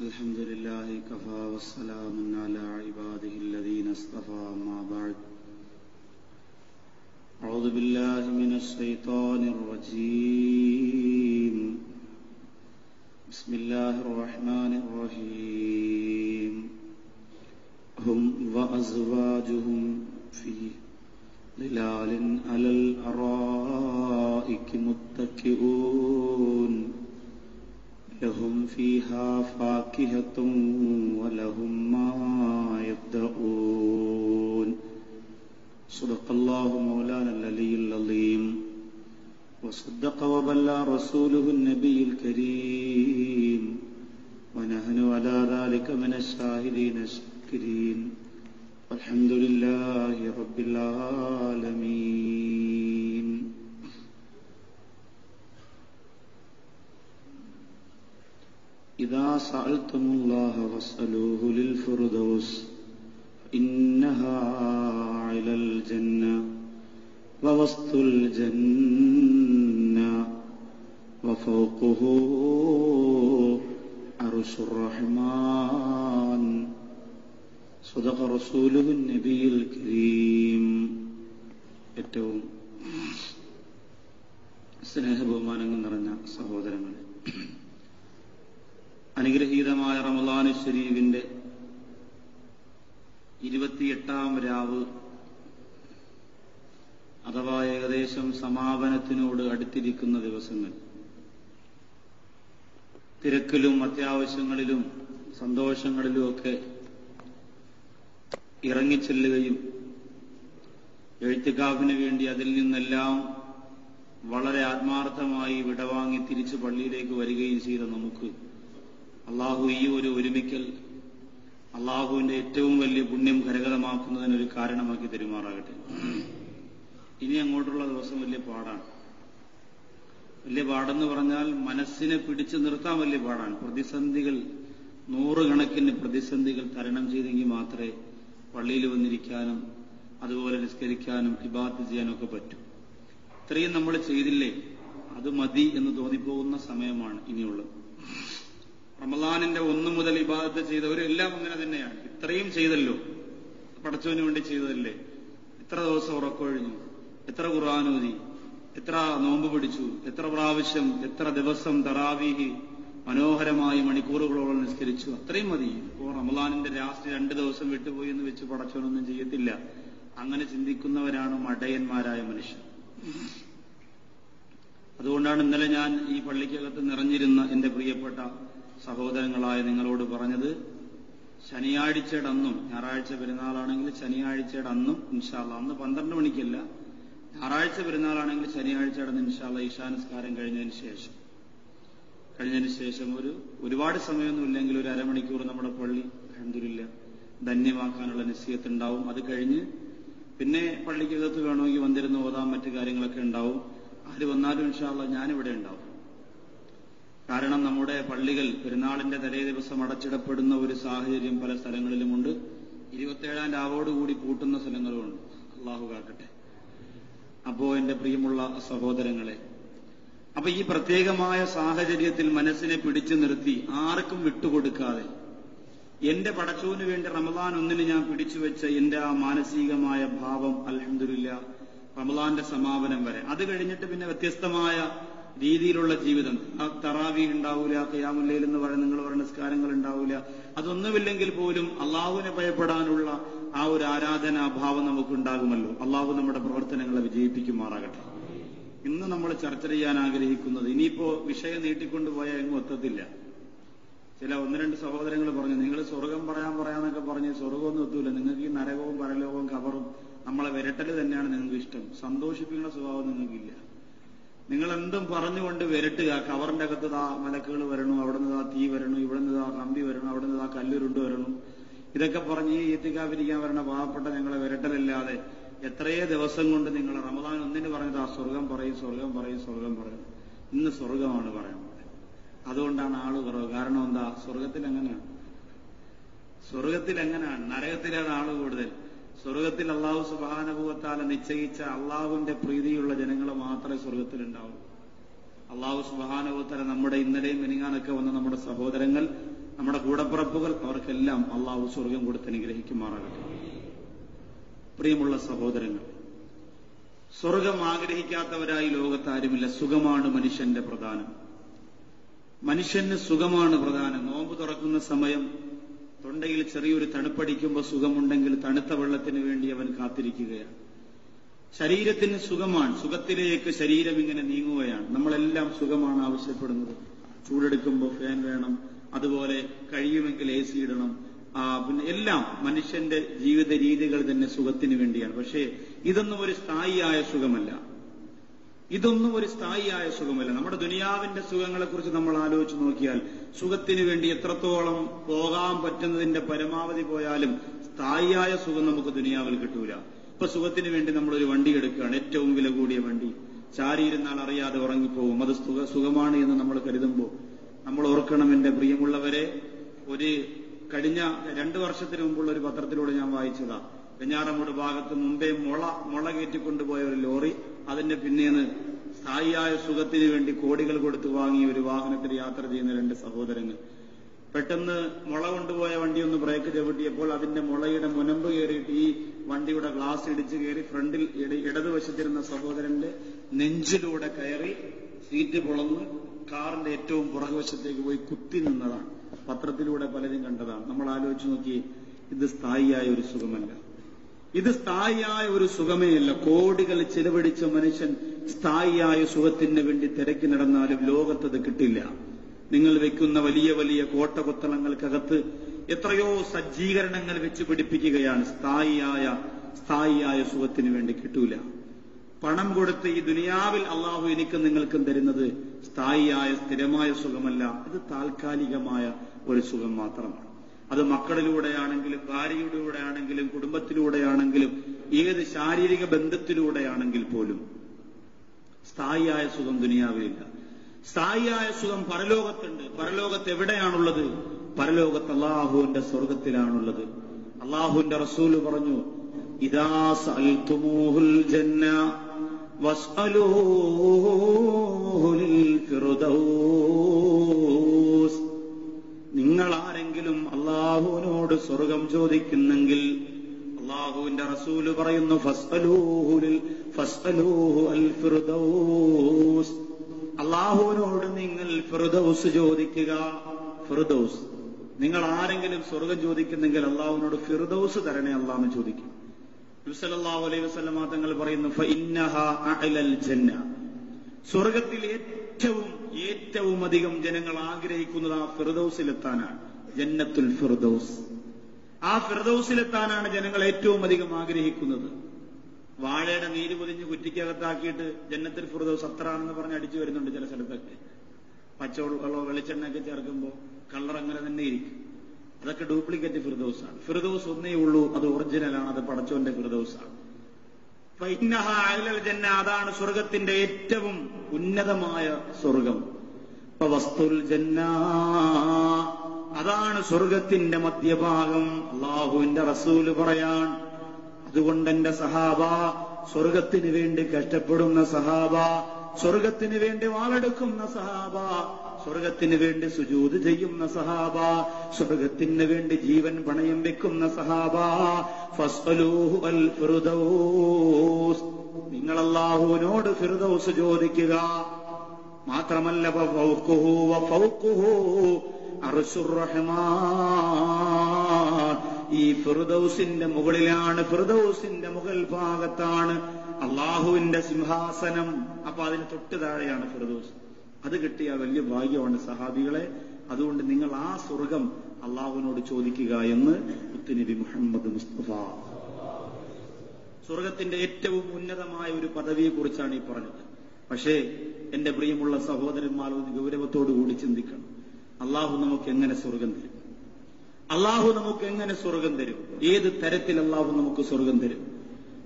الحمد لله كفى والسلام على عباده الذين اصطفى أما بعد أعوذ بالله من الشيطان الرجيم بسم الله الرحمن الرحيم هم وأزواجهم في ظلال على الأرائك متكئون لهم فيها فاكهة ولهم ما يدعون صدق الله مولانا العلي العظيم وصدق وبلغ رسوله النبي الكريم ونحن على ذلك من الشاهدين الشاكرين والحمد لله رب العالمين. إذا سألتم الله فاسألوه للفردوس إنها على الجنة ووسط الجنة وفوقه عرش الرحمن صدق رسوله النبي الكريم. ഏറ്റവും സ്നേഹബഹുമാനങ്ങൾ നിറഞ്ഞ സഹോദരങ്ങളെ, അനുഗ്രഹീതമായ റമളാൻ ശരീഫിന്റെ 28ാം രാവ് അഥവാ ഏകദേശം സമാപനത്തിനോട് അടുത്തിരിക്കുന്ന ദിവസങ്ങൾ, തിരക്കിലും അത്യാവശ്യങ്ങളിലും സന്തോഷങ്ങളിലുമൊക്കെ ഇറങ്ങിച്ചെല്ലുകയും എഴുത്തിക്കാഫിന് വേണ്ടി അതിൽ നിന്നെല്ലാം വളരെ ആത്മാർത്ഥമായി വിടവാങ്ങി തിരിച്ച് പള്ളിയിലേക്ക് വരികയും ചെയ്ത നമുക്ക് അള്ളാഹു ഈ ഒരു ഒരുമിക്കൽ അള്ളാഹുവിന്റെ ഏറ്റവും വലിയ പുണ്യം കരഗതമാക്കുന്നതിനൊരു കാരണമാക്കി തെരുമാറാകട്ടെ. ഇനി അങ്ങോട്ടുള്ള ദിവസം വലിയ പാടാണ്. വലിയ പാടെന്ന് പറഞ്ഞാൽ മനസ്സിനെ പിടിച്ചു നിർത്താൻ വലിയ പാടാണ്. പ്രതിസന്ധികൾ, നൂറുകണക്കിന് പ്രതിസന്ധികൾ തരണം ചെയ്തെങ്കിൽ മാത്രമേ പള്ളിയിൽ വന്നിരിക്കാനും അതുപോലെ നിസ്കരിക്കാനും ഇബാദത്ത് ചെയ്യാനും ഒക്കെ പറ്റും. ഇത്രയും നമ്മൾ ചെയ്തില്ലേ, അത് മതി എന്ന് തോന്നിപ്പോകുന്ന സമയമാണ് ഇനിയുള്ളത്. റമളാനിന്റെ 1 മുതൽ ഇബാദത്ത് ചെയ്തവരെല്ലാം അങ്ങനെ തന്നെയാണ്. ഇത്രയും ചെയ്തല്ലോ, പടച്ചവന് വേണ്ടി ചെയ്തതല്ലേ, എത്ര ദിവസം ഉറക്കൊഴിഞ്ഞു, എത്ര ഖുർആൻ ഓതി, എത്ര നോമ്പ് പിടിച്ചു, എത്ര പ്രാവശ്യം, എത്ര ദിവസം തറാവീഹ് മനോഹരമായി മണിക്കൂറുകളോളം നിസ്കരിച്ചു, അത്രയും മതി. ഇപ്പോൾ റമളാനിന്റെ ലാസ്റ്റ് 2 ദിവസം വിട്ടുപോയി എന്ന് വെച്ച് പടച്ചവനൊന്നും ചെയ്യത്തില്ല. അങ്ങനെ ചിന്തിക്കുന്നവരാണ് മടയന്മാരായ മനുഷ്യർ. അതുകൊണ്ടാണ് ഇന്നലെ ഞാൻ ഈ പള്ളിക്കകത്ത് നിറഞ്ഞിരുന്ന എന്റെ പ്രിയപ്പെട്ട സഹോദരങ്ങളായ നിങ്ങളോട് പറഞ്ഞത്, ശനിയാഴ്ചയുടെ അന്നും, ഞായറാഴ്ച പെരുന്നാളാണെങ്കിൽ ശനിയാഴ്ചയുടെ അന്നും ഇൻഷാ അല്ലാഹ്, അന്ന് 12 മണിക്കല്ല, ഞായറാഴ്ച പെരുന്നാളാണെങ്കിൽ ശനിയാഴ്ചയുടെ അന്ന് ഇൻഷാ അല്ലാഹ് ഇശാ നിസ്കാരം കഴിഞ്ഞതിന് ശേഷം ഒരുപാട് സമയമൊന്നും ഇല്ലെങ്കിൽ ഒരു അരമണിക്കൂർ നമ്മുടെ പള്ളി അൽഹംദുലില്ലാഹ് ധന്യമാക്കാനുള്ള നസിഹത്ത് ഉണ്ടാവും. അത് കഴിഞ്ഞ് പിന്നെ പള്ളിക്കകത്ത് വേണമെങ്കിൽ വന്നിരുന്ന് ഓതാൻ മറ്റു കാര്യങ്ങളൊക്കെ ഉണ്ടാവും. ആര് വന്നാലും ഇൻഷാ അല്ലാഹ് ഞാനിവിടെ ഉണ്ടാവും. കാരണം നമ്മുടെ പള്ളികൾ പെരുന്നാളിന്റെ തലേ ദിവസം അടച്ചിടപ്പെടുന്ന ഒരു സാഹചര്യം പല സ്ഥലങ്ങളിലുമുണ്ട്. 27ാം രാവോടുകൂടി പൂട്ടുന്ന സ്ഥലങ്ങളുമുണ്ട്. അള്ളാഹു കാക്കട്ടെ. അപ്പോ എന്റെ പ്രിയമുള്ള സഹോദരങ്ങളെ, അപ്പൊ ഈ പ്രത്യേകമായ സാഹചര്യത്തിൽ മനസ്സിനെ പിടിച്ചു നിർത്തി ആർക്കും വിട്ടുകൊടുക്കാതെ എന്റെ പടച്ചോന് വേണ്ടി റമളാൻ 1 ഞാൻ പിടിച്ചുവെച്ച എന്റെ ആ മാനസികമായ ഭാവം അൽഹംദുലില്ലാഹ് റമളാന്റെ സമാപനം വരെ, അത് കഴിഞ്ഞിട്ട് പിന്നെ വ്യത്യസ്തമായ രീതിയിലുള്ള ജീവിതം, തറാവീഹ് ഉണ്ടാവൂല, ഖിയാമുൽ ലൈൽ എന്ന് പറയുന്ന നിങ്ങൾ പറയുന്ന നിസ്കാരങ്ങൾ ഉണ്ടാവൂല, അതൊന്നുമില്ലെങ്കിൽ പോലും അള്ളാഹുവിനെ ഭയപ്പെടാനുള്ള ആ ഒരു ആരാധനാഭാവം നമുക്കുണ്ടാകുമല്ലോ. അള്ളാഹു നമ്മുടെ പ്രവർത്തനങ്ങളെ വിജയിപ്പിക്കുമാറാകട്ടെ. ഇന്ന് നമ്മൾ ചർച്ച ചെയ്യാൻ ആഗ്രഹിക്കുന്നത്, ഇനിയിപ്പോ വിഷയം നീട്ടിക്കൊണ്ടുപോയാൽ എങ്ങും എത്തത്തില്ല. ചില 1-2 സഹോദരങ്ങൾ പറഞ്ഞു, നിങ്ങൾ സ്വർഗം പറയാന്നൊക്കെ പറഞ്ഞ് സ്വർഗമൊന്നും എത്തൂല, നിങ്ങൾക്ക് ഈ നരകവും പരലോകവും കബറും നമ്മളെ വിരട്ടല് തന്നെയാണ് നിങ്ങൾക്ക് ഇഷ്ടം, സന്തോഷിപ്പിക്കുന്ന സ്വഭാവം നിങ്ങൾക്കില്ല. നിങ്ങൾ എന്തും പറഞ്ഞുകൊണ്ട് വിരട്ടുക, കവറിന്റെ അകത്ത് മലക്കുകൾ വരണു, അവിടെ നിന്ന് തീ വരണു, ഇവിടെ നിന്ന് കമ്പി വരണു, അവിടെ നിന്ന് കല്ലുരുണ്ട് വരണു, ഇതൊക്കെ പറഞ്ഞ് ഈ ഇത്തിക്കാഫിരിക്കാൻ വരണ പാവപ്പെട്ട ഞങ്ങളെ വിരട്ടലല്ലാതെ എത്രയേ ദിവസം കൊണ്ട് നിങ്ങൾ റമളാൻ 1 പറഞ്ഞത് സ്വർഗം പറയും. ഇന്ന് സ്വർഗമാണ് പറയുന്നത്. അതുകൊണ്ടാണ് ആള് കുറവ്. കാരണം എന്താ? സ്വർഗത്തിൽ എങ്ങനെയാണ്, നരകത്തിലാണ് ആള് കൂടുതൽ. സ്വർഗത്തിൽ അള്ളാഹു സുബ്ഹാനഹു വ തആല നിശ്ചയിച്ച അള്ളാഹുവിന്റെ പ്രീതിയുള്ള ജനങ്ങൾ മാത്രമേ സ്വർഗത്തിലുണ്ടാവൂ. അള്ളാഹു സുബ്ഹാനഹു വ തആല നമ്മുടെ ഇന്നലെയും മിനിങ്ങാനൊക്കെ വന്ന നമ്മുടെ സഹോദരങ്ങൾ നമ്മുടെ കൂടപ്പിറപ്പുകൾ, അവർക്കെല്ലാം അള്ളാഹു സ്വർഗം കൊടുത്ത് അനുഗ്രഹിക്കുമാറാകട്ടെ. പ്രിയമുള്ള സഹോദരങ്ങൾ, സ്വർഗം ആഗ്രഹിക്കാത്തവരായി ലോകത്താരുമില്ല. സുഖമാണ് മനുഷ്യന്റെ പ്രധാനം. മനുഷ്യന് സുഖമാണ് പ്രധാനം. നോമ്പ് തുറക്കുന്ന സമയം തൊണ്ടയിൽ ചെറിയൊരു തണുപ്പടിക്കുമ്പോൾ സുഖമുണ്ടെങ്കിൽ തണുത്ത വെള്ളത്തിന് വേണ്ടി അവൻ കാത്തിരിക്കുകയാണ്. ശരീരത്തിന് സുഖമാണ്, സുഖത്തിലേക്ക് ശരീരം ഇങ്ങനെ നീങ്ങുകയാണ്. നമ്മളെല്ലാം സുഖമാണ് ആവശ്യപ്പെടുന്നത്. ചൂടെടുക്കുമ്പോൾ ഫാൻ വേണം, അതുപോലെ കഴിയുമെങ്കിൽ AC ഇടണം, പിന്നെ എല്ലാം മനുഷ്യന്റെ ജീവിത രീതികൾ തന്നെ സുഖത്തിന് വേണ്ടിയാണ്. പക്ഷേ ഇതൊന്നും ഒരു സ്ഥായിയായ സുഖമല്ല. നമ്മുടെ ദുനിയാവിന്റെ സുഖങ്ങളെ കുറിച്ച് നമ്മൾ ആലോചിച്ച് നോക്കിയാൽ സുഖത്തിന് വേണ്ടി എത്രത്തോളം പോകാൻ പറ്റുന്നതിന്റെ പരമാവധി പോയാലും സ്ഥായിയായ സുഖം നമുക്ക് ദുനിയാവിൽ കിട്ടൂല. ഇപ്പൊ സുഖത്തിന് വേണ്ടി നമ്മളൊരു വണ്ടി എടുക്കുകയാണ്, ഏറ്റവും വില കൂടിയ വണ്ടി. ചാരിയിരുന്നാൽ അറിയാതെ ഉറങ്ങിപ്പോകും. അത് സുഖമാണ് എന്ന് നമ്മൾ കരുതുമ്പോൾ നമ്മൾ ഓർക്കണം, എന്റെ പ്രിയമുള്ളവരെ, കഴിഞ്ഞ 2 വർഷത്തിന് മുമ്പുള്ള ഒരു പത്രത്തിലൂടെ ഞാൻ വായിച്ചതാ. വെഞ്ഞാറമൂട് ഭാഗത്ത് മുമ്പേ മുള കയറ്റിക്കൊണ്ടുപോയ ഒരു ലോറി, അതിന്റെ പിന്നേന്ന് സ്ഥായിയായ സുഖത്തിന് വേണ്ടി കോടികൾ കൊടുത്തു വാങ്ങിയ ഒരു വാഹനത്തിൽ യാത്ര ചെയ്യുന്ന 2 സഹോദരങ്ങൾ. പെട്ടെന്ന് മുള കൊണ്ടുപോയ വണ്ടി ഒന്ന് ബ്രേക്ക് ചവിട്ടിയപ്പോൾ അതിന്റെ മുളയുടെ മുനമ്പ് കയറിയിട്ട് ഈ വണ്ടിയുടെ ഗ്ലാസ് ഇടിച്ചു കയറി ഫ്രണ്ടിൽ ഇടതുവശത്തിരുന്ന സഹോദരന്റെ നെഞ്ചിലൂടെ കയറി സീറ്റ് പൊളന്ന് കാറിന്റെ ഏറ്റവും പുറകുവശത്തേക്ക് പോയി കുത്തി നിന്നതാണ്. പത്രത്തിലൂടെ പലരും കണ്ടതാണ്. നമ്മൾ ആലോചിച്ച് നോക്കി, ഇത് സ്ഥായിയായ ഒരു സുഖമല്ല. ഇത് സ്ഥായിയായ ഒരു സുഖമേ അല്ല. കോടികൾ ചിലവഴിച്ച മനുഷ്യൻ സ്ഥായിയായ സുഖത്തിന് വേണ്ടി തിരക്കി നടന്നാലും ലോകത്തത് കിട്ടില്ല. നിങ്ങൾ വെക്കുന്ന വലിയ വലിയ കോട്ടകൊത്തളങ്ങൾക്കകത്ത് എത്രയോ സജ്ജീകരണങ്ങൾ വെച്ച് പിടിപ്പിക്കുകയാണ്. സ്ഥായിയായ സുഖത്തിന് വേണ്ടി കിട്ടൂല. പണം കൊടുത്ത് ഈ ദുനിയാവിൽ അള്ളാഹു എനിക്കും നിങ്ങൾക്കും തരുന്നത് സ്ഥായിയായ സ്ഥിരമായ സുഖമല്ല. ഇത് താൽക്കാലികമായ ഒരു സുഖം മാത്രമാണ്. അത് മക്കളിലൂടെയാണെങ്കിലും ഭാര്യയിലൂടെയാണെങ്കിലും കുടുംബത്തിലൂടെയാണെങ്കിലും ഏത് ശാരീരിക ബന്ധത്തിലൂടെയാണെങ്കിൽ പോലും സ്ഥായിയായ സുഖം ദുനിയാവിലില്ല. സ്ഥായിയായ സുഖം പരലോകത്തുണ്ട്. പരലോകത്ത് എവിടെയാണുള്ളത്? പരലോകത്ത് അള്ളാഹുവിന്റെ സ്വർഗത്തിലാണുള്ളത്. അള്ളാഹുവിന്റെ റസൂല് പറഞ്ഞു, ഇദാ സഅൽതുമൂഹുൽ ജന്ന വസ്അലൂഹു ലിൽ ഫിർദൗസ്. നിങ്ങൾ ആരെങ്കിലും അള്ളാഹുവിനോട് സ്വർഗം ചോദിക്കുന്നെങ്കിൽ അള്ളാഹുവിന്റെ റസൂല് പറയുന്നു, ഫസ്അലൂഹു അൽ ഫിർദൗസ്. അള്ളാഹുവിനോട് നിങ്ങൾ ഫിർദൗസ് ചോദിക്കുക. ഫിർദൗസ്. നിങ്ങൾ ആരെങ്കിലും സ്വർഗം ചോദിക്കുന്നെങ്കിൽ അള്ളാഹുവിനോട് ഫിർദൗസ് തരണേ അള്ളാഹു ചോദിക്കും. നബി സല്ലല്ലാഹു അലൈഹി വസല്ലം തങ്ങൾ പറയുന്നു, ഫഇന്നഹാ അഅലൽ ജന്ന. സ്വർഗത്തിൽ ഏറ്റവും അധികം ജനങ്ങൾ ആഗ്രഹിക്കുന്നത് ആ ഫിർദൗസിലെത്താനാണ്. ജന്നത്തുൽ ഫിർദൗസ്. ആ ഫിർദൗസിലെത്താനാണ് ജനങ്ങൾ ഏറ്റവും അധികം ആഗ്രഹിക്കുന്നത്. വാഴയുടെ നീര് പൊതിഞ്ഞ് കുറ്റിക്കകത്താക്കിയിട്ട് ജന്നത്തുൽ ഫിർദൗസ് അത്രാണെന്ന് പറഞ്ഞ് അടിച്ചു വരുന്നുണ്ട് ചില സ്ഥലത്തൊക്കെ. പച്ചവെള്ളമോ വെളിച്ചെണ്ണയൊക്കെ ചേർക്കുമ്പോൾ കളർ അങ്ങനെ തന്നെ ഇരിക്കും. അതൊക്കെ ഡ്യൂപ്ലിക്കേറ്റ് ഫിർദൗസാണ്. ഫിർദൗസ് ഒന്നേ ഉള്ളൂ, അത് ഒറിജിനലാണ്, അത് പടച്ചോന്റെ ഫിർദൗസാണ്. ഫഇന്നഹാ അഅലൽ ജന്ന. അതാണ് സ്വർഗത്തിന്റെ ഏറ്റവും ഉന്നതമായ സ്വർഗം. വസ്തുൽ ജന്ന. അതാണ് സ്വർഗത്തിന്റെ മധ്യഭാഗം. അള്ളാഹുവിന്റെ റസൂല് പറയാൻ, അതുകൊണ്ട് എന്റെ സഹാബ, സ്വർഗത്തിന് വേണ്ടി കഷ്ടപ്പെടുന്ന സഹാബ, സ്വർഗത്തിന് വേണ്ടി വാളെടുക്കുന്ന സഹാബ, സ്വർഗത്തിന് വേണ്ടി സുജൂദ് ചെയ്യുന്ന സഹാബ, സ്വർഗത്തിന് വേണ്ടി ജീവൻ പണയം വെക്കുന്ന സഹാബ, ഫസ്അലൂഹു അൽ ഫിർദൗസ്. നിങ്ങൾ അല്ലാഹുവിനോട് ഫിർദൗസ് ചോദിക്കുക. മാത്രമല്ല വഫൗഖുഹു അർശുർ റഹ്മാൻ. ഈ ഫിർദൗസിന്റെ മുകളിലാണ്, ഫിർദൗസിന്റെ മുകൾ ഭാഗത്താണ് അള്ളാഹുവിന്റെ സിംഹാസനം. അപ്പൊ അതിന് തൊട്ട് താഴെയാണ് ഫിർദൗസ്. അത് കിട്ടിയ വലിയ ഭാഗ്യമാണ് സഹാബികളെ. അതുകൊണ്ട് നിങ്ങൾ ആ സ്വർഗം അള്ളാഹുവിനോട് ചോദിക്കുക എന്ന് മുത്തുനബി മുഹമ്മദ് മുസ്തഫ. സ്വർഗത്തിന്റെ ഏറ്റവും ഉന്നതമായ ഒരു പദവിയെ കുറിച്ചാണ് ഈ പറഞ്ഞത്. പക്ഷേ എന്റെ പ്രിയമുള്ള സഹോദരന്മാർ ഗൗരവത്തോടുകൂടി ചിന്തിക്കണം. അള്ളാഹു നമുക്ക് എങ്ങനെ സ്വർഗം തരും? അള്ളാഹു നമുക്ക് എങ്ങനെ സ്വർഗം തരും? ഏത് തരത്തിൽ അള്ളാഹു നമുക്ക് സ്വർഗം തരും?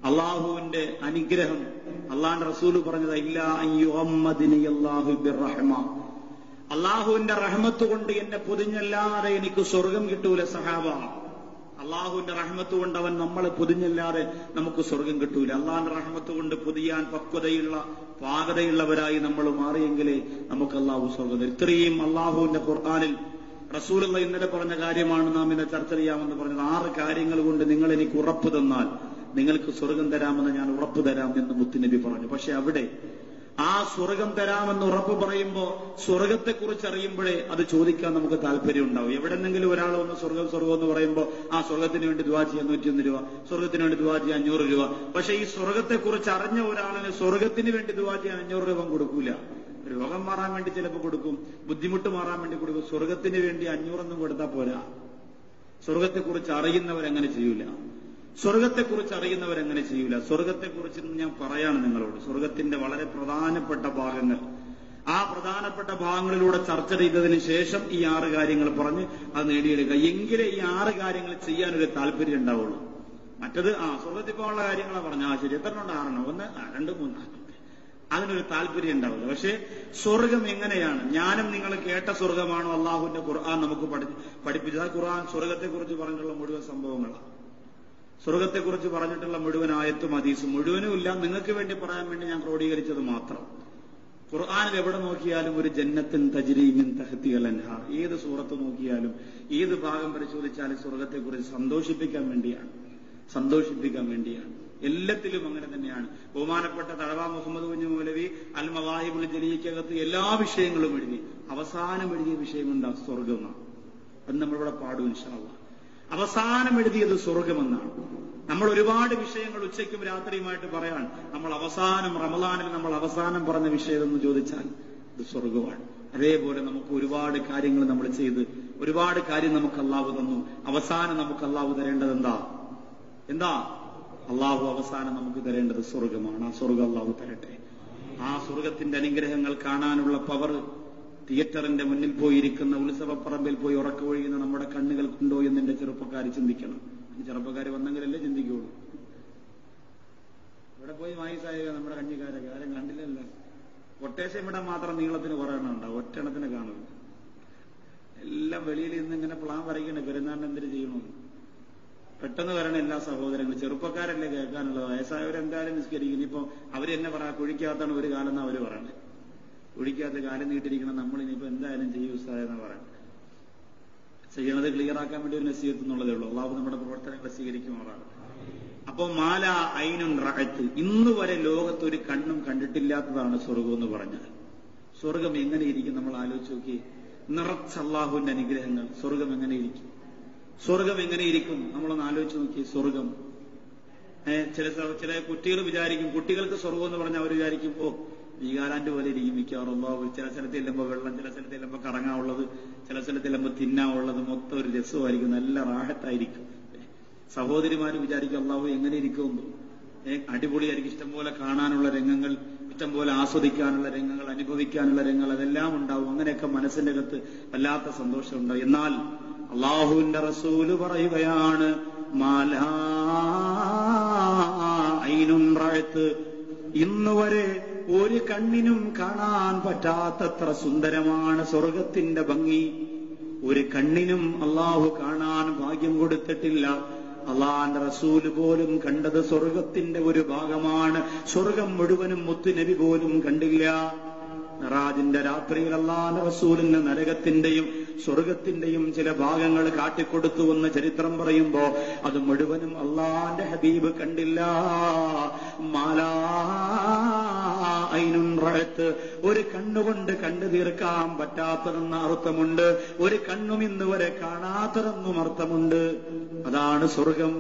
അള്ളാഹുവിന്റെ അനുഗ്രഹം, അള്ളാന്റെ റസൂല് പറഞ്ഞത്, അള്ളാഹുവിന്റെ റഹ്മത്ത് കൊണ്ട് എന്നെ പൊതിഞ്ഞല്ലാതെ എനിക്ക് സ്വർഗം കിട്ടൂല സഹാബ. അള്ളാഹുവിന്റെ റഹ്മത്ത് കൊണ്ട് അവൻ നമ്മളെ പൊതിഞ്ഞല്ലാതെ നമുക്ക് സ്വർഗം കിട്ടൂല. അള്ളാഹിന്റെ റഹ്മത്ത് കൊണ്ട് പൊതിയാൻ പാകതയുള്ളവരായി നമ്മൾ മാറിയെങ്കിലേ നമുക്ക് അള്ളാഹു സ്വർഗം തരും. ഇത്രയും അള്ളാഹുവിന്റെ ഖുർആനിൽ റസൂലുള്ള ഇന്നലെ പറഞ്ഞ കാര്യമാണ് നാം ഇന്ന് ചർച്ച ചെയ്യാമെന്ന് പറഞ്ഞത്. 6 കാര്യങ്ങൾ കൊണ്ട് നിങ്ങൾ എനിക്ക് ഉറപ്പ് തന്നാൽ നിങ്ങൾക്ക് സ്വർഗം തരാമെന്ന് ഞാൻ ഉറപ്പ് തരാം എന്ന് മുത്തുനബി പറഞ്ഞു. പക്ഷെ അവിടെ ആ സ്വർഗം തരാമെന്ന് ഉറപ്പ് പറയുമ്പോൾ സ്വർഗത്തെക്കുറിച്ച് അറിയുമ്പോഴേ അത് ചോദിക്കാൻ നമുക്ക് താല്പര്യം ഉണ്ടാവും. എവിടെന്നെങ്കിലും ഒരാൾ വന്ന് സ്വർഗം എന്ന് പറയുമ്പോൾ ആ സ്വർഗത്തിന് വേണ്ടി ദുആ ചെയ്യാൻ 101 രൂപ, സ്വർഗത്തിന് വേണ്ടി ദുആ ചെയ്യാൻ 500 രൂപ. പക്ഷെ ഈ സ്വർഗത്തെക്കുറിച്ച് അറിഞ്ഞ ഒരാളിന് സ്വർഗത്തിന് വേണ്ടി ദുആ ചെയ്യാൻ 500 രൂപ കൊടുക്കൂല. രോഗം മാറാൻ വേണ്ടി ചിലപ്പോൾ കൊടുക്കും, ബുദ്ധിമുട്ട് മാറാൻ വേണ്ടി കൊടുക്കും. സ്വർഗത്തിന് വേണ്ടി 500 കൊടുത്താൽ പോരാ. സ്വർഗത്തെക്കുറിച്ച് അറിയുന്നവരങ്ങനെ ചെയ്യൂല. സ്വർഗത്തെക്കുറിച്ച് അറിയുന്നവരങ്ങനെ ചെയ്യൂല. സ്വർഗത്തെക്കുറിച്ച് ഞാൻ പറയാണ് നിങ്ങളോട്. സ്വർഗത്തിന്റെ വളരെ പ്രധാനപ്പെട്ട ഭാഗങ്ങൾ, ആ പ്രധാനപ്പെട്ട ഭാഗങ്ങളിലൂടെ ചർച്ച ചെയ്തതിന് ശേഷം ഈ 6 കാര്യങ്ങൾ പറഞ്ഞ് അത് നേടിയെടുക്കുക. എങ്കിലേ ഈ 6 കാര്യങ്ങൾ ചെയ്യാനൊരു താല്പര്യം ഉണ്ടാവുള്ളൂ. മറ്റത് സ്വർഗത്തിൽ പോകാനുള്ള കാര്യങ്ങളാണ് പറഞ്ഞ ശരി, എത്ര ഉണ്ട്? 6 1 2 3 അതിനൊരു താല്പര്യം ഉണ്ടാവില്ല. പക്ഷെ സ്വർഗം എങ്ങനെയാണ്? ഞാനും നിങ്ങൾ കേട്ട സ്വർഗമാണോ അള്ളാഹുവിന്റെ ഖുർആൻ നമുക്ക് പഠിപ്പിച്ചത്? ആ ഖുർആൻ സ്വർഗത്തെക്കുറിച്ച് പറഞ്ഞിട്ടുള്ള മുഴുവൻ സംഭവങ്ങളാണ്. സ്വർഗത്തെക്കുറിച്ച് പറഞ്ഞിട്ടുള്ള മുഴുവൻ ആയത്തും ഹദീസും മുഴുവനും ഇല്ല, നിങ്ങൾക്ക് വേണ്ടി പറയാൻ വേണ്ടി ഞാൻ ക്രോഡീകരിച്ചത് മാത്രം. ഖുർആനിൽ എവിടെ നോക്കിയാലും ഒരു ജന്നത്തിൻ തജ്രി മിൻ തഹ്തിഹൽ അൻഹാർ, ഏത് സൂറത്ത് നോക്കിയാലും ഏത് ഭാഗം പരിശോധിച്ചാലും സ്വർഗത്തെക്കുറിച്ച് സന്തോഷിപ്പിക്കാൻ വേണ്ടിയാണ്. എല്ലാത്തിലും അങ്ങനെ തന്നെയാണ്. ബഹുമാനപ്പെട്ട തഴവ മുഹമ്മദ് കുഞ്ഞു മൗലവി അൽ മവാഹിബുൽ ജലീക്കകത്ത് എല്ലാ വിഷയങ്ങളും എഴുതി. അവസാനം എഴുതിയ വിഷയമുണ്ട് സ്വർഗമെന്നാണ്. അത് നമ്മളിവിടെ പാടും ഇൻഷാ അല്ലാഹ്. അവസാനം എഴുതിയത് സ്വർഗമെന്നാണ്. നമ്മൾ ഒരുപാട് വിഷയങ്ങൾ ഉച്ചയ്ക്കും രാത്രിയുമായിട്ട് പറയാൻ, നമ്മൾ അവസാനം റമളാനിൽ നമ്മൾ അവസാനം പറഞ്ഞ വിഷയം എന്ന് ചോദിച്ചാൽ ഇത് സ്വർഗമാണ്. അതേപോലെ നമുക്ക് ഒരുപാട് കാര്യങ്ങൾ നമ്മൾ ചെയ്ത് ഒരുപാട് കാര്യം നമുക്ക് അള്ളാഹു തന്നു. അവസാനം നമുക്ക് അള്ളാഹു തരേണ്ടത് എന്താ? അള്ളാഹു അവസാനം നമുക്ക് തരേണ്ടത് സ്വർഗമാണ്. ആ സ്വർഗം അള്ളാഹു തരട്ടെ. ആ സ്വർഗത്തിന്റെ അനുഗ്രഹങ്ങൾ കാണാനുള്ള പവർ തിയേറ്ററിന്റെ മുന്നിൽ പോയിരിക്കുന്ന ഉത്സവപ്പറമ്പിൽ പോയി ഉറക്കമൊഴിയുന്ന നമ്മുടെ കണ്ണുകൾക്കുണ്ടോ എന്ന് എന്റെ ചെറുപ്പക്കാർ ചിന്തിക്കണം. ചെറുപ്പക്കാർ വന്നെങ്കിലല്ലേ ചിന്തിക്കുള്ളൂ. ഇവിടെ പോയി സാഹിബ് നമ്മുടെ കഞ്ഞിക്കാരൊക്കെ ആരും കണ്ടില്ലല്ലോ. കൊട്ടേഷൻ ഇവിടെ മാത്രം നീളത്തിന് പറയണുണ്ടാവും, ഒറ്റെണ്ണത്തിന് കാണുന്നു. എല്ലാം വെളിയിൽ നിന്ന് ഇങ്ങനെ പ്ലാൻ വരയ്ക്കണേ പെരുന്നാളിന് എന്തിനു ചെയ്യണമെന്ന്. പെട്ടെന്ന് വരണം എല്ലാ സഹോദരങ്ങളും. ചെറുപ്പക്കാരല്ലേ കേൾക്കാനുള്ളത്. വയസ്സായവരെന്തായാലും നിസ്കരിക്കുന്നു. ഇപ്പൊ അവരെന്നെ പറയാം കുഴിക്കകത്താണ് ഒരു കാലം എന്നാ അവര് പറയണേ. കുഴിക്കകത്ത് കാലം നീട്ടിരിക്കണം, നമ്മളിനിപ്പോ എന്തായാലും ചെയ്യും ഉസ്താദെന്ന് പറയാം. ചെയ്യണത് ക്ലിയർ ആക്കാൻ വേണ്ടി ഒരു നസീഹത്ത് എന്നുള്ളതേ ഉള്ളൂ. അള്ളാഹു നമ്മുടെ പ്രവർത്തനങ്ങളെ സ്വീകരിക്കുമാറാണ്. അപ്പോ മാല ഐനുൻ റഅത്ത്, ഇന്ന് വരെ ലോകത്ത് ഒരു കണ്ണും കണ്ടിട്ടില്ലാത്തതാണ് സ്വർഗം എന്ന് പറഞ്ഞാൽ. സ്വർഗം എങ്ങനെയിരിക്കും നമ്മൾ ആലോചിച്ച് നോക്കി. നിറച്ച അള്ളാഹുവിന്റെ അനുഗ്രഹങ്ങൾ. സ്വർഗം എങ്ങനെയിരിക്കും? നമ്മളൊന്ന് ആലോചിച്ച് നോക്കി. സ്വർഗം ചില കുട്ടികൾ വിചാരിക്കും, കുട്ടികൾക്ക് സ്വർഗം എന്ന് പറഞ്ഞാൽ അവർ വിചാരിക്കും വീഗാലാൻഡ് പോലെ ഇരിക്കും മിക്കവാറും. ചില സ്ഥലത്ത് ചെല്ലുമ്പോൾ വെള്ളം, ചില സ്ഥലത്ത് ചെല്ലുമ്പോൾ കറങ്ങാനുള്ളത്, ചില സ്ഥലത്ത് ചെല്ലുമ്പോൾ തിന്നാനുള്ളത്, മൊത്തം ഒരു രസമായിരിക്കും, നല്ല റാഹത്തായിരിക്കും. സഹോദരിമാര് വിചാരിക്കും അള്ളാഹു എങ്ങനെ ഇരിക്കുമെന്ന്. അടിപൊളിയായിരിക്കും. ഇഷ്ടംപോലെ കാണാനുള്ള രംഗങ്ങൾ, ഇഷ്ടംപോലെ ആസ്വദിക്കാനുള്ള രംഗങ്ങൾ, അനുഭവിക്കാനുള്ള രംഗങ്ങൾ അതെല്ലാം ഉണ്ടാവും. അങ്ങനെയൊക്കെ മനസ്സിന്റെ അകത്ത് വല്ലാത്ത സന്തോഷം ഉണ്ടാവും. എന്നാൽ അള്ളാഹുവിന്റെ റസൂല് പറയുകയാണ്, മാലാ ഐനുൻ റഅത്ത്, ഇന്നുവരെ ഒരു കണ്ണിനും കാണാൻ പറ്റാത്തത്ര സുന്ദരമാണ് സ്വർഗത്തിന്റെ ഭംഗി. ഒരു കണ്ണിനും അള്ളാഹു കാണാൻ ഭാഗ്യം കൊടുത്തിട്ടില്ല. അള്ളാന്റെ റസൂല് പോലും കണ്ടത് സ്വർഗത്തിന്റെ ഒരു ഭാഗമാണ്. സ്വർഗം മുഴുവനും മുത്തുനബി പോലും കണ്ടില്ല. മിറാജിന്റെ രാത്രിയിൽ അള്ളാന്റെ റസൂലിന് നരകത്തിന്റെയും സ്വർഗത്തിന്റെയും ചില ഭാഗങ്ങൾ കാട്ടിക്കൊടുത്തുവെന്ന് ചരിത്രം പറയുമ്പോ അത് മുഴുവനും അള്ളാന്റെ ഹബീബ് കണ്ടില്ല. മാലാ ഐനുൻ റഅത്ത്, ഒരു കണ്ണുകൊണ്ട് കണ്ടു തീർക്കാൻ പറ്റാത്തതെന്ന അർത്ഥമുണ്ട്. ഒരു കണ്ണും ഇന്ന് വരെ കാണാത്തതെന്നും അർത്ഥമുണ്ട്. അതാണ് സ്വർഗം.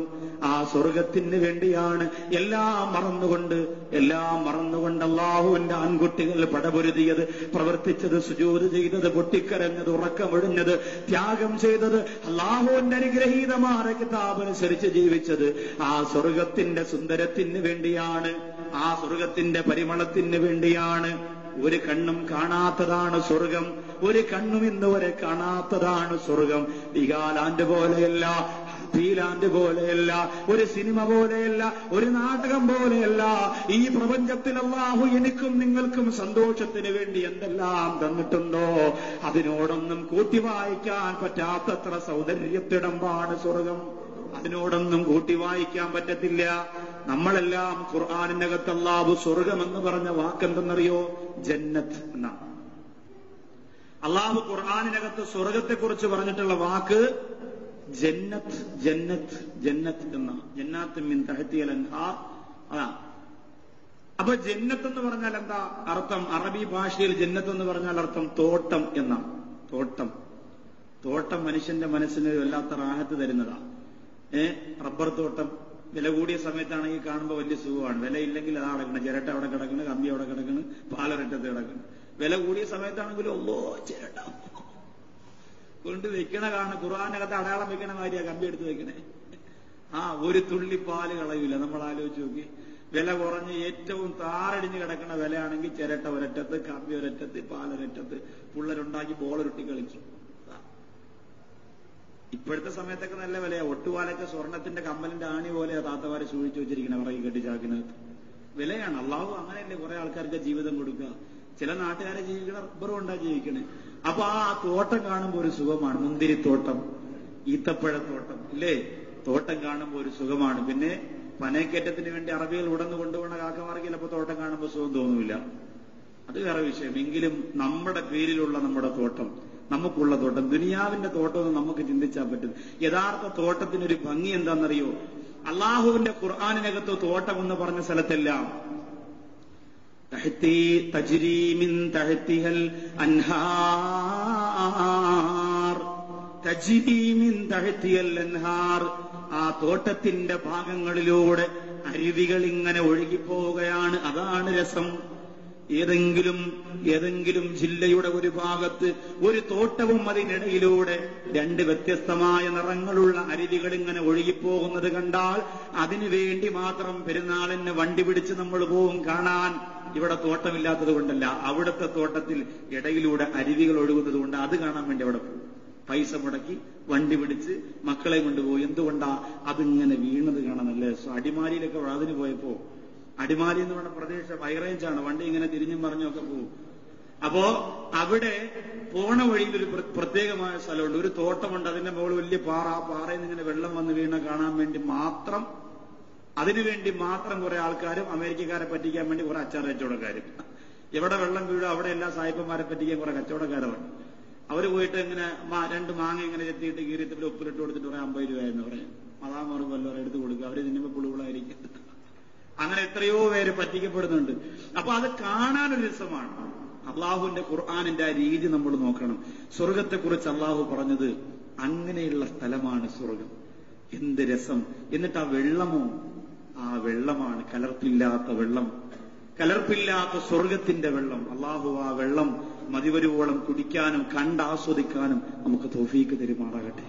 ആ സ്വർഗത്തിന് വേണ്ടിയാണ് എല്ലാം മറന്നുകൊണ്ട് അള്ളാഹുവിന്റെ ആൺകുട്ടികൾ പടപൊരുതിയത്, പ്രവർത്തിച്ചത്, സുജൂദ് ചെയ്തത്, പൊട്ടിക്കരഞ്ഞത്, ഉറക്കമൊഴിഞ്ഞത്, ത്യാഗം ചെയ്തത്, അള്ളാഹുവിന്റെ അനുഗ്രഹീതമായ കിതാബനുസരിച്ച് ജീവിച്ചത് ആ സ്വർഗത്തിന്റെ സുന്ദരത്തിന് വേണ്ടിയാണ്, ആ സ്വർഗത്തിന്റെ പരിമളത്തിന് വേണ്ടിയാണ്. ഒരു കണ്ണും കാണാത്തതാണ് സ്വർഗം. ഒരു കണ്ണും ഇന്ന് വരെ കാണാത്തതാണ് സ്വർഗം. വീഗാലാൻഡ് പോലെയല്ല, ഹാപ്പിലാൻഡ് പോലെയല്ല, ഒരു സിനിമ പോലെയല്ല, ഒരു നാടകം പോലെയല്ല. ഈ പ്രപഞ്ചത്തിൽ അല്ലാഹു എനിക്കും നിങ്ങൾക്കും സന്തോഷത്തിന് വേണ്ടി എന്തെല്ലാം തന്നിട്ടുണ്ടോ അതിനോടൊന്നും കൂട്ടി വായിക്കാൻ പറ്റാത്തത്ര സൗന്ദര്യത്തിടമ്പാണ് സ്വർഗം. അതിനോടൊന്നും കൂട്ടി വായിക്കാൻ പറ്റത്തില്ല. നമ്മളെല്ലാം ഖുർആനിനകത്ത് അല്ലാഹു സ്വർഗം എന്ന് പറഞ്ഞ വാക്കെന്തെന്നറിയോ? ജന്നത്ത് എന്നാണ്. അള്ളാഹു ഖുർആനിനകത്ത് സ്വർഗത്തെക്കുറിച്ച് പറഞ്ഞിട്ടുള്ള വാക്ക് ജന്നത്ത് ജന്നത്ത് ജന്നത്ത് എന്ന ജന്നാത്ത് മിൻ തഹ്തിഹൽ അൻഹാർ. അതാ. അപ്പൊ ജന്നത്ത് എന്ന് പറഞ്ഞാൽ എന്താ അർത്ഥം? അറബി ഭാഷയിൽ ജന്നത്ത് എന്ന് പറഞ്ഞാൽ അർത്ഥം തോട്ടം എന്നാണ്. തോട്ടം. തോട്ടം മനുഷ്യന്റെ മനസ്സിന് വല്ലാത്ത റാഹത്ത് തരുന്നതാ. റബ്ബർ തോട്ടം വില കൂടിയ സമയത്താണെങ്കിൽ കാണുമ്പോൾ വലിയ സുഖമാണ്. വിലയില്ലെങ്കിൽ അതാ കിടക്കണം, ചിരട്ട അവിടെ കിടക്കുന്നു, കമ്പി അവിടെ കിടക്കുന്നു, പാലൊരറ്റത്ത് കിടക്കുന്നു. വില കൂടിയ സമയത്താണെങ്കിലും ഒല്ലോ ചിരട്ട കൊണ്ട് വെക്കണ കാണും. ഖുർആനകത്ത് അടയാളം വെക്കണ മാതിരിയാ കമ്പി എടുത്ത് വെക്കണേ. ഒരു തുള്ളി പാല് കളയൂല. നമ്മൾ ആലോചിച്ച് നോക്കി. വില കുറഞ്ഞ് ഏറ്റവും താറടിഞ്ഞ് കിടക്കുന്ന വിലയാണെങ്കിൽ ചിരട്ട ഒരറ്റത്ത്, കമ്പി ഒരറ്റത്ത്, പാലൊരറ്റത്ത്, പിള്ളേരുണ്ടാക്കി ബോളുരുട്ടി കളിക്കും. ഇപ്പോഴത്തെ സമയത്തൊക്കെ നല്ല വിലയാ. ഒട്ടുപാലൊക്കെ സ്വർണത്തിന്റെ കമ്മലിന്റെ ആണി പോലെ താത്തമാരെ സൂക്ഷിച്ചു വെച്ചിരിക്കണം പറയും കെട്ടിച്ചാക്കിനകത്ത്. വിലയാണ്. അള്ളാഹു അങ്ങനെയല്ലേ കുറെ ആൾക്കാർക്ക് ജീവിതം കൊടുക്കുക. ചില നാട്ടുകാരെ ജീവിക്കണ റബ്ബറും ഉണ്ടാ ജീവിക്കണേ. അപ്പൊ ആ തോട്ടം കാണുമ്പോൾ ഒരു സുഖമാണ്. മുന്തിരിത്തോട്ടം, ഈത്തപ്പഴത്തോട്ടം ഇല്ലേ? തോട്ടം കാണുമ്പോൾ ഒരു സുഖമാണ്. പിന്നെ പനയക്കയറ്റത്തിന് വേണ്ടി അറബികൾ ഉടന്നു കൊണ്ടുപോകണ കാക്കമാർക്ക് ചിലപ്പോൾ തോട്ടം കാണുമ്പോൾ സുഖം തോന്നില്ല. അത് വേറെ വിഷയം. എങ്കിലും നമ്മുടെ പേരിലുള്ള നമ്മുടെ തോട്ടം, നമുക്കുള്ള തോട്ടം, ദുനിയാവിന്റെ തോട്ടമൊന്നും നമുക്ക് ചിന്തിച്ചാൽ പറ്റും. യഥാർത്ഥ തോട്ടത്തിനൊരു ഭംഗി എന്താണെന്നറിയോ? അള്ളാഹുവിന്റെ ഖുർആനിനകത്ത് തോട്ടം എന്ന് പറഞ്ഞ സ്ഥലത്തെല്ലാം തജ്രീ മിൻ തഹ്തിഹൽ അൻഹാർ, തജ്രീ മിൻ തഹ്തിഹൽ അൻഹാർ. ആ തോട്ടത്തിന്റെ ഭാഗങ്ങളിലൂടെ അരുവികൾ ഇങ്ങനെ ഒഴുകിപ്പോവുകയാണ്. അതാണ് രസം. ഏതെങ്കിലും ജില്ലയുടെ ഒരു ഭാഗത്ത് ഒരു തോട്ടവും അതിനിടയിലൂടെ രണ്ട് വ്യത്യസ്തമായ നിറങ്ങളുള്ള അരുവികൾ ഇങ്ങനെ ഒഴുകിപ്പോകുന്നത് കണ്ടാൽ അതിനു വേണ്ടി മാത്രം പെരുന്നാളിന് വണ്ടി പിടിച്ച് നമ്മൾ പോവും കാണാൻ. ഇവിടെ തോട്ടമില്ലാത്തത് കൊണ്ടല്ല, അവിടുത്തെ തോട്ടത്തിൽ ഇടയിലൂടെ അരുവികൾ ഒഴുകുന്നത് കൊണ്ട് അത് കാണാൻ വേണ്ടി അവിടെ പോകും. പൈസ മുടക്കി വണ്ടി പിടിച്ച് മക്കളെ കൊണ്ടുപോയി. എന്തുകൊണ്ടാ? അതിങ്ങനെ വീണത് കാണാൻ നല്ല രസം. അടിമാലിയിലൊക്കെ അതിന് പോയപ്പോ, അടിമാലി എന്ന് പറഞ്ഞ പ്രദേശം ഹൈറേഞ്ചാണ്, വണ്ടി ഇങ്ങനെ തിരിഞ്ഞും പറഞ്ഞൊക്കെ പോകും. അപ്പോ അവിടെ പോണ വഴിയിൽ ഒരു പ്രത്യേകമായ സ്ഥലമുണ്ട്, ഒരു തോട്ടമുണ്ട്. അതിന്റെ മുകളിൽ വലിയ പാറ, ആ പാറയിൽ നിന്ന് ഇങ്ങനെ വെള്ളം വന്ന് വീണ കാണാൻ വേണ്ടി മാത്രം, അതിനുവേണ്ടി മാത്രം കുറെ ആൾക്കാരും അമേരിക്കക്കാരെ പറ്റിക്കാൻ വേണ്ടി കുറെ അച്ചാർ കച്ചവടക്കാരും. എവിടെ വെള്ളം വീഴും അവിടെ എല്ലാ സായിപ്പന്മാരെ പറ്റിക്കാൻ കുറെ കച്ചവടക്കാരാണ്. അവര് പോയിട്ട് ഇങ്ങനെ 2 മാങ്ങ ഇങ്ങനെ ചെത്തിയിട്ട് കീറിയത്തിൽ ഉപ്പിലിട്ട് കൊടുത്തിട്ട് പറയാം 50 രൂപ എന്ന് പറയും. അതാമർക്ക് വല്ലവരും എടുത്ത് കൊടുക്കുക. അവര് തിന്നുമ്പോ പുളുകളായിരിക്കും. അങ്ങനെ എത്രയോ പേര് പറ്റിക്കപ്പെടുന്നുണ്ട്. അപ്പൊ അത് കാണാനൊരു രസമാണ്. അള്ളാഹുവിന്റെ ഖുർആനിന്റെ ആ രീതി നമ്മൾ നോക്കണം. സ്വർഗത്തെക്കുറിച്ച് അള്ളാഹു പറഞ്ഞത് അങ്ങനെയുള്ള സ്ഥലമാണ് സ്വർഗം. എന്ത് രസം! എന്നിട്ട് ആ വെള്ളമോ, ആ വെള്ളമാണ് കലർപ്പില്ലാത്ത വെള്ളം, കലർപ്പില്ലാത്ത സ്വർഗത്തിന്റെ വെള്ളം. അള്ളാഹു ആ വെള്ളം മതിവരുവോളം കുടിക്കാനും കണ്ടാസ്വദിക്കാനും നമുക്ക് തൗഫീക്ക് തരുമാറാകട്ടെ.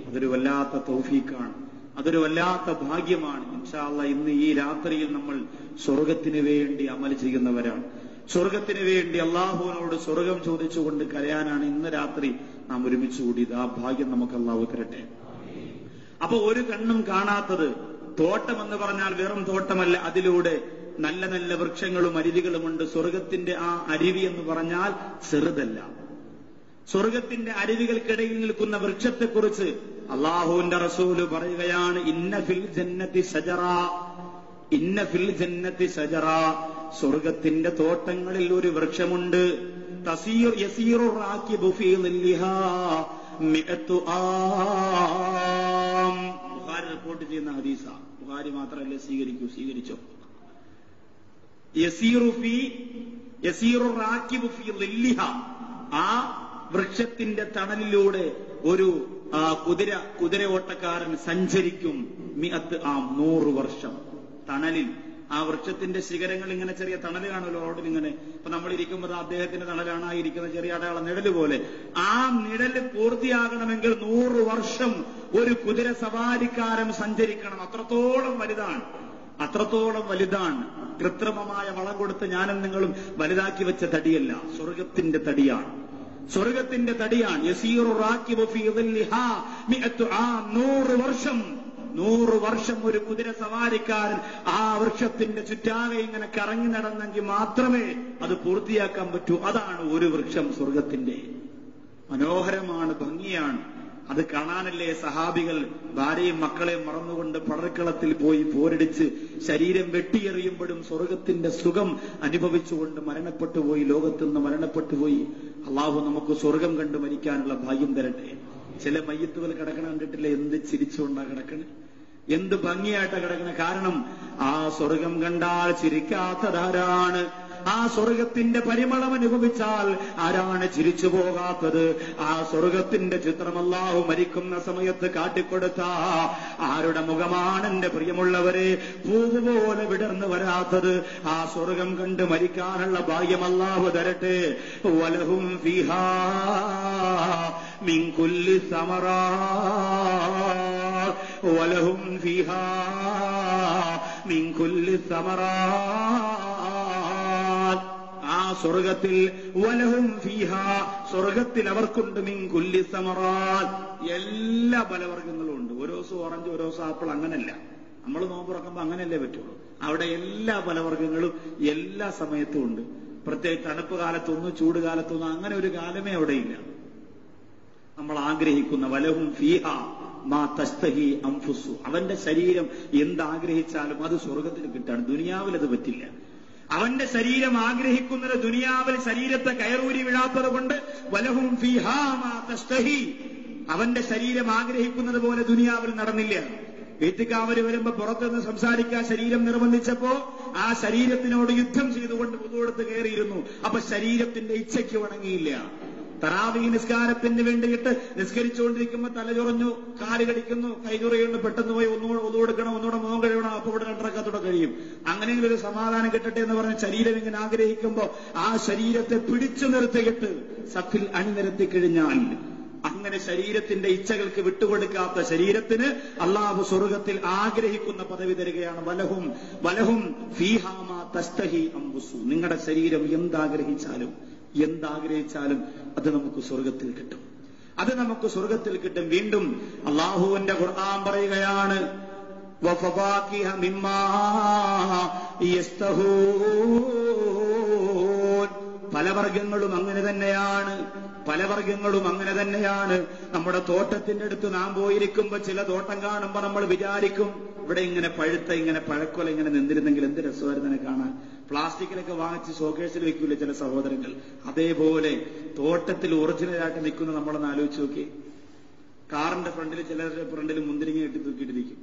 അതൊരു വല്ലാത്ത തൗഫീക്കാണ്, അതൊരു വല്ലാത്ത ഭാഗ്യമാണ്. ഇൻഷാ അല്ലാഹ് ഇന്ന് ഈ രാത്രിയിൽ നമ്മൾ സ്വർഗത്തിന് വേണ്ടി അമൽ ചെയ്യുന്നവരാണ്. സ്വർഗത്തിന് വേണ്ടി അള്ളാഹുവിനോട് സ്വർഗം ചോദിച്ചുകൊണ്ട് കരയാനാണ് ഇന്ന് രാത്രി നാം ഒരുമിച്ച് കൂടിയത്. ആ ഭാഗ്യം നമുക്ക് അള്ളാഹു തരട്ടെ. അപ്പൊ ഒരു കണ്ണും കാണാത്തത് തോട്ടം എന്ന് പറഞ്ഞാൽ വെറും തോട്ടമല്ല, അതിലൂടെ നല്ല നല്ല വൃക്ഷങ്ങളും അരുവികളുമുണ്ട്. സ്വർഗത്തിന്റെ ആ അരുവി എന്ന് പറഞ്ഞാൽ ചെറുതല്ല. സ്വർഗത്തിന്റെ അരുവികൾക്കിടയിൽ നിൽക്കുന്ന വൃക്ഷത്തെക്കുറിച്ച് അള്ളാഹുവിന്റെ റസൂല് പറയുകയാണ്, ഇന്ന ഫിൽ ജന്നത്തി ശജറ, ഇന്ന ഫിൽ ജന്നത്തി ശജറ. സ്വർഗത്തിന്റെ തോട്ടങ്ങളിൽ ഒരു വൃക്ഷമുണ്ട്. യസീറു റാകിബു ഫീ ളില്ലിഹാ മിഅതു ആം. ബുഖാരി റിപ്പോർട്ട് ചെയ്യുന്ന ഹദീസാ. ബുഖാരി മാത്രമല്ല, സ്വീകരിച്ചോ. യസീറു റാകിബു ഫീ ളില്ലിഹാ. ആ വൃക്ഷത്തിന്റെ തണലിലൂടെ ഒരു കുതിര ഓട്ടക്കാരൻ സഞ്ചരിക്കും. 100 വർഷം തണലിൽ. ആ വൃക്ഷത്തിന്റെ ശിഖരങ്ങൾ ഇങ്ങനെ ചെറിയ തണല് കാണുമല്ലോ റോഡിൽ ഇങ്ങനെ. ഇപ്പൊ നമ്മൾ ഇരിക്കുമ്പോൾ അദ്ദേഹത്തിന്റെ തണലാണ് ആ ഇരിക്കുന്ന ചെറിയ അടയാളം നിഴല് പോലെ. ആ നിഴല് പൂർത്തിയാകണമെങ്കിൽ 100 വർഷം ഒരു കുതിര സവാരിക്കാരൻ സഞ്ചരിക്കണം. അത്രത്തോളം വലുതാണ്, അത്രത്തോളം വലുതാണ്. കൃത്രിമമായ വളം കൊടുത്ത് ഞാനും നിങ്ങളും വലുതാക്കി വെച്ച തടിയല്ല, സ്വർഗത്തിന്റെ തടിയാണ്, സ്വർഗത്തിന്റെ തടിയാണ്. യസീറു റാകിബു ഫീ ളില്ലിഹാ മിഅതു ആം. 100 വർഷം ഒരു കുതിര സവാരിക്കാരൻ ആ വൃക്ഷത്തിന്റെ ചുറ്റാകെ ഇങ്ങനെ കറങ്ങി നടന്നെങ്കിൽ മാത്രമേ അത് പൂർത്തിയാക്കാൻ പറ്റൂ. അതാണ് ഒരു വൃക്ഷം സ്വർഗത്തിന്റെ. മനോഹരമാണ്, ഭംഗിയാണ്. അത് കാണാനല്ലേ സഹാബികൾ ഭാര്യയും മക്കളെയും മറന്നുകൊണ്ട് പടർക്കളത്തിൽ പോയി പോരടിച്ച് ശരീരം വെട്ടിയെറിയുമ്പോഴും സ്വർഗത്തിന്റെ സുഖം അനുഭവിച്ചുകൊണ്ട് മരണപ്പെട്ടുപോയി, ലോകത്തുനിന്ന് മരണപ്പെട്ടുപോയി. അള്ളാഹു നമുക്ക് സ്വർഗം കണ്ടു മരിക്കാനുള്ള ഭാഗ്യം തരട്ടെ. ചില മയ്യത്തുകൾ കിടക്കണ കണ്ടിട്ടില്ല, എന്ത് ചിരിച്ചുകൊണ്ടാ കിടക്കണേ, എന്ത് ഭംഗിയായിട്ടാ കിടക്കണേ. കാരണം ആ സ്വർഗം കണ്ടാൽ ചിരിക്കാത്തതാരാണ്? ആ സ്വർഗത്തിന്റെ പരിമളം അനുഭവിച്ചാൽ ആരാണ് ചിരിച്ചു പോകാത്തത്? ആ സ്വർഗത്തിന്റെ ചിത്രം അല്ലാഹു മരിക്കുന്ന സമയത്ത് കാട്ടിക്കൊടുത്ത ആരുടെ മുഖമാണ് എന്റെ പ്രിയമുള്ളവരെ പൂവുപോലെ വിടർന്നു വരാത്തത്? ആ സ്വർഗം കണ്ട് മരിക്കാനുള്ള ഭാഗ്യം അല്ലാഹു തരട്ടെ. വലഹും ഫീഹാ മിൻ കുല്ലി സമറാത്ത്, വലഹും ഫീഹാ മിൻ കുല്ലി സമറാത്ത്. ആ സ്വർഗത്തിൽ വലഹും ഫീഹാ, സ്വർഗത്തിൽ അവർക്കുണ്ട് മിൻ കുല്ലി സമറാത്ത്, എല്ലാ ഫലവർഗ്ഗങ്ങളും ഉണ്ട്. ഓരോ ദിവസം ഓറഞ്ച്, ഓരോ ദിവസം ആപ്പിൾ, അങ്ങനല്ല. നമ്മൾ നോമ്പ് തുറക്കുമ്പോൾ അങ്ങനെയല്ലേ പറ്റുള്ളൂ. അവിടെ എല്ലാ ഫലവർഗ്ഗങ്ങളും എല്ലാ സമയത്തും ഉണ്ട്. പ്രത്യേകിച്ച് തണുപ്പ് കാലത്തൊന്നും ചൂട് കാലത്തൊന്നും അങ്ങനെ ഒരു കാലമേ അവിടെയില്ല. നമ്മൾ ആഗ്രഹിക്കുന്ന വലഹും ഫീഹാ മാ തസ്തഹി അൻഫുസു, അവന്റെ ശരീരം എന്താഗ്രഹിച്ചാലും അത് സ്വർഗത്തിൽ കിട്ടാണ്. ദുനിയാവിൽ അത് പറ്റില്ല. അവന്റെ ശരീരം ആഗ്രഹിക്കുന്നത് ദുനിയാവിൽ ശരീരത്തെ കയറൂരി വിടാത്തത് കൊണ്ട് വലഹും ഫീഹാ മാ തസ്തഹി, അവന്റെ ശരീരം ആഗ്രഹിക്കുന്നത് പോലെ ദുനിയാവിൽ നടന്നില്ല. വീട്ടുകാവര് വരുമ്പോ പുറത്തുനിന്ന് സംസാരിക്കാൻ ശരീരം നിർബന്ധിച്ചപ്പോ ആ ശരീരത്തിനോട് യുദ്ധം ചെയ്തുകൊണ്ട് പുതുകൊടുത്ത് കയറിയിരുന്നു. അപ്പൊ ശരീരത്തിന്റെ ഇച്ഛയ്ക്ക് വണങ്ങിയില്ല. തറാവീഹ് നിസ്കാരത്തിന് വേണ്ടിയിട്ട് നിസ്കരിച്ചുകൊണ്ടിരിക്കുമ്പോ തലചൊറഞ്ഞു, കാല് കടിക്കുന്നു, കൈചൊറിയുന്നു, പെട്ടെന്ന് പോയി ഒന്നുകൂടെ ഒതുകൊടുക്കണം, ഒന്നുകൂടെ മുഖം കഴിയണം, അപ്പൊ ഇവിടെ രണ്ടരക്കത്തോടെ കഴിയും. അങ്ങനെയെങ്കിലും ഒരു സമാധാനം കിട്ടട്ടെ എന്ന് പറഞ്ഞ് ശരീരം ഇങ്ങനെ ആഗ്രഹിക്കുമ്പോ ആ ശരീരത്തെ പിടിച്ചു നിർത്തിയിട്ട് സഫിൽ അണിനിരത്തി കഴിഞ്ഞാൽ, അങ്ങനെ ശരീരത്തിന്റെ ഇച്ഛകൾക്ക് വിട്ടുകൊടുക്കാത്ത ശരീരത്തിന് അല്ലാഹു സ്വർഗത്തിൽ ആഗ്രഹിക്കുന്ന പദവി തരികയാണ്. വലഹും വലഹും ഫീഹാ മാ തസ്തഹി അൻഫുസു, നിങ്ങളുടെ ശരീരം എന്താഗ്രഹിച്ചാലും അത് നമുക്ക് സ്വർഗത്തിൽ കിട്ടും. അത് നമുക്ക് സ്വർഗത്തിൽ കിട്ടും. വീണ്ടും അല്ലാഹുവിന്റെ ഖുർആൻ പറയുകയാണ്, വഫവാകിഹ മിമ്മാ യസ്തഹൂൻ, പലവർഗ്ഗങ്ങളും അങ്ങനെ തന്നെയാണ്. നമ്മുടെ തോട്ടത്തിന്റെ അടുത്ത് നാം പോയിരിക്കുമ്പോ ചില തോട്ടം കാണുമ്പോ നമ്മൾ വിചാരിക്കും, ഇവിടെ ഇങ്ങനെ പഴുത്ത ഇങ്ങനെ പഴക്കൊല ഇങ്ങനെ നിന്നിരുന്നെങ്കിൽ എന്ത് രസമായിരുന്നു കാണാൻ. പ്ലാസ്റ്റിക്കിലൊക്കെ വാങ്ങിച്ച് ഷോക്കേഴ്സിൽ വെക്കൂല ചില സഹോദരങ്ങൾ. അതേപോലെ തോട്ടത്തിൽ ഒറിജിനലായിട്ട് നിൽക്കുന്ന നമ്മളൊന്ന് ആലോചിച്ച് നോക്കി. കാറിന്റെ ഫ്രണ്ടിൽ, ചിലരുടെ ഫ്രണ്ടിൽ മുന്തിരിങ്ങ ഇട്ട് തൂക്കിയിട്ടിരിക്കും.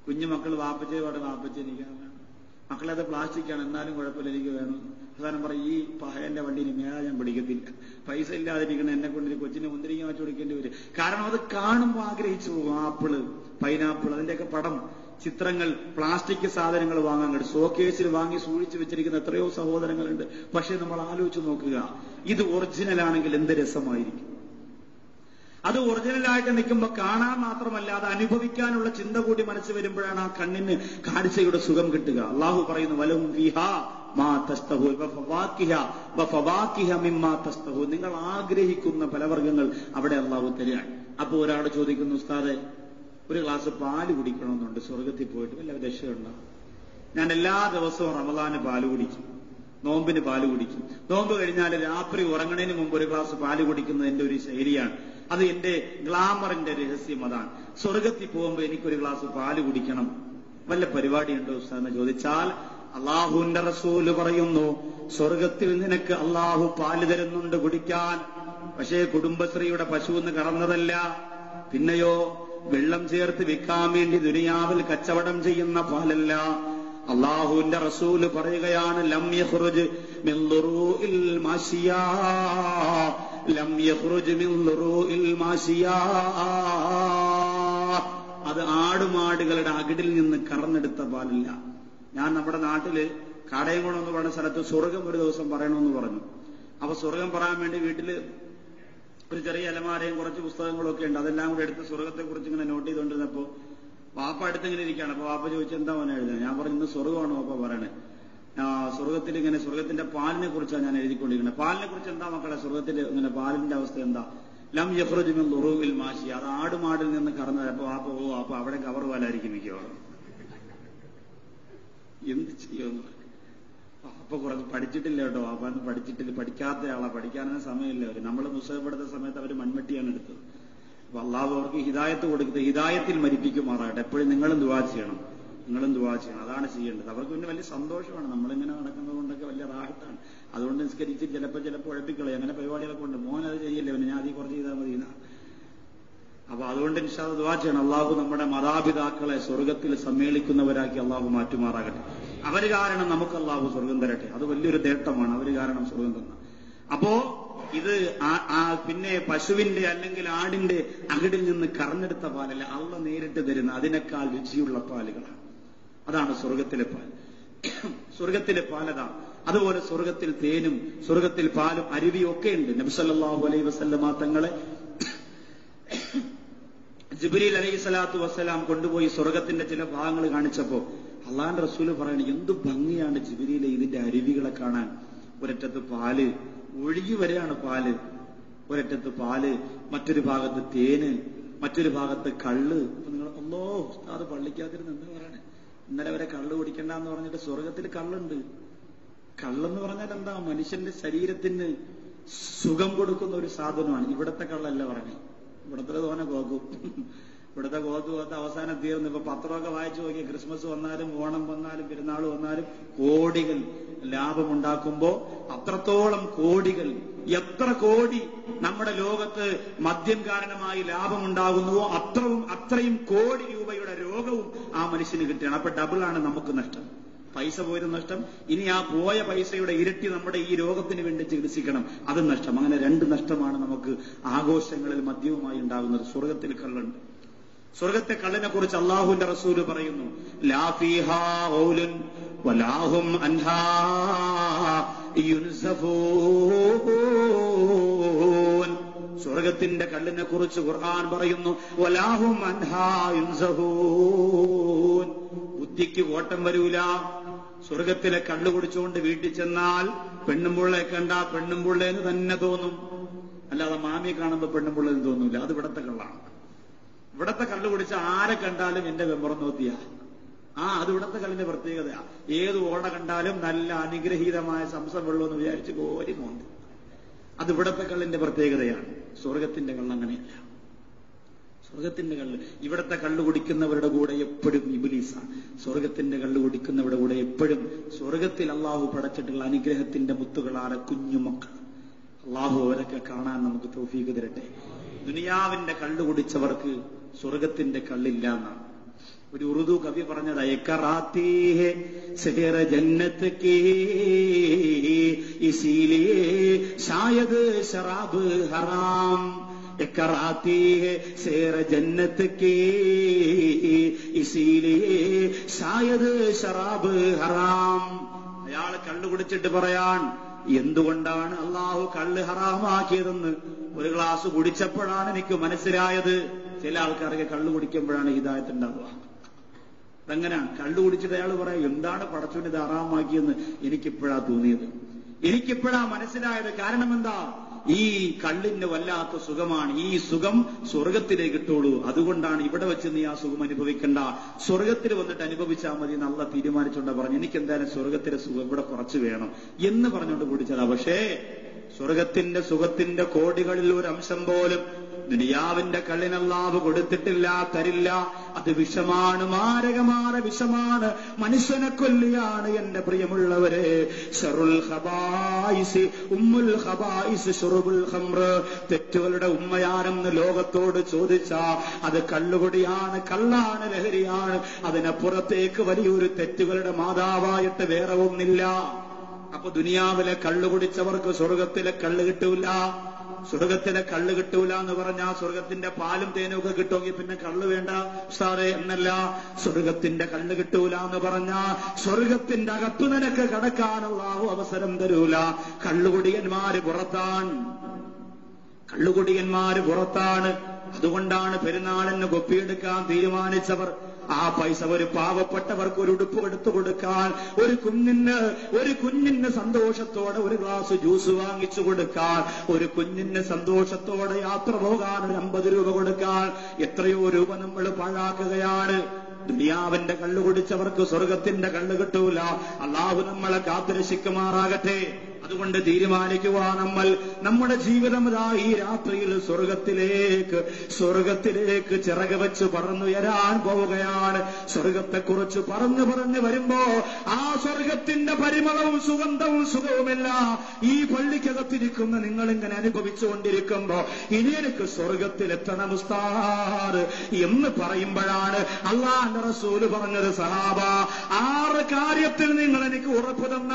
കുഞ്ഞുമക്കൾ വാപ്പച്ചേ പാടെ വാപ്പച്ചേ എനിക്ക് മക്കളത് പ്ലാസ്റ്റിക്കാണ്, എന്നാലും കുഴപ്പമില്ല, എനിക്ക് വേണം. അവസാനം പറയും, ഈ പഹയന്റെ വണ്ടിന് മേള ഞാൻ പിടിക്കത്തില്ല, പൈസ ഇല്ലാതിരിക്കണം, എന്നെ കൊണ്ടൊരു കൊച്ചിനെ മുന്തിരിങ്ങ വെച്ച് കൊടുക്കേണ്ടി വരും. കാരണം അത് കാണുമ്പോൾ ആഗ്രഹിച്ചു പോകും. ആപ്പിള്, പൈനാപ്പിൾ, അതിന്റെയൊക്കെ പടം, ചിത്രങ്ങൾ, പ്ലാസ്റ്റിക് സാധനങ്ങൾ വാങ്ങാൻ കഴിയും. ഷോക്കേസിൽ വാങ്ങി സൂക്ഷിച്ചു വെച്ചിരിക്കുന്ന എത്രയോ സഹോദരങ്ങളുണ്ട്. പക്ഷെ നമ്മൾ ആലോചിച്ച് നോക്കുക, ഇത് ഒറിജിനലാണെങ്കിൽ എന്ത് രസമായിരിക്കും. അത് ഒറിജിനലായിട്ട് നിൽക്കുമ്പോൾ കാണാൻ മാത്രമല്ല, അത് അനുഭവിക്കാനുള്ള ചിന്ത കൂടി മനസ്സ് വരുമ്പോഴാണ് ആ കണ്ണിന് കാഴ്ചയുടെ സുഖം കിട്ടുക. അള്ളാഹു പറയുന്നു, വലഹും ഫീഹാ മാ തസ്തഹൂ വഫവാകിഹ മിമ്മാ തസ്തഹൂ, നിങ്ങൾ ആഗ്രഹിക്കുന്ന ഫലവർഗ്ഗങ്ങൾ അവിടെ അള്ളാഹു തരികയാണ്. അപ്പൊ ഒരാൾ ചോദിക്കുന്നു, ഉസ്താദെ ഒരു ഗ്ലാസ് പാല് കുടിക്കണമെന്നുണ്ട്, സ്വർഗത്തിൽ പോയിട്ട് വല്ല രക്ഷയുണ്ടോ? ഞാൻ എല്ലാ ദിവസവും റമദാന് പാല് കുടിക്കും, നോമ്പിന് പാല് കുടിക്കും. നോമ്പ് കഴിഞ്ഞാൽ രാത്രി ഉറങ്ങണതിന് മുമ്പ് ഒരു ഗ്ലാസ് പാല് കുടിക്കുന്നത് എന്റെ ഒരു ശൈലിയാണ്. അത് എന്റെ ഗ്ലാമറിന്റെ രഹസ്യം അതാണ്. സ്വർഗത്തിൽ പോകുമ്പോ എനിക്കൊരു ഗ്ലാസ് പാല് കുടിക്കണം, വല്ല പരിപാടിയുണ്ടോ എന്ന് ചോദിച്ചാൽ അള്ളാഹുവിന്റെ റസൂല് പറയുന്നു, സ്വർഗത്തിൽ നിനക്ക് അള്ളാഹു പാല് തരുന്നുണ്ട് കുടിക്കാൻ. പക്ഷേ കുടുംബശ്രീയുടെ പശുവെന്ന് കറന്നതല്ല. പിന്നെയോ വെള്ളം ചേർത്ത് വിൽക്കാൻ വേണ്ടി ദുനിയാവിൽ കച്ചവടം ചെയ്യുന്ന പാലല്ല. അള്ളാഹുവിന്റെ റസൂല് പറയുകയാണ്, ലം യഖ്റുജ് മിൻ ളുറൂഇൽ മാശിയാ, ലം യഖ്റുജ് മിൻ ളുറൂഇൽ മാശിയാ, അത് ആടുമാടുകളുടെ അകിടിൽ നിന്ന് കറന്നെടുത്ത പാലല്ല. ഞാൻ നമ്മുടെ നാട്ടില് കാടയംകുളം എന്ന് പറയുന്ന സ്ഥലത്ത് സ്വർഗം ഒരു ദിവസം പറയണമെന്ന് പറഞ്ഞു. അപ്പൊ സ്വർഗം പറയാൻ വേണ്ടി വീട്ടില് ഒരു ചെറിയ അലമാരയും കുറച്ച് പുസ്തകങ്ങളൊക്കെ ഉണ്ട്. അതെല്ലാം കൂടെ എടുത്ത് സ്വർഗത്തെ കുറിച്ച് ഇങ്ങനെ നോട്ട് ചെയ്തുകൊണ്ടിരുന്നപ്പോ വാപ്പ അടുത്തിങ്ങനെ ഇരിക്കുകയാണ്. അപ്പൊ വാപ്പ ചോദിച്ചാൽ എന്താ മോനെ എഴുതുന്നത്? ഞാൻ പറഞ്ഞു, ഇന്ന് സ്വർഗമാണോ വാപ്പ പറയണേ? സ്വർഗത്തിൽ ഇങ്ങനെ സ്വർഗത്തിന്റെ പാലിനെ കുറിച്ചാണ് ഞാൻ എഴുതിക്കൊണ്ടിരിക്കുന്നത്. പാലിനെ കുറിച്ച് എന്താ മക്കളെ സ്വർഗത്തിൽ ഇങ്ങനെ പാലിന്റെ അവസ്ഥ എന്താ? ലം യഖ്റുജ് മിൻ ളുറൂഇൽ മാശി, അത് ആടുമാടിൽ നിന്ന് കറന്നത്. അപ്പൊ വാപ്പ അപ്പൊ അവിടെ കവർ പാലായിരിക്കും മിക്കവാറും. എന്ത് ചെയ്യുമെന്ന് അപ്പൊ കുറച്ച് പഠിച്ചിട്ടില്ല കേട്ടോ. അപ്പൊ പഠിച്ചിട്ടില്ല, പഠിക്കാത്ത ആളാ, പഠിക്കാനൊന്നും സമയമില്ല അവര്. നമ്മൾ മുസ്തഫപ്പെടുത്ത സമയത്ത് അവര് മൺവെട്ടിയാണ് എടുത്തത്. അപ്പൊ അള്ളാഹു അവർക്ക് ഹിദായത്ത് കൊടുക്കുന്നത് ഹിദായത്തിൽ മരിപ്പിക്കുമാറാകട്ടെ. എപ്പോഴും നിങ്ങളും ദുആ ചെയ്യണം, അതാണ് ചെയ്യേണ്ടത്. അവർക്ക് പിന്നെ വലിയ സന്തോഷമാണ്. നമ്മളിങ്ങനെ നടക്കുന്നത് കൊണ്ടൊക്കെ വലിയ റാഹത്താണ്. അതുകൊണ്ട് നിസ്കരിച്ച് ചിലപ്പോൾ ഉഴപ്പിക്കളയും. അങ്ങനെ പരിപാടികളൊക്കെ ഉണ്ട്. മോൻ അത് ചെയ്യല്ലേ, പിന്നെ ഞാൻ കുറച്ച് ചെയ്താൽ മതി. അപ്പൊ അതുകൊണ്ട് ഇൻഷാ അല്ലാഹ് ദുആ ചെയ്യണം. അള്ളാഹു നമ്മുടെ മാതാപിതാക്കളെ സ്വർഗത്തിൽ സമ്മേളിക്കുന്നവരാക്കി അള്ളാഹു മാറ്റുമാറാകട്ടെ. അവര് കാരണം നമുക്ക് അള്ളാഹു സ്വർഗം തരട്ടെ. അത് വലിയൊരു നേട്ടമാണ്, അവര് കാരണം സ്വർഗം തന്ന. അപ്പോ ഇത് പിന്നെ പശുവിന്റെ അല്ലെങ്കിൽ ആടിന്റെ അകിടിൽ നിന്ന് കറന്നെടുത്ത പാലല്ല, അള്ളാഹ് നേരിട്ട് തരുന്ന അതിനേക്കാൾ രുചിയുള്ള പാലുകളാണ്. അതാണ് സ്വർഗത്തിലെ പാൽ. സ്വർഗത്തിലെ പാലതാണ്. അതുപോലെ സ്വർഗത്തിൽ തേനും സ്വർഗത്തിൽ പാലും അരുവിയും ഒക്കെ ഉണ്ട്. നബി സല്ലല്ലാഹു അലൈഹി വസല്ലമ തങ്ങളെ ജിബ്രീൽ അലൈഹി സ്വലാത്തു വസ്സലാം കൊണ്ടുപോയി സ്വർഗത്തിന്റെ ചില ഭാഗങ്ങൾ കാണിച്ചപ്പോ അള്ളാഹുവിന്റെ റസൂല് പറയണ, എന്തു ഭംഗിയാണ് ജിബ്രീലെ ഇതിന്റെ അരുവികളെ കാണാൻ. ഒരറ്റത്ത് പാല് ഒഴുകി വരെയാണ് പാല്, ഒരറ്റത്ത് പാല്, മറ്റൊരു ഭാഗത്ത് തേന്, മറ്റൊരു ഭാഗത്ത് കള്ള്. അപ്പൊ നിങ്ങൾ ഉസ്താദ് പള്ളിക്കാതിരുന്ന് എന്താ പറയണേ, ഇന്നലെ വരെ കള്ള് കുടിക്കണ്ടെന്ന് പറഞ്ഞിട്ട് സ്വർഗത്തിൽ കള്ളുണ്ട്. കള്ളെന്ന് പറഞ്ഞാൽ എന്താ, മനുഷ്യന്റെ ശരീരത്തിന് സുഖം കൊടുക്കുന്ന ഒരു സാധനമാണ്. ഇവിടത്തെ കള്ളല്ല പറഞ്ഞേ, ഇവിടത്തെ തോനെ കോക്കും. ഇവിടുത്തെ കോക്ക് അവസാനം തീർന്നു. ഇപ്പൊ പത്രമൊക്കെ വായിച്ചു നോക്കി, ക്രിസ്മസ് വന്നാലും ഓണം വന്നാലും പെരുന്നാൾ വന്നാലും കോടികൾ ലാഭമുണ്ടാക്കുമ്പോ അത്രത്തോളം കോടികൾ, എത്ര കോടി നമ്മുടെ ലോകത്ത് മദ്യം കാരണമായി ലാഭമുണ്ടാകുന്നുവോ അത്രയും കോടി രൂപയുടെ രോഗവും ആ മനുഷ്യന് കിട്ടുകയാണ്. അപ്പൊ ഡബിളാണ് നമുക്ക് നഷ്ടം. പൈസ പോയത് നഷ്ടം, ഇനി ആ പോയ പൈസയുടെ ഇരട്ടി നമ്മുടെ ഈ രോഗത്തിന് വേണ്ടി ചികിത്സിക്കണം, അത് നഷ്ടം. അങ്ങനെ രണ്ട് നഷ്ടമാണ് നമുക്ക് ആഘോഷങ്ങളിൽ മദ്യവുമായി ഉണ്ടാകുന്നത്. സ്വർഗത്തിൽ കള്ളുണ്ട്. സ്വർഗത്തെ കള്ളിനെ കുറിച്ച് അള്ളാഹുവിന്റെ റസൂല് പറയുന്നു, ലാ ഫീഹാ ഖൗലുൻ വലാഹും അൻഹാ യുൻസഫൂൻ. സ്വർഗത്തിന്റെ കള്ളിനെ കുറിച്ച് ഖുർആൻ പറയുന്നു, വലാഹും അൻഹാ യുൻസഫൂൻ. ബുദ്ധിക്ക് കോട്ടം വരൂല. സ്വർഗത്തിലെ കള്ളു കുടിച്ചുകൊണ്ട് വീട്ടിൽ ചെന്നാൽ പെണ്ണുമ്പുള്ളയെ കണ്ടാ പെണ്ണുമ്പുള്ളയെന്ന് തന്നെ തോന്നും, അല്ലാതെ മാമിയെ കാണുമ്പോ പെണ്ണുമ്പുള്ളയെന്ന് തോന്നൂല. അത് ഇവിടത്തെ കള്ളാണ്. ഇവിടത്തെ കള്ളു കുടിച്ച ആരെ കണ്ടാലും എന്റെ വെമ്പറം നോത്തിയ അത് ഇവിടത്തെ കള്ളിന്റെ പ്രത്യേകതയാ. ഏത് ഓട കണ്ടാലും നല്ല അനുഗ്രഹീതമായ സംസം വെള്ളമെന്ന് വിചാരിച്ച് കോരി മോന്തി. അത് ഇവിടത്തെ കള്ളിന്റെ പ്രത്യേകതയാണ്. സ്വർഗത്തിന്റെ കള്ള് അങ്ങനെയല്ല. സ്വർഗത്തിന്റെ കള്ള്, ഇവിടത്തെ കള്ളു കുടിക്കുന്നവരുടെ കൂടെ എപ്പോഴും ഇബ്ലീസാണ്. സ്വർഗത്തിന്റെ കള്ളു കുടിക്കുന്നവരുടെ കൂടെ എപ്പോഴും സ്വർഗത്തിൽ അള്ളാഹു പടച്ചിട്ടുള്ള അനുഗ്രഹത്തിന്റെ മുത്തുകളാണ് കുഞ്ഞുമക്കൾ. അള്ളാഹു അവരൊക്കെ കാണാൻ നമുക്ക് തൗഫീഖ് തരട്ടെ. ദുനിയാവിന്റെ കള്ളു കുടിച്ചവർക്ക് സ്വർഗത്തിന്റെ കള്ളില്ല എന്നാണ് ഒരു ഉറുദു കവി പറഞ്ഞത്. എക്കറാത്തി ഹെ സെഹറ ജന്നത്ത് കീ ഇസീലിയേ ശായദ് ശറാബ് ഹറാം. എക്കറാത്തി ഹെ സെഹറ ജന്നത്ത് കീ ഇസീലിയേ ശായദ് ശറാബ് ഹറാം. അയാൾ കള്ളു കുടിച്ചിട്ട് പറയാൻ, എന്തുകൊണ്ടാണ് അള്ളാഹു കള്ള് ഹറാമാക്കിയതെന്ന് ഒരു ഗ്ലാസ് കുടിച്ചപ്പോഴാണ് എനിക്ക് മനസ്സിലായത്. ചില ആൾക്കാർക്ക് കള്ളു കുടിക്കുമ്പോഴാണ് ഹിദായത്ത് ഉണ്ടാവുക. അതങ്ങനെയാണ്. കള്ളു കുടിച്ചിട്ട് അയാൾ പറയാം, എന്താണ് പടച്ചോൻ ഇത് ഹറാമാക്കിയെന്ന് എനിക്കിപ്പോഴാ തോന്നിയത്, എനിക്കിപ്പോഴാ മനസ്സിലായത്. കാരണം എന്താ, ഈ കള്ളിന് വല്ലാത്ത സുഖമാണ്. ഈ സുഖം സ്വർഗത്തിലേക്ക് കിട്ടുള്ളൂ. അതുകൊണ്ടാണ് ഇവിടെ വെച്ച് നീ ആ സുഖം അനുഭവിക്കണ്ട, സ്വർഗത്തിൽ വന്നിട്ട് അനുഭവിച്ചാൽ മതി എന്ന് അള്ളാഹ് തീരുമാനിച്ചുകൊണ്ടാ പറഞ്ഞു. എനിക്ക് എന്തായാലും സ്വർഗത്തിലെ സുഖം ഇവിടെ കുറച്ച് വേണം എന്ന് പറഞ്ഞുകൊണ്ട് കുടിച്ചതാ. പക്ഷേ സ്വർഗത്തിന്റെ സുഖത്തിന്റെ കോടികളിൽ ഒരു അംശം പോലും ദുനിയാവിന്റെ കള്ളിന് അല്ലാഹു കൊടുത്തിട്ടില്ല, തരില്ല. അത് വിഷമാണ്, മാരകമായ വിഷമാണ്, മനുഷ്യനെ കൊല്ലുകയാണ്. എന്റെ പ്രിയമുള്ളവരെ, ശറുൽ ഖബായിസ് ഉമ്മുൽ ഖബായിസ് ശുറുബുൽ ഖംർ. തെറ്റുകളുടെ ഉമ്മയാരെന്ന് ലോകത്തോട് ചോദിച്ചാ അത് കള്ളുകുടിയാണ്, കള്ളാണ്, ലഹരിയാണ്. അതിനപ്പുറത്തേക്ക് വലിയൊരു തെറ്റുകളുടെ മാതാവായിട്ട് വേറെ ഒന്നില്ല. അപ്പൊ ദുനിയാവിലെ കള്ളു കുടിച്ചവർക്ക് സ്വർഗത്തിലെ കള്ള് കിട്ടൂല. സ്വർഗത്തിലെ കള്ള് കിട്ടൂല എന്ന് പറഞ്ഞാൽ സ്വർഗത്തിന്റെ പാലും തേനും ഒക്കെ കിട്ടുമെങ്കിൽ പിന്നെ കള്ള് വേണ്ട സാറേ എന്നല്ല. സ്വർഗത്തിന്റെ കള്ള് കിട്ടൂല എന്ന് പറഞ്ഞാൽ സ്വർഗത്തിന്റെ അകത്തു നിനക്ക് കടക്കാനുള്ള അവസരം തരൂല. കള്ളുകുടിയന്മാര് പുറത്താണ്. അതുകൊണ്ടാണ് പെരുന്നാളിന് കൊപ്പിയെടുക്കാൻ തീരുമാനിച്ചവർ ആ പൈസ ഒരു പാവപ്പെട്ടവർക്ക് ഒരു ഉടുപ്പ് എടുത്തു കൊടുക്കാൻ, ഒരു കുഞ്ഞിന് സന്തോഷത്തോടെ ഒരു ഗ്ലാസ് ജ്യൂസ് വാങ്ങിച്ചു കൊടുക്കാൻ, ഒരു കുഞ്ഞിന് സന്തോഷത്തോടെ യാത്ര പോകാൻ ഒരു 50 രൂപ കൊടുക്കാൻ എത്രയോ രൂപ നമ്മൾ പാഴാക്കുകയാണ്. ദുനിയാവിന്റെ കള്ളു കുടിച്ചവർക്ക് സ്വർഗത്തിന്റെ കള്ളു കിട്ടൂല. അള്ളാഹു നമ്മളെ കാത്തുരക്ഷിക്കുമാറാകട്ടെ. അതുകൊണ്ട് തീരുമാനിക്കുക, നമ്മൾ നമ്മുടെ ജീവിതം ഈ രാത്രിയിൽ സ്വർഗത്തിലേക്ക് ചിറക് വെച്ച് പറന്നുയരാൻ പോവുകയാണ്. സ്വർഗത്തെക്കുറിച്ച് പറഞ്ഞു വരുമ്പോ ആ സ്വർഗത്തിന്റെ പരിമളവും സുഗന്ധവും സുഖവുമെല്ലാം ഈ പള്ളിക്കകത്തിരിക്കുന്ന നിങ്ങളിങ്ങനെ അനുഭവിച്ചുകൊണ്ടിരിക്കുമ്പോ ഇനി എനിക്ക് സ്വർഗത്തിലെത്തണം ഉസ്താദ് എന്ന് പറയുമ്പോഴാണ് അല്ലാഹുവിന്റെ റസൂല് പറഞ്ഞത്, സഹാബ 6 കാര്യത്തിൽ നിങ്ങൾ എനിക്ക് ഉറപ്പ് തന്ന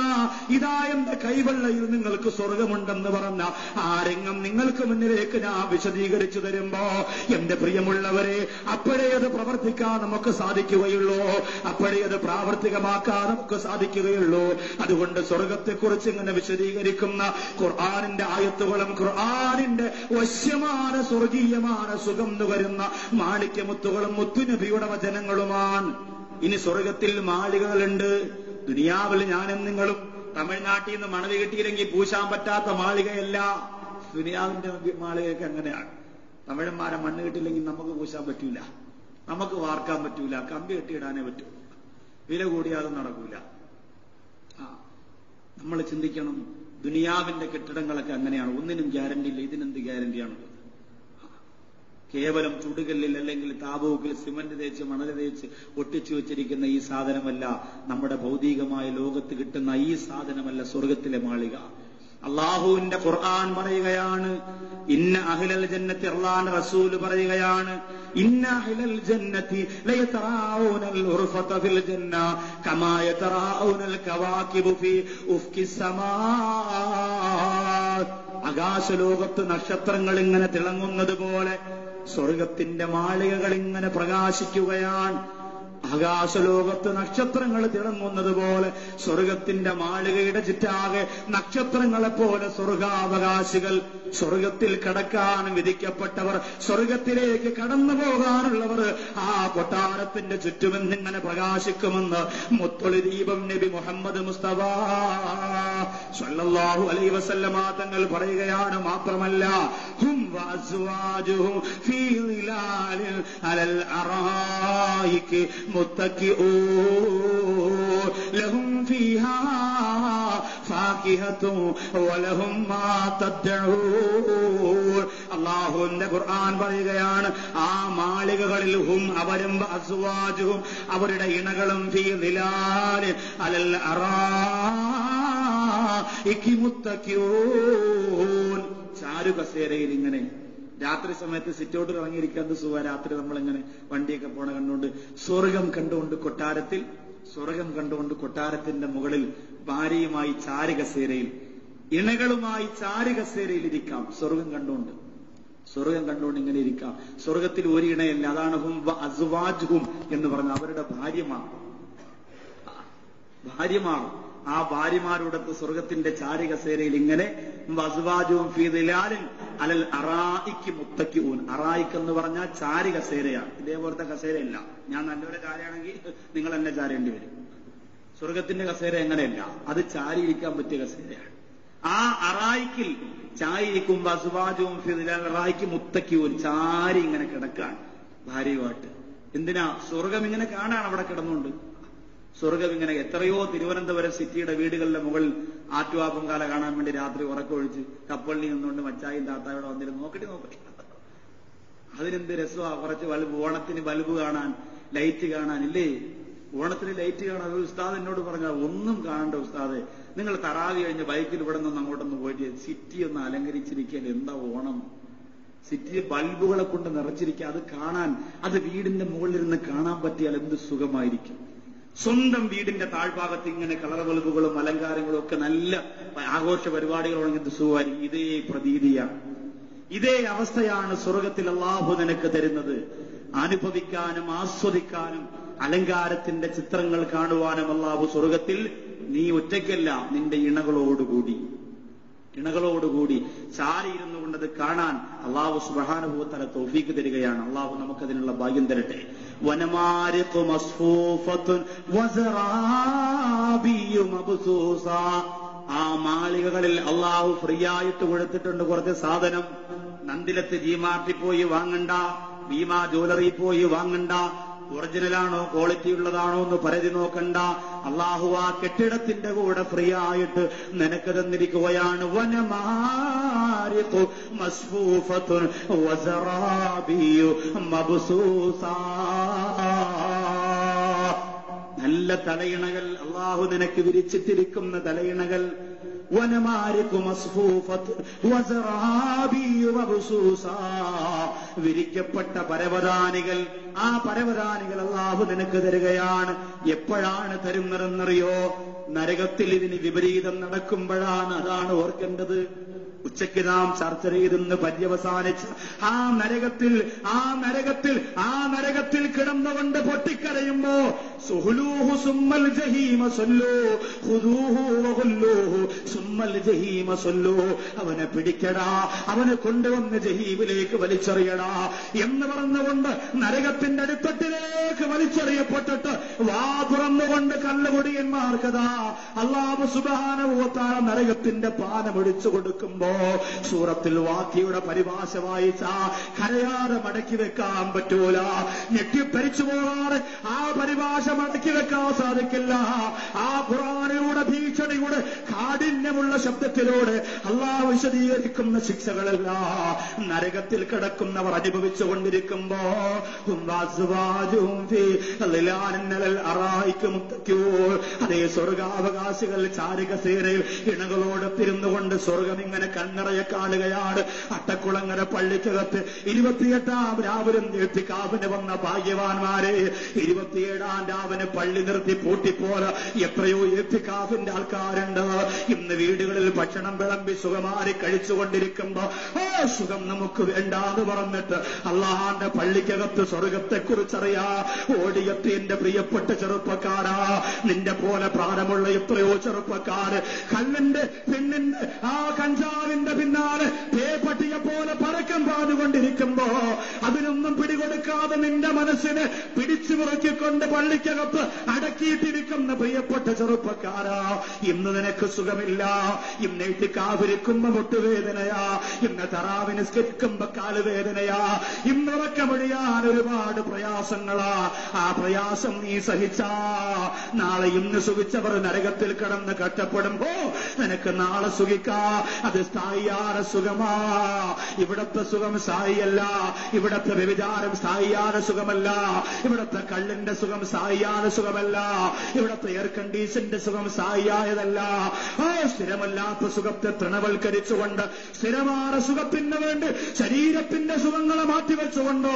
ഇതാ എന്റെ കൈവെള്ളയിൽ നിങ്ങൾക്ക് സ്വർഗമുണ്ടെന്ന് പറഞ്ഞ ആ രംഗം നിങ്ങൾക്ക് മുന്നിലേക്ക് ഞാൻ വിശദീകരിച്ചു തരുമ്പോ എന്റെ പ്രിയമുള്ളവരെ, അപ്പോഴേ അത് പ്രവർത്തിക്കാൻ നമുക്ക് സാധിക്കുകയുള്ളൂ, അപ്പോഴേ അത് പ്രാവർത്തികമാക്കാൻ നമുക്ക് സാധിക്കുകയുള്ളൂ. അതുകൊണ്ട് സ്വർഗത്തെക്കുറിച്ച് ഇങ്ങനെ വിശദീകരിക്കുന്ന ഖുർആനിന്റെ ആയത്തുകളും ഖുർആനിന്റെ വശ്യமான സ്വർഗീയமான സുഖം നുകരുന്ന മാണിക്യമുത്തുകളും മുത്തുനബിയുടെ വചനങ്ങളുമാണ്. ഇനി സ്വർഗത്തിൽ മാളികകളുണ്ട്. ദുനിയാവിൽ ഞാനും നിങ്ങളും തമിഴ്നാട്ടിൽ നിന്ന് മണൽ കിട്ടിയില്ലെങ്കിൽ പൂശാൻ പറ്റാത്ത മാളികയല്ല. ദുനിയാവിന്റെ മാളികയൊക്കെ അങ്ങനെയാണ്. തമിഴന്മാരെ മണ്ണ് കിട്ടിയില്ലെങ്കിൽ നമുക്ക് പൂശാൻ പറ്റൂല, നമുക്ക് വാർക്കാൻ പറ്റൂല, കമ്പി കെട്ടിയിടാനേ പറ്റൂ, വില കൂടിയാതെ നടക്കൂല. നമ്മൾ ചിന്തിക്കണം, ദുനിയാവിന്റെ കെട്ടിടങ്ങളൊക്കെ അങ്ങനെയാണ്. ഒന്നിനും ഗ്യാരണ്ടി ഇല്ല. ഇതിനെന്ത് ഗ്യാരണ്ടിയാണുള്ളത്? കേവലം ചുടുകല്ലിൽ അല്ലെങ്കിൽ താപൂക്കിൽ സിമന്റ് തേച്ച് മണൽ തേച്ച് ഒട്ടിച്ചു വെച്ചിരിക്കുന്ന ഈ സാധനമല്ല നമ്മുടെ ഭൗതികമായ ലോകത്ത് കിട്ടുന്ന ഈ സാധനമല്ല സ്വർഗത്തിലെ മാളിക. അള്ളാഹുവിന്റെ ഖുർആൻ പറയുകയാണ്, ഇന്ന അഹ്ലൽ ജന്നത്തി, അല്ലാഹുവിന്റെ റസൂൽ പറയുകയാണ്, ഇന്ന അഹ്ലൽ ജന്നത്തി ലയതറാഊനൽ ഉർഫത ഫിൽ ജന്ന കമാ യതറാഊനൽ കവാകിബു ഫി ഉഫ്കിസ് സമാ. ആകാശലോകത്ത് നക്ഷത്രങ്ങൾ ഇങ്ങനെ തിളങ്ങുന്നത് പോലെ സ്വർഗത്തിന്റെ മാളികകൾ ഇങ്ങനെ പ്രകാശിക്കുകയാണ്. ആകാശലോകത്ത് നക്ഷത്രങ്ങൾ തിളങ്ങുന്നത് പോലെ സ്വർഗത്തിന്റെ മാളികയുടെ ചുറ്റാകെ നക്ഷത്രങ്ങളെപ്പോലെ സ്വർഗാവകാശികൾ, സ്വർഗത്തിൽ കടക്കാൻ വിധിക്കപ്പെട്ടവർ, സ്വർഗത്തിലേക്ക് കടന്നു പോകാനുള്ളവർ ആ കൊട്ടാരത്തിന്റെ ചുറ്റുമെന്നിങ്ങനെ പ്രകാശിക്കുമെന്ന് മുത്തൊളി ദീപം നബി മുഹമ്മദ് മുസ്തഫ സ്വല്ലല്ലാഹു അലൈഹി വസല്ലമ തങ്ങൾ പറയുകയാണ്. മാത്രമല്ല, ഹും വഅസ്വാജുഹും ഫീ ളിലാലിൽ അലൽ അറായികി മുത്തക്കിഊൻ ലഹും ഫീഹാ ഫാകിഹത്തുൻ വലഹും മാ തദ്ഊൻ. അല്ലാഹുവിന്റെ ഖുർആൻ പറയുകയാണ്, ആ മാളികകളിൽ ഹും അവരും അസ്വാജുഹും അവരുടെ ഇണകളും ഫീ ളിലാലിൽ അലൽ അറായികി മുത്തക്കിഊൻ. ചാരു കസേരയിൽ ഇങ്ങനെ രാത്രി സമയത്ത് സിറ്റൗട്ടിൽ ഇറങ്ങിയിരിക്കാൻ സുഖ. രാത്രി നമ്മളിങ്ങനെ വണ്ടിയൊക്കെ പോണ കണ്ടുകൊണ്ട് സ്വർഗം കണ്ടുകൊണ്ട് കൊട്ടാരത്തിന്റെ മുകളിൽ ഭാര്യയുമായി ചാരുകസേരയിൽ, ഇണകളുമായി ചാരുകസേരയിൽ ഇരിക്കാം. സ്വർഗം കണ്ടുകൊണ്ട് ഇങ്ങനെ ഇരിക്കാം. സ്വർഗത്തിൽ ഒരു ഇണയല്ല. അതാണ് ഹും അസ്വാജുഹും എന്ന് പറഞ്ഞ അവരുടെ ഭാര്യമാർ. ആ ഭാര്യമാരോടൊത്ത് സ്വർഗത്തിന്റെ ചാരുകസേരയിൽ ഇങ്ങനെ വസ്വാജുവും ഫീ ദിലാലിൻ അലൽ അറായിക്ക് മുത്തക്കിഊൻ. അറായിക്ക് എന്ന് പറഞ്ഞാൽ ചാരുകസേരയാണ്. ഇതേപോലത്തെ കസേരയില്ല. ഞാൻ നല്ലൊരു ചാരയാണെങ്കിൽ നിങ്ങൾ എന്നെ ചാരേണ്ടി വരും. സ്വർഗത്തിന്റെ കസേര എങ്ങനെയല്ല, അത് ചാരിയിരിക്കാൻ പറ്റിയ കസേരയാണ്. ആ അറായിക്കിൽ ചാരിയിരിക്കും. വസ്വാജുവും ഫീ ദിലാൽ അറായിക്ക് മുത്തക്കിഊൻ. ചാരി ഇങ്ങനെ കിടക്കാൻ ഭാര്യയുമായിട്ട്. എന്തിനാ? സ്വർഗം ഇങ്ങനെ കാണാൻ അവിടെ കിടന്നുകൊണ്ട്. സ്വർഗം ഇങ്ങനെ എത്രയോ തിരുവനന്തപുരം സിറ്റിയുടെ വീടുകളുടെ മുകളിൽ ആറ്റുവാ പൊങ്കാല കാണാൻ വേണ്ടി രാത്രി ഉറക്കമൊഴിച്ച് കപ്പലിൽ നിന്നുകൊണ്ട് മച്ചായും താത്തായോടെ വന്നിരുന്നു. നോക്കട്ടെ അതിനെന്ത് രസമാണ്. കുറച്ച് ബൾബ്, ഓണത്തിന് ബൾബ് കാണാൻ, ലൈറ്റ് കാണാൻ ഇല്ലേ? ഓണത്തിന് ലൈറ്റ് കാണാൻ. ഒരു ഉസ്താദ് എന്നോട് പറഞ്ഞാൽ ഒന്നും കാണണ്ട ഉസ്താദ്, നിങ്ങൾ തറാവി കഴിഞ്ഞ് ബൈക്കിൽ ഇവിടെ നിന്ന് അങ്ങോട്ടൊന്ന് പോയിട്ട് സിറ്റി ഒന്ന് അലങ്കരിച്ചിരിക്കാൻ. എന്താ ഓണം? സിറ്റി ബൾബുകളെ കൊണ്ട് നിറച്ചിരിക്കുക. അത് കാണാൻ, അത് വീടിന്റെ മുകളിലിരുന്ന് കാണാൻ പറ്റിയാൽ എന്ത് സുഖമായിരിക്കും. സ്വന്തം വീടിന്റെ താഴ്ഭാഗത്ത് ഇങ്ങനെ കളർ ബൾബുകളും അലങ്കാരങ്ങളും ഒക്കെ നല്ല ആഘോഷ പരിപാടികളോട് എന്ത് സുഖമായിരിക്കും. ഇതേ പ്രതീതിയാണ്, ഇതേ അവസ്ഥയാണ് സ്വർഗത്തിൽ അല്ലാഹു നിനക്ക് തരുന്നത്. അനുഭവിക്കാനും ആസ്വദിക്കാനും അലങ്കാരത്തിന്റെ ചിത്രങ്ങൾ കാണുവാനും അല്ലാഹു സ്വർഗത്തിൽ നീ ഒറ്റയ്ക്കല്ല, നിന്റെ ഇണകളോടുകൂടി ചാരിയിരുന്നു കൊണ്ടത് കാണാൻ അല്ലാഹു സുബ്ഹാനഹു വ തആല തൗഫീഖ് തരികയാണ്. അല്ലാഹു നമുക്കതിനുള്ള ഭാഗ്യം തരട്ടെ. വനമാരിഖു മസ്ഫൂഫത്തുൻ വസറാബിയു മബ്സൂസ. ആ മാളികകളിൽ അല്ലാഹു ഫ്രീ ആയിട്ട് കൊടുത്തിട്ടുണ്ട് കുറച്ച് സാധനം. നന്ദിലത്ത് ജിമാർട്ടിൽ പോയി വാങ്ങണ്ട, ഭീമ ജ്വല്ലറി പോയി വാങ്ങണ്ട, ഒറിജിനലാണോ ക്വാളിറ്റി ഉള്ളതാണോ എന്ന് പരിധി നോക്കണ്ട. അള്ളാഹു ആ കെട്ടിടത്തിന്റെ കൂടെ ഫ്രീ ആയിട്ട് നിനക്ക് തന്നിരിക്കുകയാണ്. വനമാരിഖു മസ്ഫൂഫത്തുൻ വസറാബിയു മബ്സൂസാ. നല്ല തലയിണകൾ അള്ളാഹു നിനക്ക് വിരിച്ചിട്ടിരിക്കുന്ന തലയിണകൾ. വനമാരിഖു മസ്ഫൂഫത്തുൻ വസറാബിയു മബ്സൂസാ. വിരിക്കപ്പെട്ട പരവതാനികൾ. ആ പരവതാനികൾ അള്ളാഹു നിനക്ക് തരികയാണ്. എപ്പോഴാണ് തരുന്നതെന്നറിയോ? നരകത്തിൽ ഇതിന് വിപരീതം നടക്കുമ്പോഴാണ്. അതാണ് ഓർക്കേണ്ടത്. ഉച്ചയ്ക്ക് നാം ചർച്ച ചെയ്തെന്ന് പര്യവസാനിച്ച് ആ നരകത്തിൽ കിടന്നുകൊണ്ട് പൊട്ടിക്കരയുമ്പോ സുഹ്ലൂഹു സുമ്മൽ ജഹീമ സല്ലൂ ഖുദൂഹു വഖുല്ലൂഹു സുമ്മൽ ജഹീമ സല്ലൂ. അവനെ പിടിക്കടാ, അവനെ കൊണ്ടുവന്ന് ജഹീമിലേക്ക് വലിച്ചെറിയടാ എന്ന് പറഞ്ഞുകൊണ്ട് നരകത്തിന്റെ അടിത്തട്ടിലേക്ക് വലിച്ചെറിയപ്പെട്ടിട്ട് വാ തുറന്നുകൊണ്ട് കല്ലുകൊടിയന്മാർക്കതാ അല്ലാഹു സുബ്ഹാനഹു വ തആല നരകത്തിന്റെ പാനമൊഴിച്ചു കൊടുക്കുമ്പോ സൂറത്തുൽ വാഖിയുടെ പരിഭാഷ വായിച്ച കരയാതെ മടക്കി വെക്കാൻ പറ്റൂല. ഞെട്ടിപ്പരിച്ചു പോകാതെ ആ പരിഭാഷ മടക്കി വെക്കാൻ സാധിക്കില്ല. ആ ഖുർആനിലൂടെ ഭീഷണിയുടെ കാഠിന്യമുള്ള ശബ്ദത്തിലൂടെ അല്ലാഹു വിശദീകരിക്കുന്ന ശിക്ഷകളല്ല നരകത്തിൽ കിടക്കുന്നവർ അനുഭവിച്ചു കൊണ്ടിരിക്കുമ്പോ അതേ സ്വർഗാവകാശികൾ ചാരികസേനയിൽ ഇണകളോട് തിരുന്നുകൊണ്ട് സ്വർഗം ഇങ്ങനെ കണ്ണറയെ കാണുകയാണ്. അട്ടക്കുളങ്ങര പള്ളിക്കകത്ത് 28-ാം രാവിലും എത്തിക്കാവിന് വന്ന ഭാഗ്യവാന്മാരെ 27-ാം രാവിന് പള്ളി നിർത്തി പൂട്ടിപ്പോലെ എത്രയോ എത്തിക്കാവിന്റെ ആൾക്കാരുണ്ട്. ഇന്ന് വീടുകളിൽ ഭക്ഷണം വിളമ്പി സുഖമാരി കഴിച്ചുകൊണ്ടിരിക്കുമ്പോ സുഖം നമുക്ക് വേണ്ടാന്ന് പറഞ്ഞിട്ട് അള്ളാഹാന്റെ പള്ളിക്കകത്ത് സ്വർഗത്തെക്കുറിച്ചറിയാ ഓടിയെത്തി എന്റെ പ്രിയപ്പെട്ട ചെറുപ്പക്കാരാ. നിന്റെ പോലെ പ്രാരമുള്ള എത്രയോ ചെറുപ്പക്കാര് കല്ലിന്റെ പെണ്ണിന്റെ ആ കഞ്ചാവിന്റെ പിന്നാലെ പേപ്പട്ടിയെ പോലെ പരക്കം പാടുകൊണ്ടിരിക്കുമ്പോ അതിനൊന്നും പിടികൊടുക്കാതെ നിന്റെ മനസ്സിനെ പിടിച്ചു മുറുക്കിക്കൊണ്ട് പള്ളിക്കകത്ത് അടക്കിയിട്ടിരിക്കുന്ന പ്രിയപ്പെട്ട ചെറുപ്പക്കാരാ, ഇന്ന് നിനക്ക് സുഖമില്ല. ഇന്ന് ഇത്തിക്കാവിരിക്കുമ്പോ മുട്ടുവേദനയാ, ഇന്ന് തറാവിന് നിസ്കരിക്കുമ്പോ കാലുവേദനയാ, ഇന്ന് ഉറക്കമൊഴിയാൻ ഒരുപാട് പ്രയാസങ്ങളാ. ആ പ്രയാസം നീ സഹിച്ചാ നാളെ ഇന്ന് സുഖിച്ചവർ നരകത്തിൽ കിടന്ന് കഷ്ടപ്പെടുമ്പോ നിനക്ക് നാളെ സുഖിക്കാ. അത് സ്ഥായിയാന സുഖമാ. ഇവിടത്തെ സുഖം സ്ഥായിയല്ല. ഇവിടത്തെ വ്യഭിചാരം സ്ഥായിയാന സുഖമല്ല. ഇവിടത്തെ കള്ളിന്റെ സുഖം സ്ഥായിയാന സുഖമല്ല. ഇവിടത്തെ എയർ കണ്ടീഷന്റെ സുഖം സ്ഥായിയായതല്ല. സ്ഥിരമല്ലാത്ത സുഖത്തെ തൃണവൽക്കരിച്ചുകൊണ്ട് സ്ഥിരമായ സുഖത്തിന് വേണ്ടി ശരീരത്തിന്റെ സുഖങ്ങളെ മാറ്റിവെച്ചുകൊണ്ടോ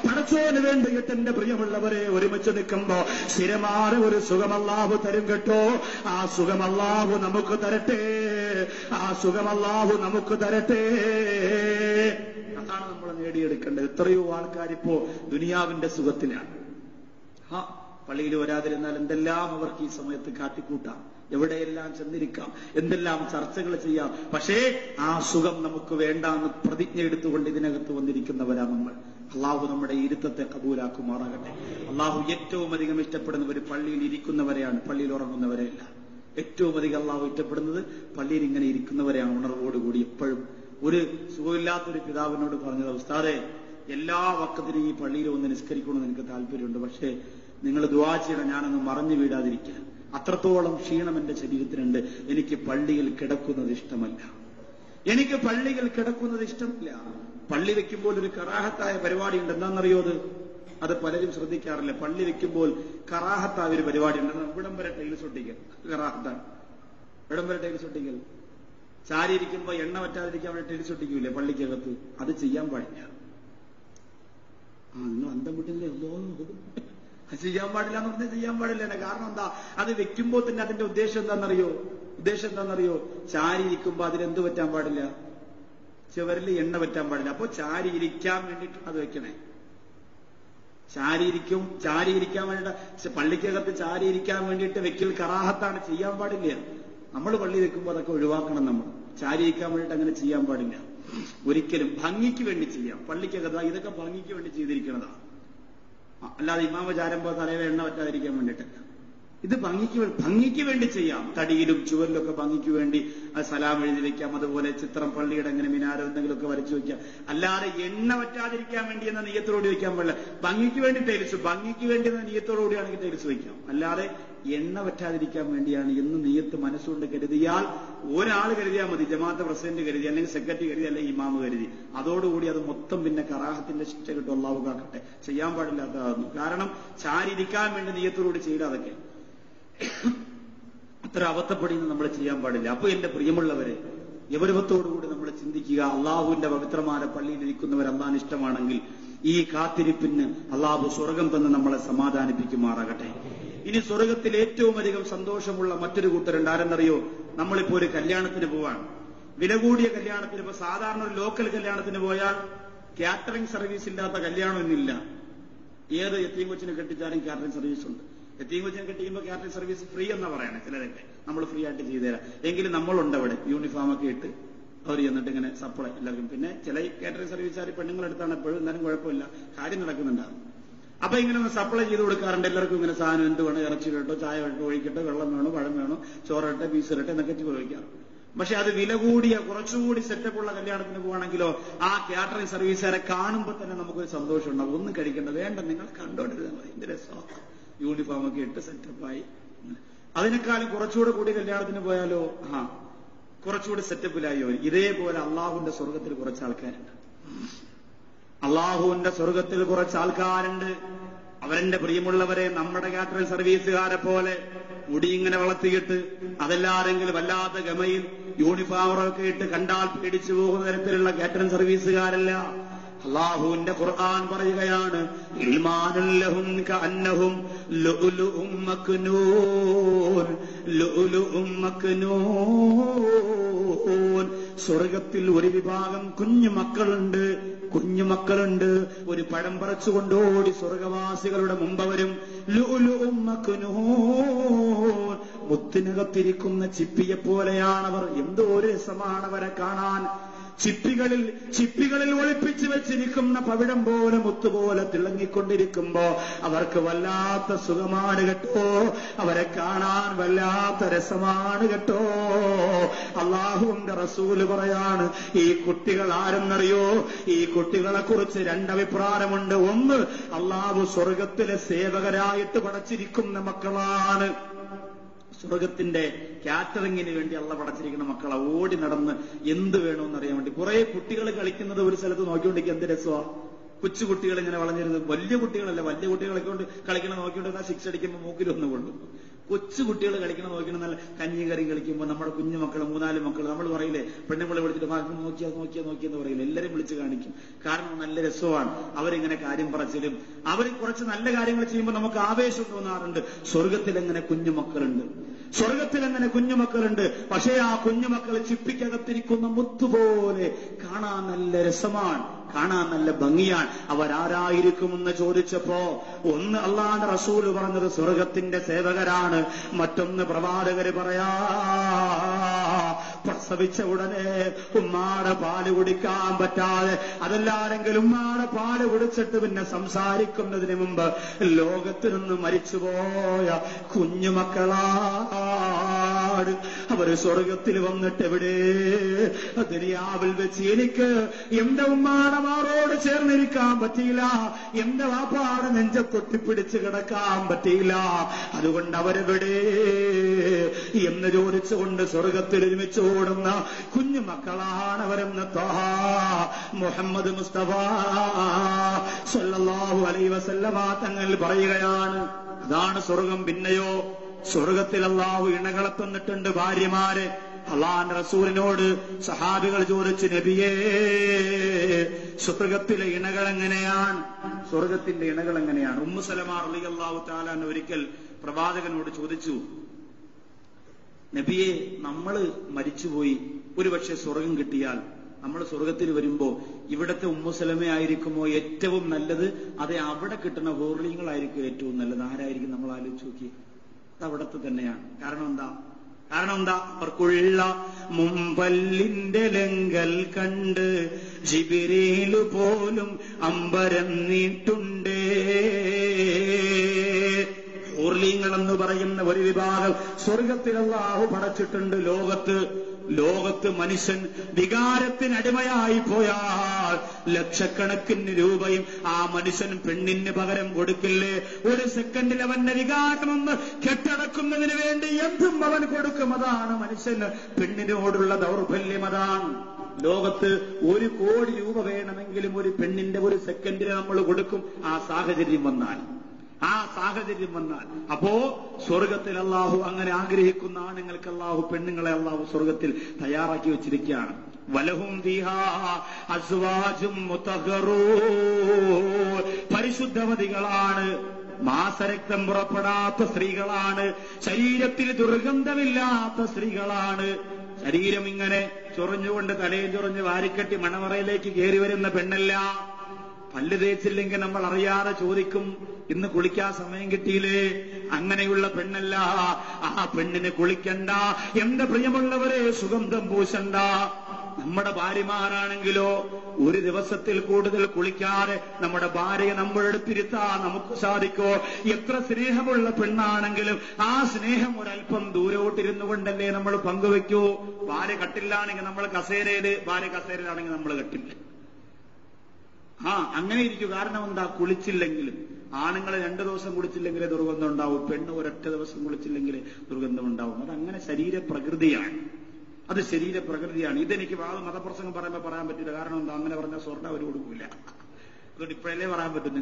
പടച്ചോന് വേണ്ടിയിട്ട് എന്റെ പ്രിയമുള്ളവരെ ഒരുമിച്ച് നിൽക്കുമ്പോ സ്ഥിരമായ ഒരു സുഖം അല്ലാഹു തരും കേട്ടോ. ആ സുഖം അല്ലാഹു നമുക്ക് തരട്ടെ. ആ സുഖം അല്ലാഹു നമുക്ക് തരട്ടെ. അതാണ് നമ്മൾ നേടിയെടുക്കേണ്ടത്. എത്രയോ ആൾക്കാരിപ്പോ ദുനിയാവിന്റെ സുഖത്തിലാണ്. പള്ളിയിൽ വരാതിരുന്നാൽ എന്തെല്ലാം അവർക്ക് ഈ സമയത്ത് കാട്ടിക്കൂട്ടാം, എവിടെയെല്ലാം ചെന്നിരിക്കാം, എന്തെല്ലാം ചർച്ചകൾ ചെയ്യാം. പക്ഷേ ആ സുഖം നമുക്ക് വേണ്ടാന്ന് പ്രതിജ്ഞ എടുത്തുകൊണ്ട് ഇതിനകത്ത് വന്നിരിക്കുന്നവരാ നമ്മൾ. അള്ളാഹു നമ്മുടെ ഇരുത്തത്തെ കബൂലാക്കുമാറാകട്ടെ. അള്ളാഹു ഏറ്റവും അധികം ഇഷ്ടപ്പെടുന്നവർ പള്ളിയിൽ ഇരിക്കുന്നവരെയാണ്, പള്ളിയിൽ ഉറങ്ങുന്നവരെയല്ല. ഏറ്റവും അധികം അള്ളാഹു ഇഷ്ടപ്പെടുന്നത് പള്ളിയിൽ ഇങ്ങനെ ഇരിക്കുന്നവരെയാണ്, ഉണർവോടുകൂടി. എപ്പോഴും ഒരു സുഖമില്ലാത്തൊരു പിതാവിനോട് പറഞ്ഞത്, ഉസ്താദേ എല്ലാ വക്കത്തിനും ഈ പള്ളിയിൽ ഒന്ന് നിസ്കരിക്കണമെന്ന് എനിക്ക് താല്പര്യമുണ്ട്, പക്ഷേ നിങ്ങൾ ദുആ ചെയ്യണം ഞാനൊന്ന് മറഞ്ഞു വീഴാതിരിക്കാൻ. അത്രത്തോളം ക്ഷീണം എന്റെ ശരീരത്തിനുണ്ട്. എനിക്ക് പള്ളിയിൽ കിടക്കുന്നത് ഇഷ്ടമല്ല. എനിക്ക് പള്ളിയിൽ കിടക്കുന്നത് ഇഷ്ടമില്ല. പള്ളി വെക്കുമ്പോൾ ഒരു കറാഹത്തായ പരിപാടി ഉണ്ട്. എന്താണെന്നറിയോ? അത് പലരും ശ്രദ്ധിക്കാറില്ല. പള്ളി വെക്കുമ്പോൾ കറാഹത്തായ ഒരു പരിപാടി ഉണ്ട്. ഇവിടം വരെ ടൈൽസ് ഒട്ടിക്കൽ കറാഹത്താണ്. ഇവിടം വരെ ടൈൽസ് ഒട്ടിക്കൽ. ചാരിയിരിക്കുമ്പോ എണ്ണ പറ്റാതിരിക്കാൻ വേണ്ടി ടൈൽസ് ഒട്ടിക്കൂലേ പള്ളിക്കകത്ത്? അത് ചെയ്യാൻ പാടില്ല. നിങ്ങൾ അന്തം വിട്ടില്ലേ? അത് ചെയ്യാൻ പാടില്ല എന്ന് പറഞ്ഞാൽ ചെയ്യാൻ പാടില്ല. കാരണം എന്താ? അത് വെക്കുമ്പോൾ തന്നെ അതിന്റെ ഉദ്ദേശം എന്താണെന്നറിയോ? ചാരിയിരിക്കുമ്പോ അതിലെന്ത് പറ്റാൻ പാടില്ല? ചുവരിൽ എണ്ണ പറ്റാൻ പാടില്ല. അപ്പോ ചാരിയിരിക്കാൻ വേണ്ടിയിട്ട് അത് വെക്കണേ. ചാരിയിരിക്കാൻ വേണ്ടിയിട്ട് പള്ളിക്കകത്ത് ചാരിയിരിക്കാൻ വേണ്ടിയിട്ട് വെക്കൽ കറാഹത്താണ്, ചെയ്യാൻ പാടില്ല. നമ്മൾ പള്ളി വെക്കുമ്പോൾ അതൊക്കെ ഒഴിവാക്കണം. നമ്മൾ ചാരിയിരിക്കാൻ വേണ്ടിയിട്ട് അങ്ങനെ ചെയ്യാൻ പാടില്ല ഒരിക്കലും. ഭംഗിക്ക് വേണ്ടി ചെയ്യാം പള്ളിക്കകത്ത്. ഇതൊക്കെ ഭംഗിക്ക് വേണ്ടി ചെയ്തിരിക്കുന്നതാണ്. അല്ലാതെ ഇമാമ ചാരുമ്പോ തലയിൽ എണ്ണ പറ്റാതിരിക്കാൻ വേണ്ടിയിട്ടല്ല. ഇത് ഭംഗിക്ക് വേണ്ടി ചെയ്യാം. തടിയിലും ചുവരിലൊക്കെ ഭംഗിക്ക് വേണ്ടി സലാം എഴുതി വെക്കാം. അതുപോലെ ചിത്രം പള്ളിയുടെ അങ്ങനെ മിനാരോ എന്തെങ്കിലുമൊക്കെ വരച്ചു വെക്കാം. അല്ലാതെ എണ്ണ വറ്റാതിരിക്കാൻ വേണ്ടി എന്ന നീയത്തോടുകൂടി വെക്കാൻ പാടില്ല. ഭംഗിക്ക് വേണ്ടി ടൈൽസ്, ഭംഗിക്ക് വേണ്ടി എന്ന നീയത്തോടുകൂടിയാണെങ്കിൽ ടൈൽസ് വെക്കാം. അല്ലാതെ എണ്ണ വറ്റാതിരിക്കാൻ വേണ്ടിയാണ് എന്ന് നീയത്ത് മനസ്സുകൊണ്ട് കരുതിയാൽ ഒരാൾ കരുതിയാൽ മതി. ജമാഅത്ത് പ്രസിഡന്റ് കരുതി, അല്ലെങ്കിൽ സെക്രട്ടറി കരുതി, അല്ലെങ്കിൽ ഇമാമ് കരുതി, അതോടുകൂടി അത് മൊത്തം പിന്നെ കറാഹത്തിന്റെ ശിക്ഷ കിട്ടും. അല്ലാഹു കാക്കട്ടെ. ചെയ്യാൻ പാടില്ലാത്തതാകുന്നു. കാരണം ചാരിരിക്കാൻ വേണ്ടി നീയത്തോടുകൂടി ചെയ്യില്ല. അതൊക്കെ അത്ര അബദ്ധപ്പെടുന്നത് നമ്മൾ ചെയ്യാൻ പാടില്ല. അപ്പൊ എന്റെ പ്രിയമുള്ളവരെ, ഗൗരവത്തോടുകൂടി നമ്മൾ ചിന്തിക്കുക. അള്ളാഹുവിന്റെ പവിത്രമായ പള്ളിയിൽ ഇരിക്കുന്നവർ അള്ളാഹ് ഇഷ്ടമാണെങ്കിൽ ഈ കാത്തിരിപ്പിന് അള്ളാഹു സ്വർഗം തന്ന് നമ്മളെ സമാധാനിപ്പിക്കുമാറാകട്ടെ. ഇനി സ്വർഗത്തിൽ ഏറ്റവും അധികം സന്തോഷമുള്ള മറ്റൊരു കൂട്ടരുണ്ട്. ആരെന്നറിയോ? നമ്മളിപ്പോ ഒരു കല്യാണത്തിന് പോവാണ്. വില കൂടിയ കല്യാണത്തിന്. ഇപ്പൊ സാധാരണ ഒരു ലോക്കൽ കല്യാണത്തിന് പോയാൽ കാറ്ററിംഗ് സർവീസ് ഇല്ലാത്ത കല്യാണമൊന്നുമില്ല. ഏത് യത്തീം കൊച്ചിനെ കെട്ടിച്ചാലും കാറ്ററിംഗ് സർവീസ് ഉണ്ട്. യത്തീം കൊച്ചിനെ കെട്ടിക്കുമ്പോൾ കാറ്ററിംഗ് സർവീസ് ഫ്രീ എന്നാ പറയണേ ചിലരൊക്കെ. നമ്മൾ ഫ്രീ ആയിട്ട് ചെയ്തുതരാം. എങ്കിലും നമ്മളുണ്ട് അവിടെ യൂണിഫോമൊക്കെ ഇട്ട് അവർ ചെന്നിട്ട് ഇങ്ങനെ സപ്ലൈ എല്ലാവർക്കും. പിന്നെ ചില കാറ്ററിംഗ് സർവീസുകാർ പെണ്ണുങ്ങളെടുത്താണ് എപ്പോഴും, എന്നാലും കുഴപ്പമില്ല, കാര്യം നടക്കുന്നുണ്ടാകും. അപ്പൊ ഇങ്ങനെ ഒന്ന് സപ്ലൈ ചെയ്ത് കൊടുക്കാറുണ്ട്. എല്ലാവർക്കും ഇങ്ങനെ സാധനം എന്ത് വേണം, ഇറച്ചി കേട്ടോ, ചായ കേട്ടോ, ഒഴിക്കട്ടെ, വെള്ളം വേണോ, പഴം വേണോ, ചോറിട്ടെ, പീസ് ഇരട്ടെ എന്നൊക്കെ ചോദിക്കാറ്. പക്ഷെ അത് വില കൂടിയ കുറച്ചുകൂടി സെറ്റപ്പുള്ള കല്യാണത്തിന് പോവാണെങ്കിലോ ആ കാറ്ററിംഗ് സർവീസുകാരെ കാണുമ്പോൾ തന്നെ നമുക്കൊരു സന്തോഷം ഉണ്ടാവും. ഒന്നും കഴിക്കേണ്ട, വേണ്ട, നിങ്ങൾ കണ്ടോണ്ടിരുന്നാൽ മതി. എന്ത് രസമാണ്. യൂണിഫോമൊക്കെ ഇട്ട് സെറ്റപ്പായി. അതിനേക്കാളും കുറച്ചുകൂടെ കൂടി കല്യാണത്തിന് പോയാലോ കുറച്ചുകൂടി സെറ്റപ്പിലായോ. ഇതേപോലെ അള്ളാഹുവിന്റെ സ്വർഗത്തിൽ കുറച്ച് ആൾക്കാരുണ്ട്. അള്ളാഹുവിന്റെ സ്വർഗത്തിൽ കുറച്ച് ആൾക്കാരുണ്ട്. അവരെന്റെ പ്രിയമുള്ളവരെ, നമ്മുടെ കാറ്ററിംഗ് സർവീസുകാരെ പോലെ മുടി ഇങ്ങനെ വളർത്തിയിട്ട് അതല്ലാരെങ്കിലും വല്ലാത്ത ഗമയിൽ യൂണിഫോമൊക്കെ ഇട്ട് കണ്ടാൽ പേടിച്ചു പോകുന്ന തരത്തിലുള്ള കാറ്ററിംഗ് സർവീസുകാരല്ല. അള്ളാഹുവിന്റെ ഖുർആൻ പറയുകയാണ്, ഇൽമാനുൽ ലഹും കഅന്നഹും ലുഉലുഉം മക്നൂൻ, ലുഉലുഉം മക്നൂൻ. സ്വർഗത്തിൽ ഒരു വിഭാഗം കുഞ്ഞുമക്കളുണ്ട്. ഒരു പഴം പറിച്ചുകൊണ്ടോടി സ്വർഗവാസികളുടെ മുമ്പ് വരും. ലുഉലുഉം മക്നൂൻ, മുത്തിനകത്തിരിക്കുന്ന ചിപ്പിയെ പോലെയാണവർ. എന്തോ ഒരു രസമാണ് അവരെ കാണാൻ. ചിപ്പികളിൽ ഒളിപ്പിച്ചു വെച്ചിരിക്കുന്ന പവിഴം പോലെ മുത്തുപോലെ തിളങ്ങിക്കൊണ്ടിരിക്കുമ്പോ അവർക്ക് വല്ലാത്ത സുഖമാണ് കേട്ടോ. അവരെ കാണാൻ വല്ലാത്ത രസമാണ് കേട്ടോ. അള്ളാഹുവിന്റെ റസൂല് പറയാണ്, ഈ കുട്ടികൾ ആരെന്നറിയോ? ഈ കുട്ടികളെ കുറിച്ച് രണ്ടഭിപ്രായമുണ്ട്. ഒന്ന്, അള്ളാഹു സ്വർഗത്തിലെ സേവകരായിട്ട് പടച്ചിരിക്കുന്ന മക്കളാണ്. സ്വർഗത്തിന്റെ കാറ്ററിംഗിന് വേണ്ടി അള്ള പടച്ചിരിക്കുന്ന മക്കളെ ഓടി നടന്ന് എന്ത് വേണമെന്ന് അറിയാൻ വേണ്ടി. കുറെ കുട്ടികൾ കളിക്കുന്നത് ഒരു സ്ഥലത്ത് നോക്കിക്കൊണ്ടിരിക്കുക. എന്ത് രസമാണ്. കൊച്ചുകുട്ടികൾ ഇങ്ങനെ വളഞ്ഞിരുന്നത്. വലിയ കുട്ടികളല്ല, വലിയ കുട്ടികളെ കൊണ്ട് കളിക്കണം നോക്കിക്കൊണ്ടിരുന്നാൽ 6 അടിക്കുമ്പോൾ മൂക്കിലൊന്ന് കൊള്ളും. കൊച്ചുകുട്ടികൾ കളിക്കണം നോക്കണം. നല്ല കഞ്ഞി കറി കളിക്കുമ്പോൾ നമ്മുടെ കുഞ്ഞുമക്കൾ 3-4 മക്കൾ നമ്മൾ പറയില്ലേ, പെണ്ണുങ്ങളെ വിളിച്ചിട്ട് ഭാഗത്ത് നോക്കിയെന്ന് പറയില്ല. എല്ലാവരും വിളിച്ച് കാണിക്കും. കാരണം നല്ല രസമാണ്. അവരിങ്ങനെ കാര്യം പറച്ചിലും അവർ കുറച്ച് നല്ല കാര്യങ്ങൾ ചെയ്യുമ്പോൾ നമുക്ക് ആവേശം തോന്നാറുണ്ട്. സ്വർഗത്തിലെങ്ങനെ കുഞ്ഞുമക്കളുണ്ട്. പക്ഷേ ആ കുഞ്ഞുമക്കൾ ചിപ്പിക്കകത്തിരിക്കുന്ന മുത്തുപോലെ കാണാൻ നല്ല രസമാണ്, കാണാൻ നല്ല ഭംഗിയാണ്. അവരാരായിരിക്കുമെന്ന് ചോദിച്ചപ്പോ ഒന്ന് അള്ളാഹുവിന്റെ റസൂല് പറഞ്ഞത് സ്വർഗത്തിന്റെ സേവകരാണ്. മറ്റൊന്ന് പ്രവാചകര് പറയാ, പ്രസവിച്ച ഉടനെ ഉമ്മാടെ പാല് കുടിക്കാൻ പറ്റാതെ, അതല്ലാരെങ്കിലും ഉമ്മാടെ പാല് കുടിച്ചിട്ട് പിന്നെ സംസാരിക്കുന്നതിന് മുമ്പ് ലോകത്തിൽ നിന്ന് മരിച്ചുപോയ കുഞ്ഞുമക്കളാണ്. അവര് സ്വർഗത്തിൽ വന്നിട്ട് എവിടെ? ദുനിയാവിൽ വെച്ച് എനിക്ക് എന്റെ ഉമ്മാടെ മാറോട് ചേർന്നിരിക്കാൻ പറ്റിയില്ല, എന്റെ വാപ്പാടെ നെഞ്ചത്തൊട്ടിപ്പിടിച്ച് കിടക്കാൻ പറ്റിയില്ല. അതുകൊണ്ട് അവരെവിടെ എന്ന് ചോദിച്ചുകൊണ്ട് സ്വർഗത്തിൽ ഒരുമിച്ച് ഓടുന്ന കുഞ്ഞുമക്കളാണ് അവരെന്ന് ത്വാഹ മുഹമ്മദ് മുസ്തഫ സല്ലല്ലാഹു അലൈഹി വസല്ലമ തങ്ങൾ പറയുകയാണ്. അതാണ് സ്വർഗം. പിന്നെയോ സ്വർഗത്തിൽ അല്ലാഹു ഇണകളെ തന്നിട്ടുണ്ട്, ഭാര്യമാരെ. അള്ളാഹുവിന്റെ റസൂലിനോട് സഹാബികൾ ചോദിച്ചു, നബിയേ, സ്വർഗത്തിലെ ഇണകൾ എങ്ങനെയാണ്? സ്വർഗത്തിന്റെ ഇണകൾ എങ്ങനെയാണ്? ഉമ്മു സലമ റളിയല്ലാഹു തആല അൻഹ ഒരിക്കൽ പ്രവാചകനോട് ചോദിച്ചു, നബിയെ, നമ്മള് മരിച്ചുപോയി, ഒരുപക്ഷെ സ്വർഗം കിട്ടിയാൽ നമ്മൾ സ്വർഗത്തിൽ വരുമ്പോ ഇവിടത്തെ ഉമ്മു സലമയായിരിക്കുമോ ഏറ്റവും നല്ലത്? അതെ, അവിടെ കിട്ടുന്ന ഹൂർലിങ്ങളായിരിക്കും ഏറ്റവും നല്ലത്? ആരായിരിക്കും? നമ്മൾ ആലോചിച്ച് നോക്കി. അത് അവിടത്തെ തന്നെയാണ്. കാരണം എന്താ? അവർക്കുള്ള മുമ്പല്ലിന്റെ ലങ്കൽ കണ്ട് ജിബ്രീല് പോലും അമ്പരന്നിട്ടുണ്ടേ. ഹൂർലിങ്ങൾ എന്ന് പറയുന്നത് പറയുന്ന ഒരു വിഭാഗം സ്വർഗത്തിൽ അല്ലാഹു പടച്ചിട്ടുണ്ട്. ലോകത്ത് മനുഷ്യൻ വികാരത്തിനടിമയായി പോയാൽ ലക്ഷക്കണക്കിന് രൂപയും ആ മനുഷ്യൻ പെണ്ണിന് പകരം കൊടുക്കില്ലേ? ഒരു സെക്കൻഡിൽ അവന്റെ വികാരമൊന്ന് കെട്ടടക്കുന്നതിന് വേണ്ടി എന്തും അവൻ കൊടുക്കും. അതാണ് മനുഷ്യന് പെണ്ണിനോടുള്ള ദൗർബല്യം. അതാണ് ലോകത്ത് 1 കോടി രൂപ വേണമെങ്കിലും ഒരു പെണ്ണിന്റെ ഒരു സെക്കൻഡിന് നമ്മൾ കൊടുക്കും. ആ സാഹചര്യം വന്നാൽ അപ്പോ സ്വർഗത്തിൽ അല്ലാഹു അങ്ങനെ ആഗ്രഹിക്കുന്ന ആണുങ്ങൾക്ക് അല്ലാഹു പെണ്ണുങ്ങളെ അല്ലാഹു സ്വർഗത്തിൽ തയ്യാറാക്കി വെച്ചിരിക്കുകയാണ്. വലഹും ഫീഹാ അസ്വാജും മുതഹറൂൻ, പരിശുദ്ധവതികളാണ്, മാസരക്തം പുറപ്പെടാത്ത സ്ത്രീകളാണ്, ശരീരത്തിൽ ദുർഗന്ധമില്ലാത്ത സ്ത്രീകളാണ്. ശരീരം ഇങ്ങനെ ചൊറിഞ്ഞുകൊണ്ട് തലയിൽ ചൊറിഞ്ഞ് വാരിക്കെട്ടി മണവറയിലേക്ക് കയറി വരുന്ന പെണ്ണല്ല. പല്ല് തേച്ചില്ലെങ്കിൽ നമ്മൾ അറിയാതെ ചോദിക്കും, ഇന്ന് കുളിക്കാൻ സമയം കിട്ടിയില്ലേ? അങ്ങനെയുള്ള പെണ്ണല്ല. ആ പെണ്ണിന് കുളിക്കണ്ട. എന്റെ പ്രിയമുള്ളവരെ, സുഗന്ധം പൂശണ്ട. നമ്മുടെ ഭാര്യമാരാണെങ്കിലോ ഒരു ദിവസത്തിൽ കൂടുതൽ കുളിക്കാതെ നമ്മുടെ ഭാര്യയെ നമ്മളെടുത്തിരുത്താൻ നമുക്ക് സാധിക്കോ? എത്ര സ്നേഹമുള്ള പെണ്ണാണെങ്കിലും ആ സ്നേഹം ഒരല്പം ദൂരോട്ടിരുന്നു കൊണ്ടല്ലേ നമ്മൾ പങ്കുവെക്കൂ. ഭാര്യ കട്ടിലാണെങ്കിൽ നമ്മൾ കസേരയില്, ഭാര്യ കസേരയിലാണെങ്കിൽ നമ്മൾ കട്ടില്ല. അങ്ങനെ ഇരിക്കും. കാരണം എന്താ? കുളിച്ചില്ലെങ്കിലും. ആണുങ്ങൾ 2 ദിവസം കുളിച്ചില്ലെങ്കിലേ ദുർഗന്ധം ഉണ്ടാവും, പെണ്ണ് ഒരൊറ്റ ദിവസം കുളിച്ചില്ലെങ്കിലേ ദുർഗന്ധം ഉണ്ടാവും. അതങ്ങനെ ശരീരപ്രകൃതിയാണ്. അത് ശരീരപ്രകൃതിയാണ്. ഇതെനിക്ക് മതപ്രസംഗം പറയുമ്പോൾ പറയാൻ പറ്റില്ല. കാരണം എന്താ? അങ്ങനെ പറഞ്ഞാൽ സ്വർണ്ണം അവർ കൊടുക്കില്ല. അതുകൊണ്ട് ഇപ്പോഴല്ലേ പറയാൻ പറ്റും.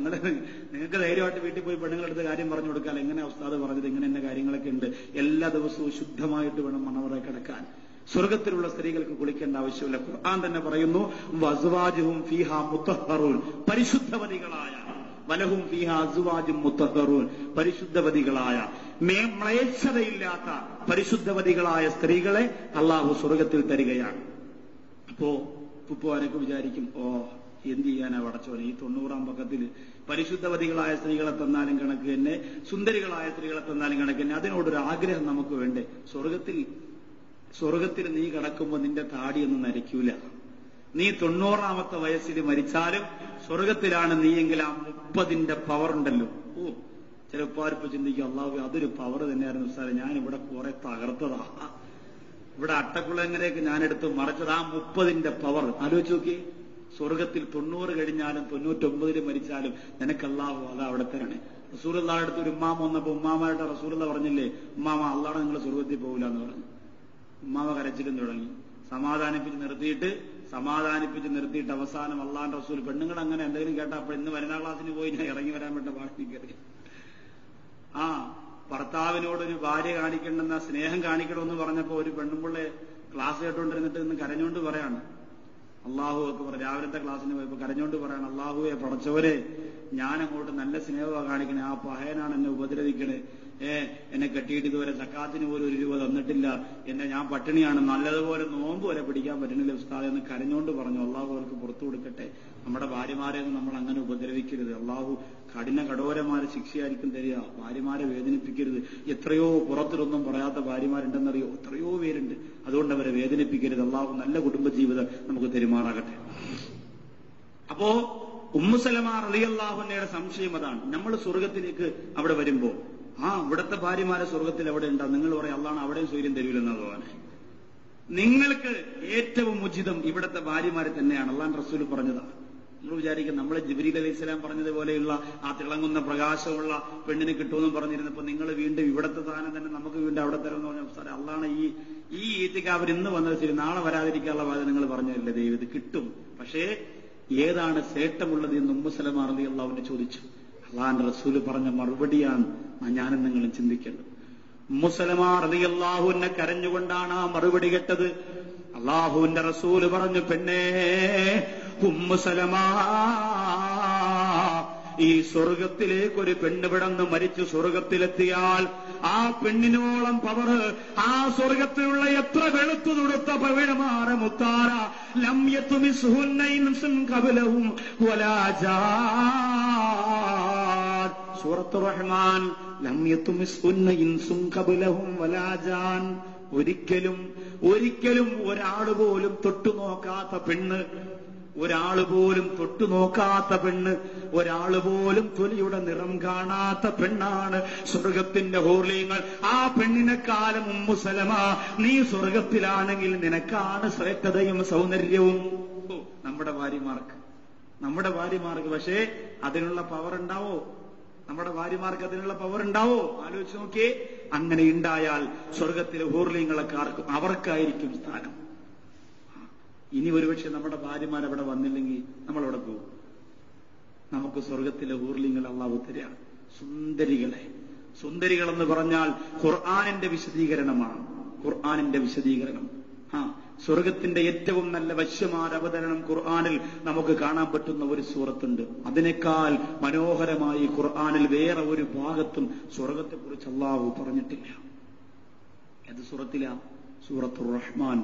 നിങ്ങൾക്ക് ധൈര്യമായിട്ട് വീട്ടിൽ പോയി പെണ്ണുങ്ങളെടുത്ത് കാര്യം പറഞ്ഞു കൊടുക്കാൻ. എങ്ങനെ ഉസ്താദ് പറഞ്ഞത്, ഇങ്ങനെ എന്നെ കാര്യങ്ങളൊക്കെ ഉണ്ട്. എല്ലാ ദിവസവും ശുദ്ധമായിട്ട് വേണം മണവറ കിടക്കാൻ. സ്വർഗത്തിലുള്ള സ്ത്രീകൾക്ക് കുളിക്കേണ്ട ആവശ്യമില്ല. ഖുർആൻ തന്നെ പറയുന്നു, വസ്വാജുഹും ഫീഹാ മുത്തഹറൂൻ, പരിശുദ്ധവതികളായ, വലഹും ഫീഹാ അസ്വാജും മുത്തഹറൂൻ, പരിശുദ്ധവതികളായ, മ്ലേച്ഛതയില്ലാത്ത പരിശുദ്ധവതികളായ സ്ത്രീകളെ അള്ളാഹു സ്വർഗത്തിൽ തരികയാണ്. അപ്പോ ഉപ്പുവാരൊക്കെ വിചാരിക്കും, എന്ത് ചെയ്യാനാ പടച്ചോനെ, ഈ 90-ാം പക്കത്തിൽ പരിശുദ്ധവതികളായ സ്ത്രീകളെ തന്നാലും കണക്ക് തന്നെ, സുന്ദരികളായ സ്ത്രീകളെ തന്നാലും കണക്ക് തന്നെ. അതിനോടൊരു ആഗ്രഹം നമുക്ക് വേണ്ടേ? സ്വർഗത്തിൽ നീ കിടക്കുമ്പോൾ നിന്റെ താടിയൊന്നും നരയ്ക്കൂല. നീ 90-ാമത്തെ വയസ്സിൽ മരിച്ചാലും സ്വർഗത്തിലാണ് നീയെങ്കിൽ ആ 30ന്റെ പവർ ഉണ്ടല്ലോ. ചിലപ്പോൾ ചിന്തിക്കും, അല്ലാഹു അതൊരു പവർ തന്നെയായിരുന്നു സാറേ, ഞാൻ ഇവിടെ കുറെ തകർത്തതാ, ഇവിടെ അട്ടക്കുളങ്ങരേക്ക് ഞാനെടുത്ത് മറിച്ചത്. ആ 30ന്റെ പവർ ആലോചിച്ച് നോക്കി. സ്വർഗത്തിൽ 90 കഴിഞ്ഞാലും 99 മരിച്ചാലും നിനക്ക് അല്ലാഹു അതാ അവിടെ തരണേ. റസൂലുള്ളാഹിയുടെ അടുത്ത് ഒരു ഉമ്മാമ വന്നപ്പോ ഉമ്മാമായിട്ട് റസൂലുള്ള പറഞ്ഞില്ലേ, ഉമ്മാമ അല്ലാഹു നിങ്ങൾ സ്വർഗത്തിൽ പോകില്ല എന്ന് പറഞ്ഞു. ഉമ്മാമ കരച്ചിലും തുടങ്ങി. സമാധാനിപ്പിച്ച് നിർത്തിയിട്ട് അവസാനം അള്ളാന്റെ റസൂൽ, പെണ്ണുങ്ങൾ അങ്ങനെ എന്തെങ്കിലും കേട്ടാ അപ്പൊ ഇന്ന് വരുന്ന ക്ലാസ്സിന് പോയി ഞാൻ ഇറങ്ങി വരാൻ വേണ്ട ഭാഷ കയറി. ഭർത്താവിനോടൊരു ഭാര്യ കാണിക്കണമെന്ന സ്നേഹം കാണിക്കണമെന്ന് പറഞ്ഞപ്പോ ഒരു പെണ്ണുമ്പിള്ളെ ക്ലാസ് കേട്ടോണ്ടിരുന്നിട്ട് ഇന്ന് കരഞ്ഞോണ്ട് പറയാണ്, അള്ളാഹു ഒക്കെ രാവിലത്തെ ക്ലാസ്സിന് പോയപ്പോ കരഞ്ഞോണ്ട് പറയാണ്, അള്ളാഹുവെ പടച്ചവരെ, ഞാൻ അങ്ങോട്ട് നല്ല സ്നേഹമാണ് കാണിക്കണേ, ആ പഹയനാണ് എന്നെ ഉപദ്രവിക്കണേ, എന്നെ കെട്ടിയിട്ട് ഇതുവരെ സക്കാത്തിന് പോലും 1 രൂപ തന്നിട്ടില്ല, ഞാൻ പട്ടിണിയാണ്, നല്ലതുപോലെ നോമ്പ് വരെ പിടിക്കാൻ പറ്റണില്ല ഉസ്താദ് എന്ന് കരഞ്ഞോണ്ട് പറഞ്ഞു. അള്ളാഹു അവർക്ക് പുറത്തു കൊടുക്കട്ടെ. നമ്മുടെ ഭാര്യമാരെ നമ്മൾ അങ്ങനെ ഉപദ്രവിക്കരുത്. അള്ളാഹു കഠോരമായ ശിക്ഷയായിരിക്കും തരിക. ഭാര്യമാരെ വേദനിപ്പിക്കരുത്. എത്രയോ പുറത്തിലൊന്നും പറയാത്ത ഭാര്യമാരുണ്ടെന്നറിയോ? എത്രയോ പേരുണ്ട്. അതുകൊണ്ട് അവരെ വേദനിപ്പിക്കരുത്. അള്ളാഹു നല്ല കുടുംബജീവിതം നമുക്ക് തെരുമാറാകട്ടെ. അപ്പോ ഉമ്മു സലമ റളിയല്ലാഹു അൻഹയുടെ സംശയം അതാണ്. നമ്മൾ സ്വർഗത്തിലേക്ക് അവിടെ വരുമ്പോ ഇവിടത്തെ ഭാര്യമാരെ സ്വർഗത്തിൽ എവിടെ ഉണ്ടാവും? നിങ്ങൾ പറയാം അള്ളാഹ് അവിടെയും സൂര്യൻ തരൂലെന്നാ തോന്നെ. നിങ്ങൾക്ക് ഏറ്റവും ഉചിതം ഇവിടത്തെ ഭാര്യമാരെ തന്നെയാണ്. അള്ളാഹ് റസൂൽ പറഞ്ഞതാണ്. നിങ്ങൾ വിചാരിക്കും നമ്മളെ ജിബ്രീൽ അലൈഹിസ്സലാം പറഞ്ഞതുപോലെയുള്ള ആ തിളങ്ങുന്ന പ്രകാശമുള്ള പെണ്ണിന് കിട്ടുമെന്നും പറഞ്ഞിരുന്നപ്പോ നിങ്ങൾ വീണ്ടും ഇവിടത്തെ സ്ഥാനം തന്നെ നമുക്ക് വീണ്ടും അവിടെ തരുമെന്ന് പറഞ്ഞ സാറേ, അള്ളാഹ് ഈ ഈത്തിക്കാവർ ഇന്ന് വന്നത് ശരി, നാളെ വരാതിരിക്കാനുള്ള വാദം നിങ്ങൾ പറഞ്ഞതല്ലേ ദൈവം, ഇത് കിട്ടും. പക്ഷേ ഏതാണ് സേട്ടമുള്ളത് എന്ന് ഉമ്മു സലമ റളിയല്ലാഹു അൻഹ ചോദിച്ചു. അള്ളാഹുവിന്റെ റസൂല് പറഞ്ഞ മറുപടിയാണ് ഞാനും നിങ്ങളും ചിന്തിക്കേണ്ടത്. ഉമ്മു സലമ റളിയല്ലാഹു അൻഹ കരഞ്ഞുകൊണ്ടാണ് ആ മറുപടി കേട്ടത്. അള്ളാഹുവിന്റെ റസൂല് പറഞ്ഞു, പെണ്ണേ ഉമ്മു സലമ, ഈ സ്വർഗത്തിലേക്ക് ഒരു പെണ്ണ് വിടന്ന് മരിച്ചു സ്വർഗത്തിലെത്തിയാൽ ആ പെണ്ണിനോളം പവർ ആ സ്വർഗത്തിലുള്ള എത്ര വെളുത്തു തുടുത്ത പവിഴമാറ മുത്താര ലം യത്മിസ്ഹുന്ന ഇൻസുൻ ഖബലഹും വലാ ജാൻ. സൂറത്തുർ റഹ്മാൻ, ലം യത്മിസ്ഹുന്ന ഇൻസുൻ ഖബലഹും വലാ ജാൻ. ഒരിക്കലും ഒരാൾ പോലും തൊട്ടു നോക്കാത്ത പെണ്ണ്, ഒരാള് പോലും തൊട്ടു നോക്കാത്ത പെണ്ണ്, ഒരാള് പോലും തൊലിയുടെ നിറം കാണാത്ത പെണ്ണാണ് സ്വർഗത്തിന്റെ ഹൂർലിങ്ങൾ. ആ പെണ്ണിനെക്കാലം ഉമ്മു സലമ, നീ സ്വർഗത്തിലാണെങ്കിൽ നിനക്കാണ് ശ്രേഷ്ഠതയും സൗന്ദര്യവും. നമ്മുടെ ഭാര്യമാർക്ക് പക്ഷേ അതിനുള്ള പവർ ഉണ്ടാവോ? നമ്മുടെ ഭാര്യമാർക്ക് അതിനുള്ള പവർ ഉണ്ടാവോ? ആലോചിച്ച് നോക്കിയേ. അങ്ങനെ ഉണ്ടായാൽ സ്വർഗത്തിലെ ഹൂർലിങ്ങളൊക്കെ അവർക്കായിരിക്കും സ്ഥാനം. ഇനി ഒരുപക്ഷെ നമ്മുടെ ഭാര്യമാർ അവിടെ വന്നില്ലെങ്കിൽ നമ്മളവിടെ പോകും. നമുക്ക് സ്വർഗത്തിലെ ഹൂർലിങ്ങൾ അല്ലാഹു തരാണ്. സുന്ദരികളെന്ന് പറഞ്ഞാൽ ഖുർആനിന്റെ വിശദീകരണമാണ്. ഖുർആനിന്റെ വിശദീകരണം. സ്വർഗത്തിന്റെ ഏറ്റവും നല്ല വശ്യമായ അവതരണം ഖുർആനിൽ നമുക്ക് കാണാൻ പറ്റുന്ന ഒരു സൂറത്തുണ്ട്. അതിനേക്കാൾ മനോഹരമായി ഖുർആനിൽ വേറെ ഒരു ഭാഗത്തും സ്വർഗത്തെക്കുറിച്ച് അല്ലാഹു പറഞ്ഞിട്ടില്ല. ഏത് സൂറത്തിലാ? സൂറത്തുർ റഹ്മാൻ.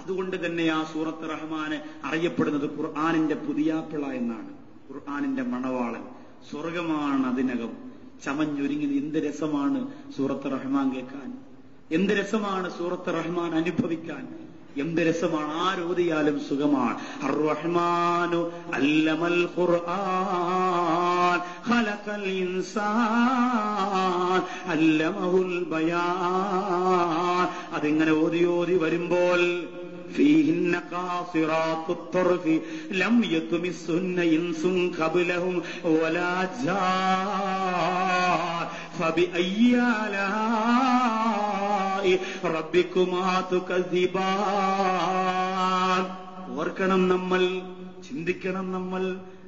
അതുകൊണ്ട് തന്നെ ആ സൂറത്ത് റഹ്മാന് അറിയപ്പെടുന്നത് ഖുർആനിന്റെ പുതിയാപ്പിള എന്നാണ്. ഖുർആനിന്റെ മണവാളൻ. സ്വർഗമാണ് അതിനകം ചമഞ്ഞൊരുങ്ങി. എന്ത് രസമാണ് സൂറത്ത് റഹ്മാൻ കേൾക്കാൻ, എന്ത് രസമാണ് സൂറത്ത് റഹ്മാൻ അനുഭവിക്കാൻ, എന്ത് രസമാണ്. ആരോദിയാലും സുഖമാണ്. അർ-റഹ്മാനു അല്ലമൽ ഖുർആൻ ഖലഖൽ ഇൻസാൻ അല്ലമഹുൽ ബയാൻ. അതിങ്ങനെ ഓതി വരുമ്പോൾ فيهن قاصرات الطرف لم يطمثهن إنس قبلهم ولا جان فبأي آلاء ربكما تكذبان. ഓർക്കണം നമ്മൾ, ചിന്തിക്കണം നമ്മൾ.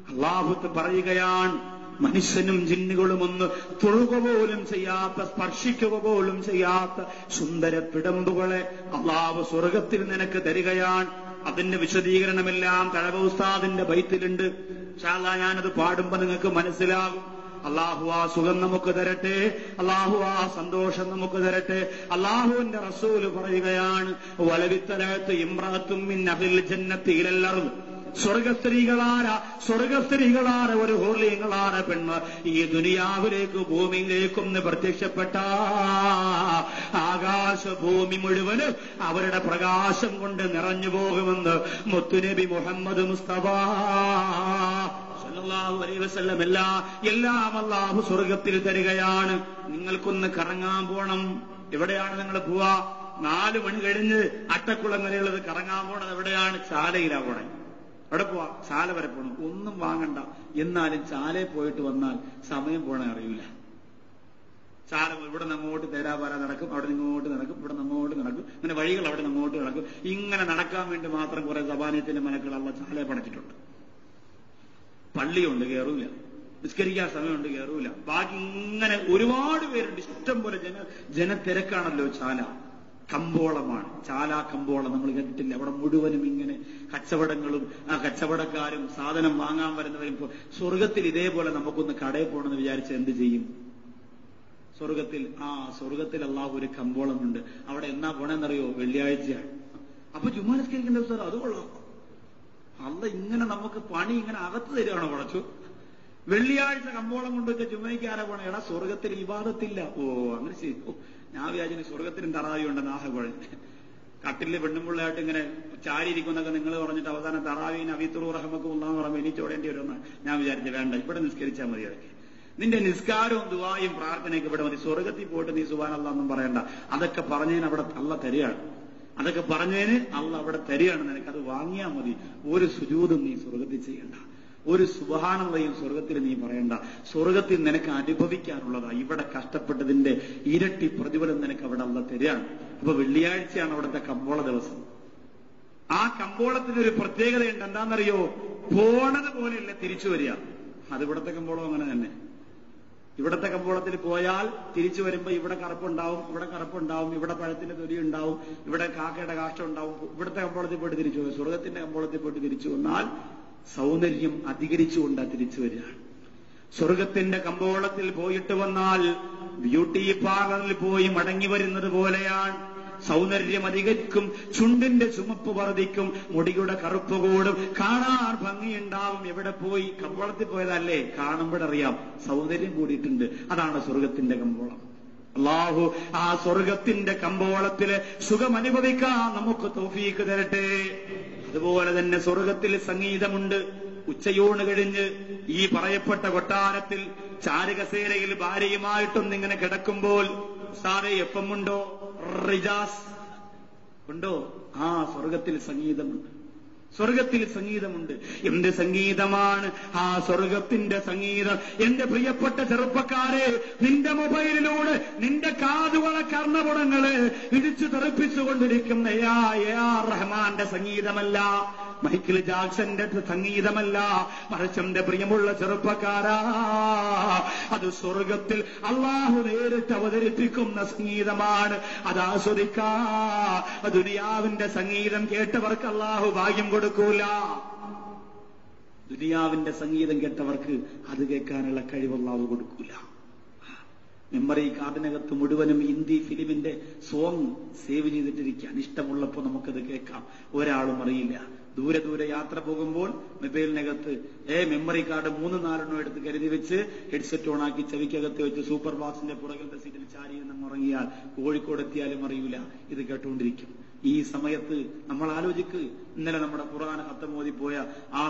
അല്ലാഹു പറയുകയാണ്, മനുഷ്യനും ജിന്നുകളും ഒന്ന് തൊഴുക പോലും ചെയ്യാത്ത, സ്പർശിക്കുക പോലും ചെയ്യാത്ത സുന്ദര പിടമ്പുകളെ അല്ലാഹു സ്വർഗത്തിൽ നിനക്ക് തരികയാണ്. അതിന്റെ വിശദീകരണമെല്ലാം തഴവ ഉസ്താദിന്റെ ബൈത്തിലുണ്ട്. ഇൻഷാ അല്ലാഹ് ഞാനത് പാടുമ്പോ നിങ്ങൾക്ക് മനസ്സിലാകും. അല്ലാഹു ആ സുഖം നമുക്ക് തരട്ടെ, അല്ലാഹു ആ സന്തോഷം നമുക്ക് തരട്ടെ. അല്ലാഹുവിന്റെ റസൂല് പറയുകയാണ്, വലവിത്തലത്ത് ഇംറഅത്തും മിൻ അഹ്ലിൽ ജന്നത്തി ഇലൽ അർദ്. സ്വർഗസ്ത്രീകളാര ഒരു ഹൂർലിങ്ങളാര പെണ്ണ് ഈ ദുനിയാവിലേക്ക്, ഭൂമിയിലേക്കൊന്ന് പ്രത്യക്ഷപ്പെട്ട ആകാശഭൂമി മുഴുവനും അവരുടെ പ്രകാശം കൊണ്ട് നിറഞ്ഞു പോകുമെന്ന് മുത്തുനബി മുഹമ്മദ് മുസ്തഫ സല്ലല്ലാഹു അലൈഹി വസല്ലം. എല്ലാം അല്ലാഹു സ്വർഗത്തിൽ തരികയാണ്. നിങ്ങൾക്കൊന്ന് കറങ്ങാൻ പോണം. എവിടെയാണ് നിങ്ങൾ പോവാ? 4 മണി കഴിഞ്ഞ് അട്ടക്കുളങ്ങരയുള്ളത് കറങ്ങാൻ പോണത് എവിടെയാണ്? ചാലയിലാ പോണേ. അവിടെ പോവാ, ചാല വരെ പോകണം. ഒന്നും വാങ്ങണ്ട. എന്നാലും ചാലയിൽ പോയിട്ട് വന്നാൽ സമയം പോണേ അറിയില്ല. ചാല ഇവിടെ നമ്മോട്ട് തേരാപാര നടക്കും, അവിടെ നിങ്ങോട്ട് നടക്കും, ഇവിടെ നമ്മോട്ട് നടക്കും. അങ്ങനെ വഴികൾ അവിടെ നമ്മോട്ട് നടക്കും. ഇങ്ങനെ നടക്കാൻ വേണ്ടി മാത്രം കുറെ സബാനത്തിന്റെ മനക്കൾ അള്ള ചാലയെ പടച്ചിട്ടുണ്ട്. പള്ളിയുണ്ട്, കയറൂല. നിസ്കരിക്കാൻ സമയമുണ്ട്, കയറൂല. ബാക്കി ഇങ്ങനെ ഒരുപാട് പേരുണ്ട്. ഇഷ്ടം പോലെ ജനത്തിരക്കാണല്ലോ ചാല. കമ്പോളമാണ് ചാല. കമ്പോളം നമ്മൾ കേട്ടിട്ടില്ല? അവിടെ മുഴുവനും ഇങ്ങനെ കച്ചവടങ്ങളും ആ കച്ചവടക്കാരും സാധനം വാങ്ങാൻ വരുന്നവരും. സ്വർഗത്തിൽ ഇതേപോലെ നമുക്കൊന്ന് കടയിൽ പോകണമെന്ന് വിചാരിച്ച് എന്ത് ചെയ്യും? സ്വർഗത്തിൽ അല്ലാഹു ഒരു കമ്പോളമുണ്ട്. അവിടെ എന്നാ പോണെന്നറിയോ? വെള്ളിയാഴ്ചയാണ്. അപ്പൊ ജുമാ നിസ്കരിക്കേണ്ട ദിവസം അത് കൊള്ളാം. അല്ല ഇങ്ങനെ നമുക്ക് പണി ഇങ്ങനെ അകത്ത് തരികയാണോ പടച്ചു? വെള്ളിയാഴ്ച കമ്പോളം കൊണ്ടുവച്ച ജുമയ്ക്ക് ആരാ പോണേ? എടാ സ്വർഗത്തിൽ ഇബാദത്തില്ല. അങ്ങനെ ശരി. ഞാൻ വിചാരിച്ചു സ്വർഗത്തിനും തറാവി ഉണ്ടെന്ന്. കുഴഞ്ഞ് കട്ടില് പെണ്ണുമ്പിള്ളയായിട്ട് ഇങ്ങനെ ചാരിയിരിക്കുന്നൊക്കെ നിങ്ങൾ പറഞ്ഞിട്ട് അവസാനം തറാവീൻ അവിത്തുറു റഹ്മക്കും ഉള്ളാന്ന് പറയുമ്പോൾ എനിക്ക് ഓടേണ്ടി വരുമെന്ന് ഞാൻ വിചാരിച്ചു. വേണ്ട, ഇവിടെ നിസ്കരിച്ചാൽ മതി. അതൊക്കെ നിന്റെ നിസ്കാരവും ദുആയും പ്രാർത്ഥനയൊക്കെ ഇവിടെ മതി. സ്വർഗത്തിൽ പോയിട്ട് നീ സുബ്ഹാനല്ലാഹ് പറയണ്ട. അതൊക്കെ പറഞ്ഞതിന് അവിടെ അള്ള തരികയാണ്. അതൊക്കെ പറഞ്ഞതിന് അള്ള അവിടെ തരികയാണ്. നിനക്കത് വാങ്ങിയാൽ മതി. ഒരു സുജൂദും നീ സ്വർഗത്തിൽ ചെയ്യണ്ട. ഒരു സുബ്ഹാനല്ലാഹ് സ്വർഗത്തിൽ നീ പറയണ്ട. സ്വർഗത്തിൽ നിനക്ക് അനുഭവിക്കാനുള്ളതാ. ഇവിടെ കഷ്ടപ്പെട്ടതിന്റെ ഇരട്ടി പ്രതിഫലം നിനക്ക് അവിടെ അള്ള തരികയാണ്. അപ്പൊ വെള്ളിയാഴ്ചയാണ് അവിടുത്തെ കമ്പോള ദിവസം. ആ കമ്പോളത്തിനൊരു പ്രത്യേകതയുണ്ട്. എന്താണെന്നറിയോ? പോണത് പോലെയല്ല തിരിച്ചു വരിക. അത് ഇവിടത്തെ കമ്പോളം അങ്ങനെ തന്നെ. ഇവിടത്തെ കമ്പോളത്തിൽ പോയാൽ തിരിച്ചു വരുമ്പോ ഇവിടെ കറുപ്പുണ്ടാവും, ഇവിടെ കറുപ്പുണ്ടാവും, ഇവിടെ പഴത്തിന്റെ തൊലി ഉണ്ടാവും, ഇവിടെ കാക്കയുടെ കാഷ്ടം ഉണ്ടാവും. ഇവിടുത്തെ കമ്പോളത്തിൽ പോയിട്ട് തിരിച്ചു പോകും. സ്വർഗത്തിന്റെ കമ്പോളത്തിൽ പോയിട്ട് തിരിച്ചു വന്നാൽ സൗന്ദര്യം അധികരിച്ചുകൊണ്ടാ തിരിച്ചു വരികയാണ്. സ്വർഗത്തിന്റെ കമ്പോളത്തിൽ പോയിട്ട് വന്നാൽ ബ്യൂട്ടി പാർലറിൽ പോയി മടങ്ങി വരുന്നത് പോലെയാണ്. സൗന്ദര്യം അധികരിക്കും, ചുണ്ടിന്റെ ചുമപ്പ് വർദ്ധിക്കും, മുടിയുടെ കറുപ്പ് കൂടും, കാണാൻ ഭംഗിയുണ്ടാവും. എവിടെ പോയി? കമ്പോളത്തിൽ പോയതല്ലേ? കാണുമ്പോഴറിയാം സൗന്ദര്യം കൂടിയിട്ടുണ്ട്. അതാണ് സ്വർഗത്തിന്റെ കമ്പോളം. അല്ലാഹു ആ സ്വർഗത്തിന്റെ കമ്പോളത്തിലെ സുഖം അനുഭവിക്കാൻ നമുക്ക് തൗഫീക്ക് തരട്ടെ. അതുപോലെ തന്നെ സ്വർഗത്തിൽ സംഗീതമുണ്ട്. ഉച്ചയൂണ് കഴിഞ്ഞ് ഈ പറയപ്പെട്ട കൊട്ടാരത്തിൽ ചാരുകസേരയിൽ ഭാര്യയുമായിട്ടൊന്നിങ്ങനെ കിടക്കുമ്പോൾ സാറേ എപ്പമുണ്ടോ റിജാസ് ഉണ്ടോ? ആ സ്വർഗത്തിൽ സംഗീതമുണ്ട്. സ്വർഗത്തിൽ സംഗീതമുണ്ട്. എന്ത് സംഗീതമാണ് ആ സ്വർഗത്തിന്റെ സംഗീതം? എന്റെ പ്രിയപ്പെട്ട ചെറുപ്പക്കാരെ, നിന്റെ മൊബൈലിലൂടെ നിന്റെ കാതുകളെ കർണപുടങ്ങള് ഇടിച്ചു തെറിപ്പിച്ചുകൊണ്ടിരിക്കുന്ന റഹ്മാന്റെ സംഗീതമല്ല, മൈക്കിൾ ജാക്സന്റെ സംഗീതമല്ല, മറിച്ച് എന്റെ പ്രിയമുള്ള ചെറുപ്പക്കാരാ, അത് സ്വർഗത്തിൽ അള്ളാഹു നേരിട്ട് അവതരിപ്പിക്കുന്ന സംഗീതമാണ്. അത് ആസ്വദിക്കാ. ദുനിയാവിന്റെ സംഗീതം കേട്ടവർക്ക് അള്ളാഹു ഭാഗ്യം കൊടുക്കൂല. ദുനിയാവിന്റെ സംഗീതം കേട്ടവർക്ക് അത് കേൾക്കാനുള്ള കഴിവ് അള്ളാഹു കൊടുക്കൂല. മെമ്മറി കാർഡിനകത്ത് മുഴുവനും ഹിന്ദി ഫിലിമിന്റെ സോങ് സേവ് ചെയ്തിട്ടിരിക്കാൻ ഇഷ്ടമുള്ളപ്പോൾ നമുക്കത് കേൾക്കാം. ഒരാളും അറിയില്ല. ദൂരെ ദൂരെ യാത്ര പോകുമ്പോൾ മൊബൈലിനകത്ത് മെമ്മറി കാർഡ് 3-4 എടുത്ത് കരുതി വെച്ച് ഹെഡ്സെറ്റ് ഓണാക്കി ചെവിക്കകത്ത് വെച്ച് സൂപ്പർ ബാസിന്റെ പുറകിലത്തെ സീറ്റിൽ ചാരി നമ്മൾ ഉറങ്ങിയാൽ കോഴിക്കോട് എത്തിയാലും അറിയില്ല, ഇത് കേട്ടുകൊണ്ടിരിക്കും. ഈ സമയത്ത് നമ്മൾ ആലോചിക്ക്, ഇന്നലെ നമ്മുടെ ഖുർആൻ ഖത്തം ഓതിപ്പോയ ആ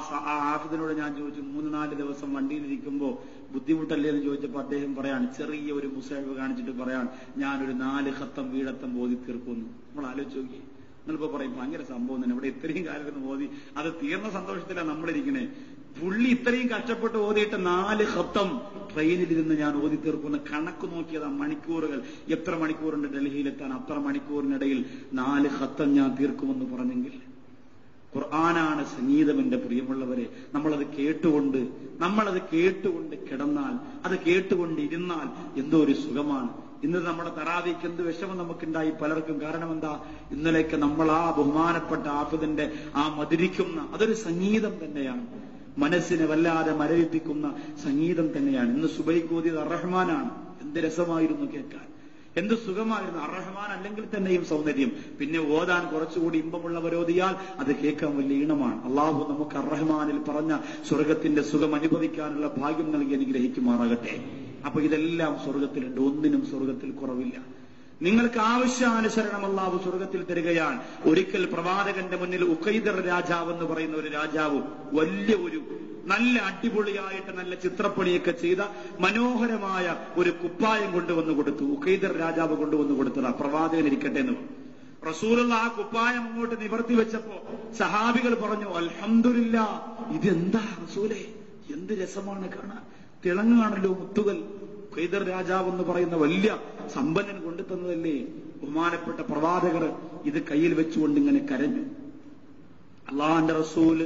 ഹാഫിദിനോട് ഞാൻ ചോദിച്ചു, 3-4 ദിവസം വണ്ടിയിലിരിക്കുമ്പോ ബുദ്ധിമുട്ടല്ലേ എന്ന് ചോദിച്ചപ്പോൾ അദ്ദേഹം പറയാണ്, ചെറിയ ഒരു മുസാഹിബ് കാണിച്ചിട്ട് പറയാണ്, ഞാനൊരു 4 ഖത്തം വീടത്തം ഓതി തീർക്കുന്നു. നമ്മൾ ആലോചിച്ച് നോക്കിയേ. നിങ്ങളിപ്പോ പറയും ഭയങ്കര സംഭവം തന്നെ, ഇവിടെ ഇത്രയും കാലത്ത് ഓതി അത് തീർന്ന സന്തോഷത്തിലാണ് നമ്മളിരിക്കണേ. പുള്ളി ഇത്രയും കഷ്ടപ്പെട്ട് ഓതിയിട്ട് 4 ഖത്തം ട്രെയിനിലിരുന്ന് ഞാൻ ഓതി തീർക്കുന്ന കണക്ക് നോക്കിയതാ. മണിക്കൂറുകൾ, എത്ര മണിക്കൂറുണ്ട് ഡൽഹിയിലെത്താൻ, അത്ര മണിക്കൂറിനിടയിൽ 4 ഖത്തം ഞാൻ തീർക്കുമെന്ന് പറഞ്ഞെങ്കിൽ. ഖുർആനാണ് സംഗീതം. എന്റെ പ്രിയമുള്ളവരെ, നമ്മളത് കേട്ടുകൊണ്ട് കിടന്നാൽ, അത് കേട്ടുകൊണ്ടിരുന്നാൽ എന്തോ ഒരു സുഖമാണ്. ഇന്ന് നമ്മുടെ തറാവീക്ക് എന്ത് വിഷമം നമുക്കുണ്ടായി പലർക്കും. കാരണം എന്താ? ഇന്നലേക്ക് നമ്മൾ ആ ബഹുമാനപ്പെട്ട ആഫിദിന്റെ ആ മധുരിക്കുന്ന അതൊരു സംഗീതം തന്നെയാണ്. മനസ്സിനെ വല്ലാതെ മരവിപ്പിക്കുന്ന സംഗീതം തന്നെയാണ്. ഇന്ന് സുബൈക്ക് ഓതിയത് അർറഹ്മാനാണ്. എന്ത് രസമായിരുന്നു കേൾക്കാൻ, എന്ത് സുഖമായിരുന്നു. അർറഹ്മാൻ അല്ലെങ്കിൽ തന്നെയും സൗന്ദര്യം. പിന്നെ ഓതാൻ കുറച്ചുകൂടി ഇമ്പമുള്ളവരോതിയാൽ അത് കേൾക്കാൻ വലിയ ഈണമാണ്. അള്ളാഹു നമുക്ക് അർറഹ്മാനിൽ പറഞ്ഞ സ്വർഗത്തിന്റെ സുഖം അനുഭവിക്കാനുള്ള ഭാഗ്യം നൽകി അനുഗ്രഹിക്കുമാറാകട്ടെ. അപ്പൊ ഇതെല്ലാം സ്വർഗത്തിലുണ്ട്, ഒന്നിനും സ്വർഗത്തിൽ കുറവില്ല. നിങ്ങൾക്ക് ആവശ്യാനുസരണം അള്ളാഹു സ്വർഗത്തിൽ തരികയാണ്. ഒരിക്കൽ പ്രവാചകന്റെ മുന്നിൽ ഉഖൈദർ രാജാവ് എന്ന് പറയുന്ന ഒരു രാജാവ് വലിയ ഒരു നല്ല അടിപൊളിയായിട്ട് നല്ല ചിത്രപ്പണിയൊക്കെ ചെയ്ത മനോഹരമായ ഒരു കുപ്പായം കൊണ്ടുവന്ന് കൊടുത്തു. ഉഖൈദർ രാജാവ് കൊണ്ടുവന്ന് കൊടുത്തതാ. പ്രവാചകൻ ഇരിക്കട്ടെ എന്ന് പറഞ്ഞു. റസൂലുള്ള ആ കുപ്പായം അങ്ങോട്ട് നിവർത്തി വെച്ചപ്പോ സഹാബികൾ പറഞ്ഞു, അൽഹംദുലില്ലാ, ഇതെന്താ റസൂലേ, എന്ത് രസമാണ് കാണാൻ, തിളങ്ങാണല്ലോ മുത്തുകൾ. ഉഖൈദർ രാജാവ് എന്ന് പറയുന്ന വലിയ സമ്പന്നൻ കൊണ്ടു തന്നതല്ലേ. ബഹുമാനപ്പെട്ട പ്രവാചകർ ഇത് കയ്യിൽ വെച്ചുകൊണ്ട് ഇങ്ങനെ കരഞ്ഞു. അള്ളാഹുവിന്റെ റസൂല്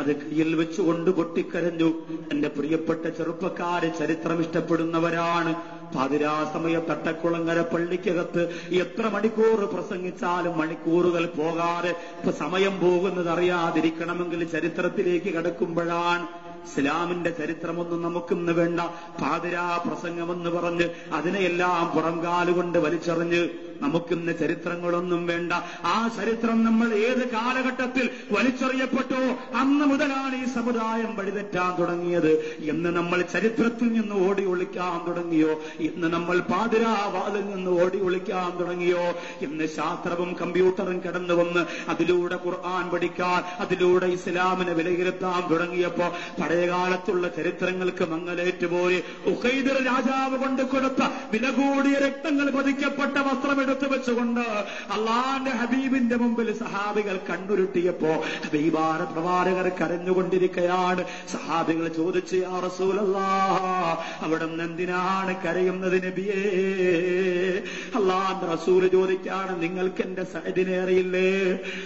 അത് കയ്യിൽ വെച്ചുകൊണ്ട് പൊട്ടിക്കരഞ്ഞു. എന്റെ പ്രിയപ്പെട്ട ചെറുപ്പക്കാര് ചരിത്രം ഇഷ്ടപ്പെടുന്നവരാണ്. പാതിരാ സമയ തട്ടക്കുളങ്ങര പള്ളിക്കകത്ത് എത്ര മണിക്കൂർ പ്രസംഗിച്ചാലും മണിക്കൂറുകൾ പോകാതെ സമയം പോകുന്നത് അറിയാതിരിക്കണമെങ്കിൽ ചരിത്രത്തിലേക്ക് കടക്കുമ്പോഴാണ്. ഇസ്ലാമിന്റെ ചരിത്രമൊന്നും നമുക്കിന്ന് വേണ്ട. പാതിരാ പ്രസംഗമെന്ന് പറഞ്ഞ് അതിനെയെല്ലാം പുറംകാലുകൊണ്ട് വലിച്ചെറിഞ്ഞ് നമുക്കിന്ന് ചരിത്രങ്ങളൊന്നും വേണ്ട. ആ ചരിത്രം നമ്മൾ ഏത് കാലഘട്ടത്തിൽ വലിച്ചെറിയപ്പെട്ടോ അന്ന് മുതലാണ് ഈ സമുദായം വഴിതെറ്റാൻ തുടങ്ങിയത്. എന്ന് നമ്മൾ ചരിത്രത്തിൽ നിന്ന് ഓടി ഒളിക്കാൻ തുടങ്ങിയോ, ഇന്ന് നമ്മൾ പാതിരാവാതിൽ നിന്ന് ഓടി ഒളിക്കാൻ തുടങ്ങിയോ, ഇന്ന് ശാസ്ത്രവും കമ്പ്യൂട്ടറും കടന്നു വന്ന് അതിലൂടെ ഖുർആൻ പഠിക്കാൻ, അതിലൂടെ ഇസ്ലാമിനെ വിലയിരുത്താൻ തുടങ്ങിയപ്പോ പഴയകാലത്തുള്ള ചരിത്രങ്ങൾക്ക് മങ്ങലേറ്റുപോയി. ഉഖൈദർ രാജാവ് കൊണ്ട് കൊടുത്ത വില കൂടിയ രക്തങ്ങൾ പതിക്കപ്പെട്ട വസ്ത്രമെടുത്ത് വെച്ചുകൊണ്ട് അള്ളാന്റെ ഹബീബിന്റെ മുമ്പിൽ സഹാബികൾ കണ്ണുരുട്ടിയപ്പോ ഹബീബാന പ്രവാചകർ കരഞ്ഞുകൊണ്ടിരിക്കുകയാണ്. സഹാബികൾ ചോദിച്ചു, യാ റസൂലല്ലാഹ്, അവിടുന്ന് എന്തിനാണ് കരയുന്നത് നബിയേ? അള്ളാന്റെ റസൂല് ചോദിക്കാണ്, നിങ്ങൾക്ക് എന്റെ സഅദിനെ അറിയില്ലേ?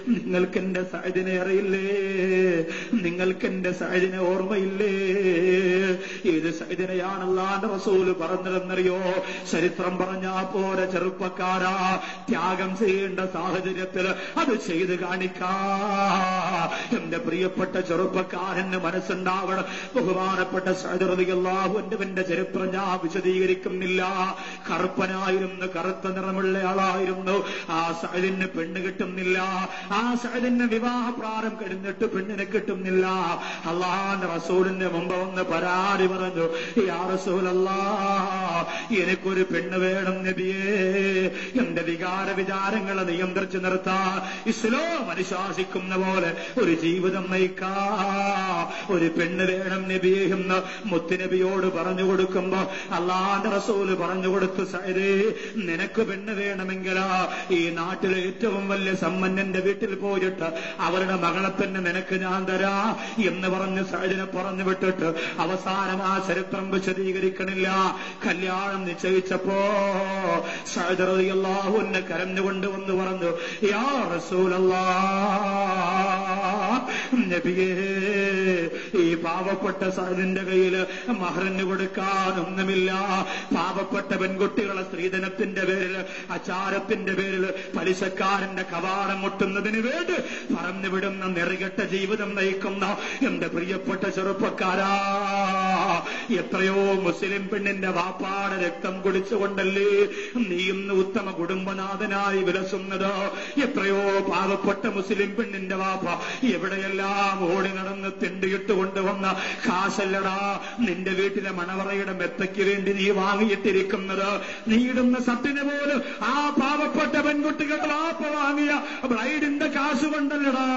നിങ്ങൾക്ക് എന്റെ സഅദിനെ അറിയില്ലേ? നിങ്ങൾക്ക് എന്റെ സഅദിനെ ഓർമ്മയില്ലേ? ഏത് സഅദിനെയാണ് അള്ളാന്റെ റസൂല് പറഞ്ഞതെന്നറിയോ? ചരിത്രം പറഞ്ഞാ പോരെ ചെറുപ്പക്കാരാ, ത്യാഗം ചെയ്യേണ്ട സാഹചര്യത്തിൽ അത് ചെയ്ത് കാണിക്കാ. എന്റെ പ്രിയപ്പെട്ട ചെറുപ്പക്കാരന് മനസ്സുണ്ടാവണം. ബഹുമാനപ്പെട്ട സഅദ് റളിയല്ലാഹു അൻഹുവിന്റെ ചരിത്രം ഞാൻ വിശദീകരിക്കുന്നില്ല. കറുപ്പനായിരുന്നു, കറുത്ത നിറമുള്ള ആളായിരുന്നു. ആ സഅദിന് പെണ്ണ് കിട്ടുന്നില്ല. ആ സഅദിന് വിവാഹ പ്രാരം കഴിഞ്ഞിട്ട് പെണ്ണിനെ കിട്ടുന്നില്ല. അല്ലാഹുവിന്റെ റസൂലിന്റെ മുമ്പ് വന്ന് പരാതി പറഞ്ഞു, യാ റസൂലല്ലാഹ്, എനിക്കൊരു പെണ്ണ് വേണം നബിയേ. എന്റെ വികാര വിചാരങ്ങളെ നിയന്ത്രിച്ചു നിർത്താൻ ഇസ്ലാം അനുശാസിക്കുന്ന പോലെ ഒരു ജീവിതം നയിക്കാ ഒരു പെണ്ണ് വേണം നബിയേ എന്ന് മുത്തുനബിയോട് പറഞ്ഞു കൊടുക്കുമ്പോ അല്ലാഹുവിന്റെ റസൂല് പറഞ്ഞു കൊടുത്തു, സഅദേ, നിനക്ക് പെണ്ണ് വേണമെങ്കിൽ ഈ നാട്ടിലെ ഏറ്റവും വലിയ സമ്പന്നന്റെ വീട്ടിൽ പോയിട്ട് അവരുടെ മകളെ തന്നെ നിനക്ക് ഞാൻ തരാ എന്ന് പറഞ്ഞ് സഅദിനെ പറഞ്ഞു വിട്ടിട്ട് അവസാനം ആ ചരിത്രം വിശദീകരിക്കണില്ല. കല്യാണം നിശ്ചയിച്ചപ്പോ സഅദ് റളിയല്ലാഹു അൻഹു കരഞ്ഞുകൊണ്ട് വന്ന് പറഞ്ഞു, യാ റസൂലല്ലാഹ്, നബിയേ, ഈ പാവപ്പെട്ട സഅദിന്റെ കയ്യില് മഹറിന് കൊടുക്കാനൊന്നുമില്ല. പാവപ്പെട്ട പെൺകുട്ടികളെ സ്ത്രീധനത്തിന്റെ പേരില്, അച്ചാരത്തിന്റെ പേരില്, പലിശക്കാരന്റെ കവാടം മുട്ടുന്നതിന് വേണ്ടി പറഞ്ഞു വിടുന്ന നെറികെട്ട ജീവിതം നയിക്കുന്ന എന്റെ പ്രിയപ്പെട്ട ചെറുപ്പക്കാരാ, എത്രയോ മുസ്ലിം പെണ്ണിന്റെ വാപ്പാടെ രക്തം കുടിച്ചുകൊണ്ടല്ലേ നീ ഇന്ന് ഉത്തമ കുടുംബനാഥനായി വിലസുന്നത്. എത്രയോ പാവപ്പെട്ട മുസ്ലിം പെണ്ണിന്റെ വാപ്പ എവിടെയെല്ലാം ഓടി നടന്ന് തിണ്ടിയിട്ട് കൊണ്ടുവന്ന കാശല്ലടാ നിന്റെ വീട്ടിലെ മണവറയുടെ മെത്തയ്ക്ക് വേണ്ടി നീ വാങ്ങിയിട്ടിരിക്കുന്നത്. നീ ഇടുന്ന സട്ടിന് പോലും ആ പാവപ്പെട്ട പെൺകുട്ടികളുടെ വാപ്പ വാങ്ങിയ ബ്രൈഡിന്റെ കാശ് കൊണ്ടല്ലടാ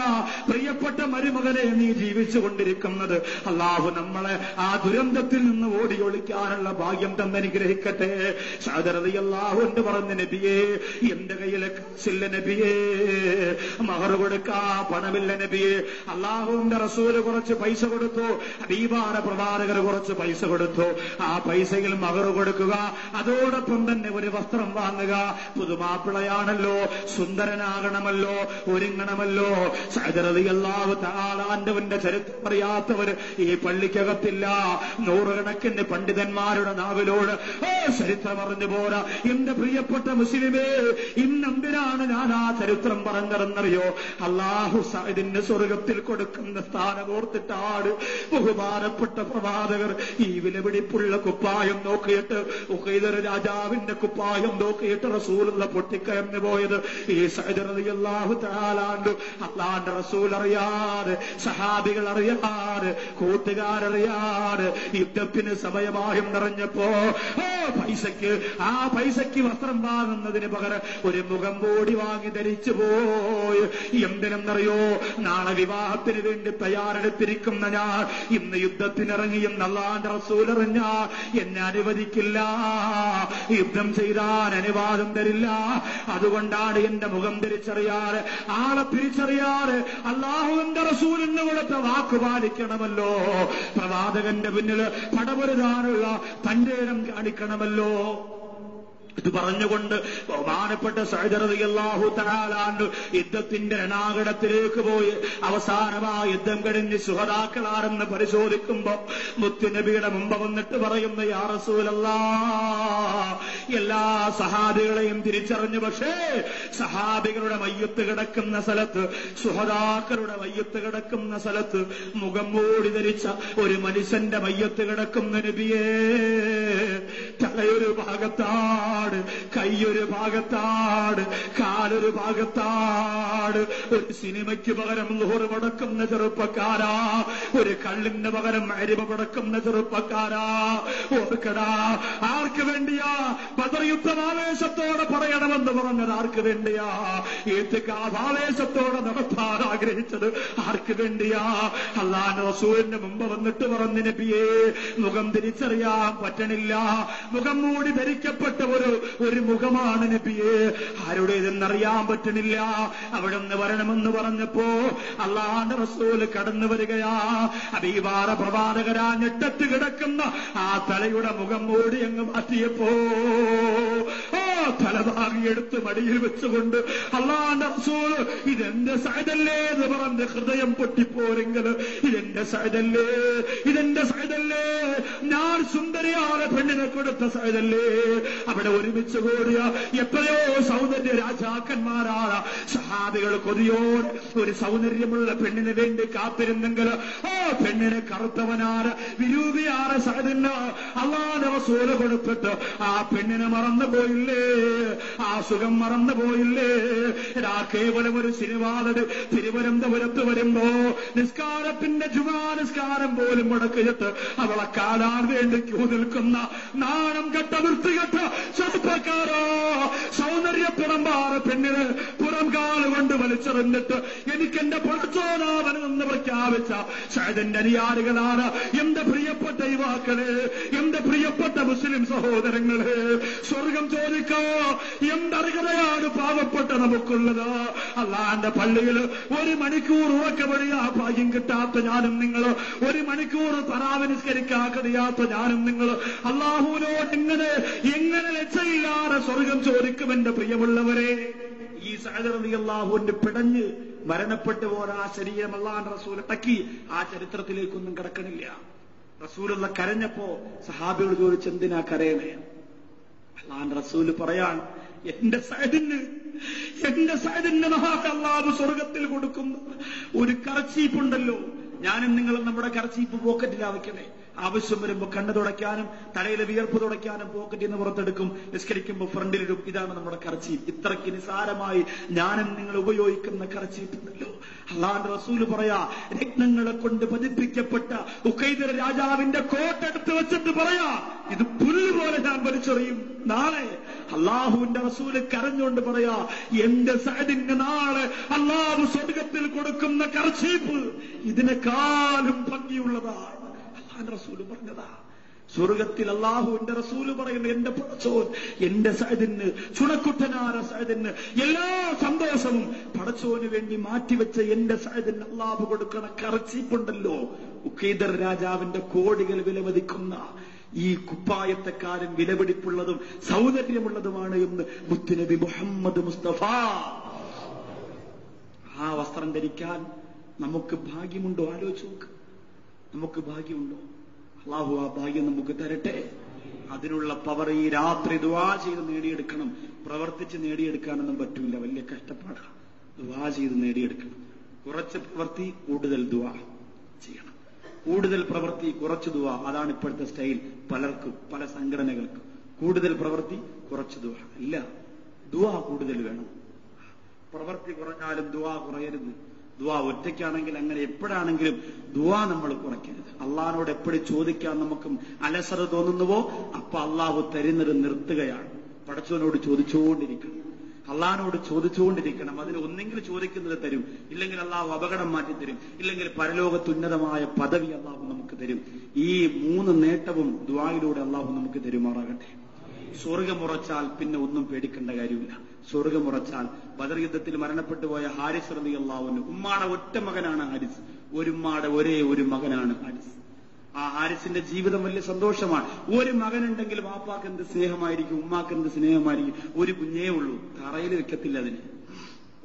പ്രിയപ്പെട്ട മരുമകനെ നീ ജീവിച്ചു കൊണ്ടിരിക്കുന്നത്. അല്ലാഹു നമ്മളെ ആ ദുരന്തത്തിൽ നിന്ന് ഓടി ഒളിക്കാനുള്ള ഭാഗ്യം തന്നനുഗ്രഹിക്കട്ടെ. സഅദ് റളിയല്ലാഹു അൻഹു പറഞ്ഞു, നബിയേ, എന്റെ കയ്യിലെ കാശില്ല നബിയേ, മഹർ കൊടുക്കാൻ പണമില്ല നബിയേ. അല്ലാഹുവിന്റെ റസൂല് കുറച്ച് പൈസ കൊടുത്തു, ഹബീബാന പ്രവാചകർ കുറച്ച് പൈസ കൊടുത്തു. ആ പൈസയിൽ മഹർ കൊടുക്കുക, അതോടൊപ്പം തന്നെ ഒരു വസ്ത്രം വാങ്ങുക. പുതുമാപ്പിളയാണല്ലോ, സുന്ദരനാകണമല്ലോ, ഒരുങ്ങണമല്ലോ. സഅദ് റളിയല്ലാഹു തആല അൻഹുവിന്റെ ചരിത്രം അറിയാത്തവർ ഈ പള്ളിക്കകത്തില്ല. നൂറുകണക്കിന് പണ്ഡിതന്മാരുടെ നാവിലോട് ചരിത്രം പറഞ്ഞു പോരാ. എന്റെ പ്രിയപ്പെട്ട മുസ്ലിമേ, ഇന്നെന്തിനാണ് ഞാൻ ആ ചരിത്രം പറഞ്ഞതെന്നറിയോ? അല്ലാഹു സഅദിന് സ്വർഗത്തിൽ കൊടുക്കുന്ന സ്ഥാനമോർത്തിട്ടാണ് ബഹുമാനപ്പെട്ട പ്രവാചകർ ഈ വിലപിടിപ്പുള്ള കുപ്പായം നോക്കിയിട്ട്, ഉഖൈദർ രാജാവിന്റെ കുപ്പായം നോക്കിയിട്ട് റസൂലുള്ള പൊട്ടിക്കയർന്നു പോയത്. ഈ സഅദ് റളിയല്ലാഹു തആല അൻഹു അല്ലാഹുവിന്റെ റസൂൽ അറിയാതെ, സഹാബികൾ അറിയാതെ, കൂട്ടുകാരറിയാതെ യുദ്ധത്തിന് സമയമായും നിറഞ്ഞപ്പോ ആ പൈസയ്ക്ക് വസ്ത്രം വാങ്ങുന്നതിന് പകരം ഒരു മുഖം മൂടി വാങ്ങി ധരിച്ചു പോയി. എന്തിനെന്നറിയോ? നാളെ വിവാഹത്തിന് വേണ്ടി തയ്യാറെടുത്തിരിക്കുന്ന ഞാൻ ഇന്ന് യുദ്ധത്തിനിറങ്ങിയെന്ന് അല്ലാഹുവിന്റെ റസൂൽ അറിഞ്ഞാൽ എന്നെ അനുവദിക്കില്ല, യുദ്ധം ചെയ്താൻ അനുവാദം തരില്ല. അതുകൊണ്ടാണ് എന്റെ മുഖം തിരിച്ചറിയാറ്, ആളെ തിരിച്ചറിയാറ് അല്ലാഹുവിന്റെ റസൂലിന് കൊടുത്ത വാക്ക് പാലിക്കണമല്ലോ. പ്രവാചകന്റെ പിന്നിൽ പടപൊരുതാനുള്ള തന്റെ ഇടം കാണിക്കണമല്ലോ. ഇത് പറഞ്ഞുകൊണ്ട് ബഹുമാനപ്പെട്ട സഅദ് റളിയല്ലാഹു തആല അൻഹു യുദ്ധത്തിന്റെ രണാകടത്തിലേക്ക് പോയി അവസാനമായി യുദ്ധം കഴിഞ്ഞ് ശുഹദാക്കളാരെന്ന് പരിശോധിക്കുമ്പോ മുത്തുനബിയുടെ മുമ്പ് വന്നിട്ട് പറയുന്നു, യാ റസൂലല്ലാഹ്, എല്ലാ സഹാബികളെയും തിരിച്ചറിഞ്ഞു. പക്ഷേ സഹാബികളുടെ മയ്യത്ത് കിടക്കുന്ന സ്ഥലത്ത്, ശുഹദാക്കളുടെ മയ്യത്ത് കിടക്കുന്ന സ്ഥലത്ത് മുഖം മൂടി ധരിച്ച ഒരു മനുഷ്യന്റെ മയ്യത്ത് കിടക്കുന്ന നബിയേ, തലയൊരു ഭാഗത്താണ്, കൈയൊരു ഭാഗത്താണ്, കാലൊരു ഭാഗത്താണ്. ഒരു സിനിമയ്ക്ക് പകരം ളുഹർ മുടക്കുന്ന ചെറുപ്പക്കാരാ, ഒരു കള്ളിന് പകരം അരിമ മുടക്കുന്ന ചെറുപ്പക്കാരാ, ഓർക്കടാ, ആർക്ക് വേണ്ടിയാ ബദർ യുദ്ധം ആവേശത്തോടെ പറയണമെന്ന് പറഞ്ഞത്? ആർക്ക് വേണ്ടിയാ ആവേശത്തോടെ നടത്താൻ ആഗ്രഹിച്ചത്? ആർക്ക് വേണ്ടിയാ? അല്ലാഹുവിന്റെ റസൂലിന്റെ മുമ്പ് വന്നിട്ട് പറഞ്ഞു, നബിയേ, മുഖം തിരിച്ചറിയാൻ പറ്റണില്ല, മുഖം മൂടി ധരിക്കപ്പെട്ട ഒരു മുഖമാണ് നബിയേ, ആരുടേതെന്നറിയാൻ പറ്റണില്ല, അവിടെ നിന്ന് വരണമെന്ന് പറഞ്ഞപ്പോ അല്ലാഹുവിന്റെ റസൂൽ കടന്നു വരികയാ. ഹബീബായ പ്രവാചകരാ ഞെട്ടത്ത് കിടക്കുന്ന ആ തലയുടെ മുഖം മൂടി അങ്ങ് മാറ്റിയപ്പോ തലതാങ്ങിയെടുത്ത് മടിയിൽ വെച്ചുകൊണ്ട് അള്ളാന്റെ റസൂൽ ഇതെന്റെ സഅദല്ലേ എന്ന് പറഞ്ഞ് ഹൃദയം പൊട്ടിപ്പോരെങ്കിൽ ഇതെന്റെ സഅദല്ലേ, ഇതെന്റെ സഅദല്ലേ, ഞാൻ സുന്ദരിയായ പെണ്ണിനെ കൊടുത്ത സഅദല്ലേ. അവിടെ ഒരുമിച്ച് കൂടിയ എത്രയോ സൗന്ദര്യ രാജാക്കന്മാരാണ് സഹാബികൾ കൊതിയോട് ഒരു സൗന്ദര്യമുള്ള പെണ്ണിന് വേണ്ടി കാത്തിരുന്നെങ്കിൽ ആ പെണ്ണിനെ കറുത്തവനാണ് വിരൂപിയാറ് സഅദിന് അള്ളാന്റെ റസൂല് കൊടുത്തിട്ട് ആ പെണ്ണിനെ മറന്നുപോയില്ലേ, ആ സുഖം മറന്നുപോയില്ലേ. ഇതാ കേവലം ഒരു സിനിമാനട് തിരുവനന്തപുരത്ത് വരുമ്പോ നിസ്കാരത്തിന്റെ ജുമാ നിസ്കാരം പോലും മുടക്കിയിട്ട് അവളെ കാണാൻ വേണ്ടി ക്യൂ നിൽക്കുന്ന നാണം കെട്ട വൃത്തികെട്ട ചെറുപ്പക്കാരോ സൗന്ദര്യപ്പിറമ്പാറ പെണ്ണിന് പുറം കാലുകൊണ്ട് വലിച്ചെറിഞ്ഞിട്ട് എനിക്കെന്റെ പടച്ചോനാവനെന്ന് പ്രഖ്യാപിച്ച സഅദിന്റെ അനുയായികളാണ് എന്റെ പ്രിയപ്പെട്ട യുവാക്കളെ, എന്റെ പ്രിയപ്പെട്ട മുസ്ലിം സഹോദരങ്ങളെ. സ്വർഗം ചോദിക്കോ എന്തർഹതയാണ് പാവപ്പെട്ട നമുക്കുള്ളത്? അള്ളാന്റെ പള്ളിയിൽ 1 മണിക്കൂർ ഉറക്കമറിയാ ഭാഗ്യം കിട്ടാത്ത ഞാനും നിങ്ങൾ, 1 മണിക്കൂർ തറാവി നിസ്കരിക്കാൻ കഴിയാത്ത ഞാനും നിങ്ങൾ അള്ളാഹുവിനോട് എങ്ങനെ ലജ്ജയില്ലാതെ സ്വർഗം ചോദിക്കും? എന്റെ പ്രിയമുള്ളവരെ, ഈ സഅദ് റളിയല്ലാഹുവിന്റെ പിടഞ്ഞ് മരണപ്പെട്ടു പോരാ ശരീരം അള്ളാന്റെ റസൂൽ ടക്കി ആ ചരിത്രത്തിലേക്കൊന്നും കിടക്കണില്ല. റസൂലുള്ള കരഞ്ഞപ്പോ സഹാബികൾ ചോദിച്ചു, എന്തിനാ കരയണേ? അള്ളാന്റെ റസൂല് പറയാൻ, എന്റെ സഅദിന് അല്ലാഹു സ്വർഗത്തിൽ കൊടുക്കുന്ന ഒരു കർച്ചീപ്പുണ്ടല്ലോ, ഞാനും നിങ്ങളും നമ്മുടെ കർച്ചീപ്പ് പോക്കറ്റിലാ വെക്കണേ. ആവശ്യം വരുമ്പോ കണ്ണ് തുടയ്ക്കാനും തലയിലെ വിയർപ്പ് തുടയ്ക്കാനും പോക്കറ്റിൽ നിന്ന് പുറത്തെടുക്കും, നിസ്കരിക്കുമ്പോ ഫ്രണ്ടിലിടും. ഇതാണ് നമ്മുടെ കർച്ചീപ്പ്. ഇത്രയ്ക്ക് നിസാരമായി ഞാനും നിങ്ങൾ ഉപയോഗിക്കുന്ന കർച്ചീപ്പുണ്ടല്ലോ. അള്ളാഹുവിന്റെ റസൂല് പറയാ, രത്നങ്ങളെ കൊണ്ട് പതിപ്പിക്കപ്പെട്ട ഉഖൈദർ രാജാവിന്റെ കോട്ടെടുത്ത് വെച്ചിട്ട് പറയാ, ഇത് പുല്ലുപോലെ ഞാൻ വലിച്ചെറിയും. നാളെ അള്ളാഹുവിന്റെ റസൂല് കരഞ്ഞുകൊണ്ട് പറയാ, എന്റെ സഅദിന് നാളെ അള്ളാഹു സ്വർഗത്തിൽ കൊടുക്കുന്ന കർച്ചീപ്പ് ഇതിനെക്കാളും ഭംഗിയുള്ളതാണ്. റസൂല് പറഞ്ഞതാ. സ്വർഗത്തിൽ അള്ളാഹുവിന്റെ റസൂല് പറയുന്നു, എന്റെ പടച്ചോൻ എന്റെ സഅദിന്, ചുണക്കുട്ടനാര സഅദിന് എല്ലാ സന്തോഷവും പടച്ചോന് വേണ്ടി മാറ്റിവെച്ച എന്റെ സഅദിന് അള്ളാഹു കൊടുക്കണ കർച്ചീപ്പുണ്ടല്ലോ, ഉഖൈദർ രാജാവിന്റെ കോടികൾ വിലമതിക്കുന്ന ഈ കുപ്പായത്തെക്കാരും വിലപിടിപ്പുള്ളതും സൗന്ദര്യമുള്ളതുമാണ് എന്ന് മുത്തുനബി മുഹമ്മദ് മുസ്തഫ. ആ വസ്ത്രം ധരിക്കാൻ നമുക്ക് ഭാഗ്യമുണ്ടോ? ആലോചിച്ച് നോക്ക്. നമുക്ക് ഭാഗ്യമുണ്ടോ? അള്ളാഹു ആ ഭാഗ്യം നമുക്ക് തരട്ടെ. അതിനുള്ള പവർ ഈ രാത്രി ദുആ ചെയ്ത് നേടിയെടുക്കണം. പ്രവർത്തിച്ച് നേടിയെടുക്കാനൊന്നും പറ്റൂല, വലിയ കഷ്ടപ്പാടാണ്. ദുആ ചെയ്ത് നേടിയെടുക്കണം. കുറച്ച് പ്രവൃത്തി, കൂടുതൽ ദുആ ചെയ്യണം. കൂടുതൽ പ്രവൃത്തി, കുറച്ച് ദുആ. അതാണ് ഇപ്പോഴത്തെ സ്റ്റൈൽ പലർക്കും, പല സംഘടനകൾക്കും. കൂടുതൽ പ്രവൃത്തി, കുറച്ച് ദുആ. ഇല്ല, ദുആ കൂടുതൽ വേണം. പ്രവൃത്തി കുറഞ്ഞാലും ദുആ കുറയരുത്. ദുആ ഒറ്റയ്ക്കാണെങ്കിൽ അങ്ങനെ എപ്പോഴാണെങ്കിലും ദുആ നമ്മൾ കുറയ്ക്കരുത്. അള്ളാഹിനോട് എപ്പോഴും ചോദിക്കാൻ നമുക്ക് അലസത തോന്നുന്നുവോ അപ്പൊ അള്ളാഹു തരുന്നത് നിർത്തുകയാണ്. പടച്ചവനോട് ചോദിച്ചുകൊണ്ടിരിക്കണം, അള്ളാഹിനോട് ചോദിച്ചുകൊണ്ടിരിക്കണം. അതിന് ഒന്നെങ്കിൽ ചോദിക്കുന്നത് തരും, ഇല്ലെങ്കിൽ അള്ളാഹു അപകടം മാറ്റി തരും, ഇല്ലെങ്കിൽ പരലോകത്തുന്നതമായ പദവി അള്ളാഹു നമുക്ക് തരും. ഈ 3 നേട്ടവും ദുആയിലൂടെ അള്ളാഹു നമുക്ക് തരുമാറാകട്ടെ. സ്വർഗമുറച്ചാൽ പിന്നെ ഒന്നും പേടിക്കേണ്ട കാര്യമില്ല. സ്വർഗമുറച്ചാൽ ബദർ യുദ്ധത്തിൽ മരണപ്പെട്ടു പോയ ഹാരിസ് റളിയല്ലാഹു അൻഹു, ഉമ്മാടെ ഒറ്റ മകനാണ് ഹാരിസ്, ഒരുമ്മാടെ ഒരേ ഒരു മകനാണ് ഹാരിസ്. ആ ഹാരിസിന്റെ ജീവിതം വലിയ സന്തോഷമാണ്. ഒരു മകനുണ്ടെങ്കിൽ വാപ്പാക്ക് എന്ത് സ്നേഹമായിരിക്കും, ഉമ്മാക്ക് എന്ത് സ്നേഹമായിരിക്കും. ഒരു കുഞ്ഞേ ഉള്ളൂ, തറയിൽ വെക്കത്തില്ല അതിന്.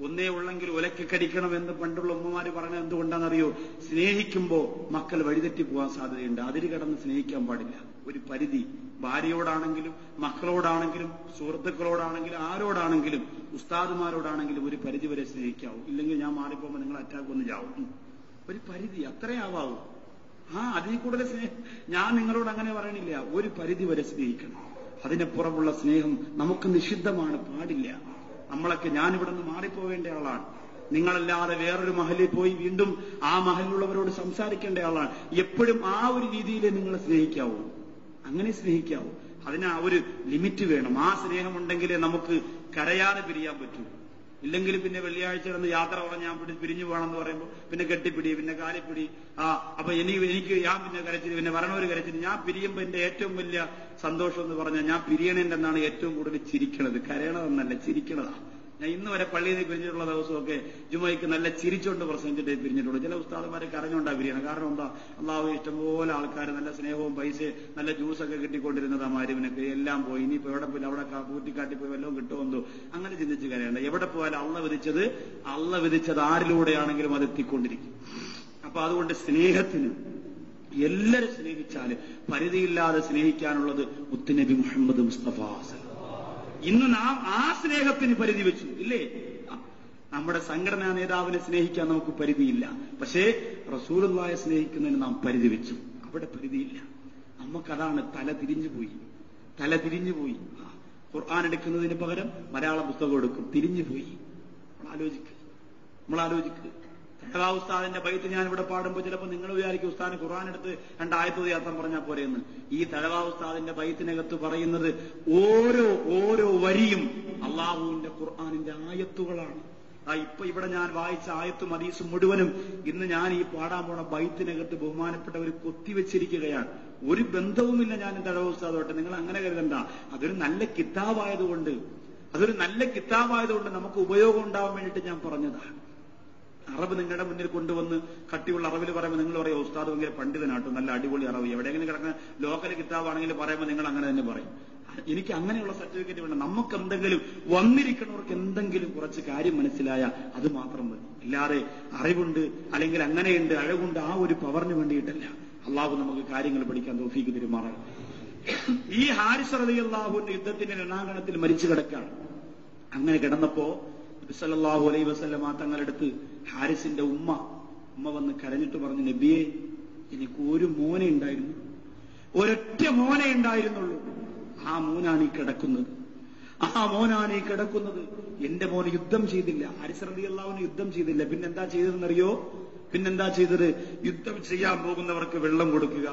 ഒന്നേ ഉള്ളെങ്കിൽ ഒലക്കടിക്കണമെന്ന് പണ്ടുള്ള ഉമ്മമാര് പറഞ്ഞത് എന്തുകൊണ്ടാണെന്നറിയോ? സ്നേഹിക്കുമ്പോ മക്കൾ വഴിതെറ്റി പോകാൻ സാധ്യതയുണ്ട്. അതിര് കടന്ന് സ്നേഹിക്കാൻ പാടില്ല. ഒരു പരിധി, ഭാര്യയോടാണെങ്കിലും മക്കളോടാണെങ്കിലും സുഹൃത്തുക്കളോടാണെങ്കിലും ആരോടാണെങ്കിലും ഉസ്താദുമാരോടാണെങ്കിലും ഒരു പരിധി വരെ സ്നേഹിക്കാവൂ. ഇല്ലെങ്കിൽ ഞാൻ മാറിപ്പോകുമ്പോൾ നിങ്ങൾ അറ്റാക്ക് വന്ന് ചാവും. ഒരു പരിധി, അത്രേ ആവാവൂ. അതിൽ കൂടുതൽ സ്നേഹം ഞാൻ നിങ്ങളോട് അങ്ങനെ പറയണില്ല. ഒരു പരിധി വരെ സ്നേഹിക്കണം. അതിനപ്പുറമുള്ള സ്നേഹം നമുക്ക് നിഷിദ്ധമാണ്, പാടില്ല. നമ്മളൊക്കെ, ഞാനിവിടെ നിന്ന് മാറിപ്പോവേണ്ട ആളാണ്. നിങ്ങളല്ലാതെ വേറൊരു മഹലിൽ പോയി വീണ്ടും ആ മഹലിലുള്ളവരോട് സംസാരിക്കേണ്ട ആളാണ്. എപ്പോഴും ആ ഒരു രീതിയിലേ നിങ്ങളെ സ്നേഹിക്കാവൂ, അങ്ങനെ സ്നേഹിക്കാവൂ. അതിന് ആ ഒരു ലിമിറ്റ് വേണം. ആ സ്നേഹമുണ്ടെങ്കിലേ നമുക്ക് കരയാതെ പിരിയാൻ പറ്റൂ. ഇല്ലെങ്കിൽ പിന്നെ വെള്ളിയാഴ്ച കിടന്ന് യാത്ര പറഞ്ഞ് ഞാൻ പിരിഞ്ഞു പോകണമെന്ന് പറയുമ്പോൾ പിന്നെ കെട്ടിപ്പിടി, പിന്നെ കാലിപ്പിടി. അപ്പൊ എനിക്ക് ഞാൻ പിന്നെ കരച്ചിട്ട്, പിന്നെ വരണവര് കരച്ചിട്ട്. ഞാൻ പിരിയുമ്പോ എന്റെ ഏറ്റവും വലിയ സന്തോഷം എന്ന് പറഞ്ഞാൽ ഞാൻ പിരിയണേണ്ടെന്നാണ് ഏറ്റവും കൂടുതൽ ചിരിക്കണത്. കരയണതെന്നല്ല, ചിരിക്കണതാ. ഞാൻ ഇന്ന് വരെ പള്ളിയിൽ നിന്ന് പിരിഞ്ഞിട്ടുള്ള ദിവസമൊക്കെ ജുമയ്ക്ക് നല്ല ചിരിച്ചുകൊണ്ട് പ്രസംഗിച്ചിട്ടേ പിരിഞ്ഞിട്ടുള്ളൂ. ചില ഉസ്താദന്മാരെ കരഞ്ഞുകൊണ്ടാ പിരിയണം. കാരണം എന്താ, അള്ളാഹു ഇഷ്ടംപോലെ ആൾക്കാർ നല്ല സ്നേഹവും പൈസ നല്ല ജ്യൂസൊക്കെ കിട്ടിക്കൊണ്ടിരുന്നതാ മാരുവിനൊക്കെ. എല്ലാം പോയി, ഇനിയിപ്പോ എവിടെ പോയി അവിടെ കൂട്ടിക്കാട്ടി പോയി വല്ലതും കിട്ടുമെന്തോ അങ്ങനെ ചിന്തിച്ച് കരയണ്ട. എവിടെ പോയാലും അള്ള വിധിച്ചത് ആരിലൂടെയാണെങ്കിലും അത് എത്തിക്കൊണ്ടിരിക്കും. അപ്പൊ അതുകൊണ്ട് സ്നേഹത്തിന് എല്ലാവരും സ്നേഹിച്ചാല് പരിധിയില്ലാതെ സ്നേഹിക്കാനുള്ളത് മുത്തുനബി മുഹമ്മദ് മുസ്തഫ. ഇന്ന് നാം ആ സ്നേഹത്തിന് പരിധി വെച്ചു ഇല്ലേ? നമ്മുടെ സംഘടനാ നേതാവിനെ സ്നേഹിക്കാൻ നമുക്ക് പരിധിയില്ല. പക്ഷേ റസൂലുള്ളാഹിയെ സ്നേഹിക്കുന്നതിന് നാം പരിധി വെച്ചു. അവിടെ പരിധിയില്ല. നമുക്കതാണ് തല തിരിഞ്ഞുപോയി. ഖുർആൻ എടുക്കുന്നതിന് പകരം മലയാള പുസ്തകം എടുക്കും. തിരിഞ്ഞുപോയി. നമ്മൾ ആലോചിക്കുക. തഴവാ ഉസ്താദിന്റെ ബൈത്ത് ഞാൻ ഇവിടെ പാടുമ്പോൾ ചിലപ്പോൾ നിങ്ങൾ വിചാരിക്കും ഉസ്താദിന് ഖുർആൻ എടുത്ത് 2 ആയത്ത് യാത്രം പറഞ്ഞാൽ പോരെയെന്ന്. ഈ തഴവാ ഉസ്താദിന്റെ ബൈത്തിനകത്ത് പറയുന്നത് ഓരോ വരിയും അള്ളാഹുവിന്റെ ഖുർആനിന്റെ ആയത്തുകളാണ്. ഇപ്പൊ ഇവിടെ ഞാൻ വായിച്ച ആയത്തും ഹദീസും മുഴുവനും ഇന്ന് ഞാൻ ഈ പാടാൻ പോണ ബൈത്തിനകത്ത് ബഹുമാനപ്പെട്ടവർ കൊത്തിവെച്ചിരിക്കുകയാണ്. ഒരു ബന്ധവുമില്ല ഞാൻ തഴവാ ഉസ്താദോട്ടെ. നിങ്ങൾ അങ്ങനെ കരുതണ്ട. അതൊരു നല്ല കിതാബായതുകൊണ്ട് നമുക്ക് ഉപയോഗം ഉണ്ടാവാൻ വേണ്ടിയിട്ട് ഞാൻ പറഞ്ഞതാണ്. അറബ് നിങ്ങളുടെ മുന്നിൽ കൊണ്ടുവന്ന് കട്ടിയുള്ള അറബിൽ പറയുമ്പോൾ നിങ്ങൾ പറയും ഉസ്താദ് ഭയങ്കര പണ്ഡിതനാട്ടോ, നല്ല അടിപൊളി അറബ്. എവിടെയെങ്കിലും കിടക്കുന്ന ലോക്കൽ കിതാബാണെങ്കിൽ പറയുമ്പോൾ നിങ്ങൾ അങ്ങനെ തന്നെ പറയും. എനിക്ക് അങ്ങനെയുള്ള സർട്ടിഫിക്കറ്റ് വേണ്ട. നമുക്ക് എന്തെങ്കിലും വന്നിരിക്കുന്നവർക്ക് എന്തെങ്കിലും കുറച്ച് കാര്യം മനസ്സിലായ അത് മാത്രം മതി. അല്ലാതെ അറിവുണ്ട് അല്ലെങ്കിൽ അങ്ങനെയുണ്ട് അഴകുണ്ട് ആ ഒരു പവറിന് വേണ്ടിയിട്ടല്ല. അള്ളാഹു നമുക്ക് കാര്യങ്ങൾ പഠിക്കാൻ തൗഫീഖ് തരുമാറാണ്. ഈ ഹാരിസ് റളിയല്ലാഹുവിന്റെ യുദ്ധത്തിന്റെ രണാങ്കണത്തിൽ മരിച്ചു കിടക്കാണ്. അങ്ങനെ കിടന്നപ്പോ സല്ലല്ലാഹു അലൈഹി വസല്ലമ തങ്ങളടുത്ത് ഹാരിസിന്റെ ഉമ്മ വന്ന് കരഞ്ഞിട്ട് പറഞ്ഞു, നബിയെ, എനിക്ക് ഒരു മോനെ ഉണ്ടായിരുന്നു, ഒരൊറ്റ മോനെ ഉണ്ടായിരുന്നുള്ളൂ. ആ മോനാണ് ഈ കിടക്കുന്നത്. എന്റെ മോന് യുദ്ധം ചെയ്തില്ല. ഹാരിസ് റളിയല്ലാഹു യുദ്ധം ചെയ്തില്ല. പിന്നെന്താ ചെയ്തതെന്നറിയോ? യുദ്ധം ചെയ്യാൻ പോകുന്നവർക്ക് വെള്ളം കൊടുക്കുക,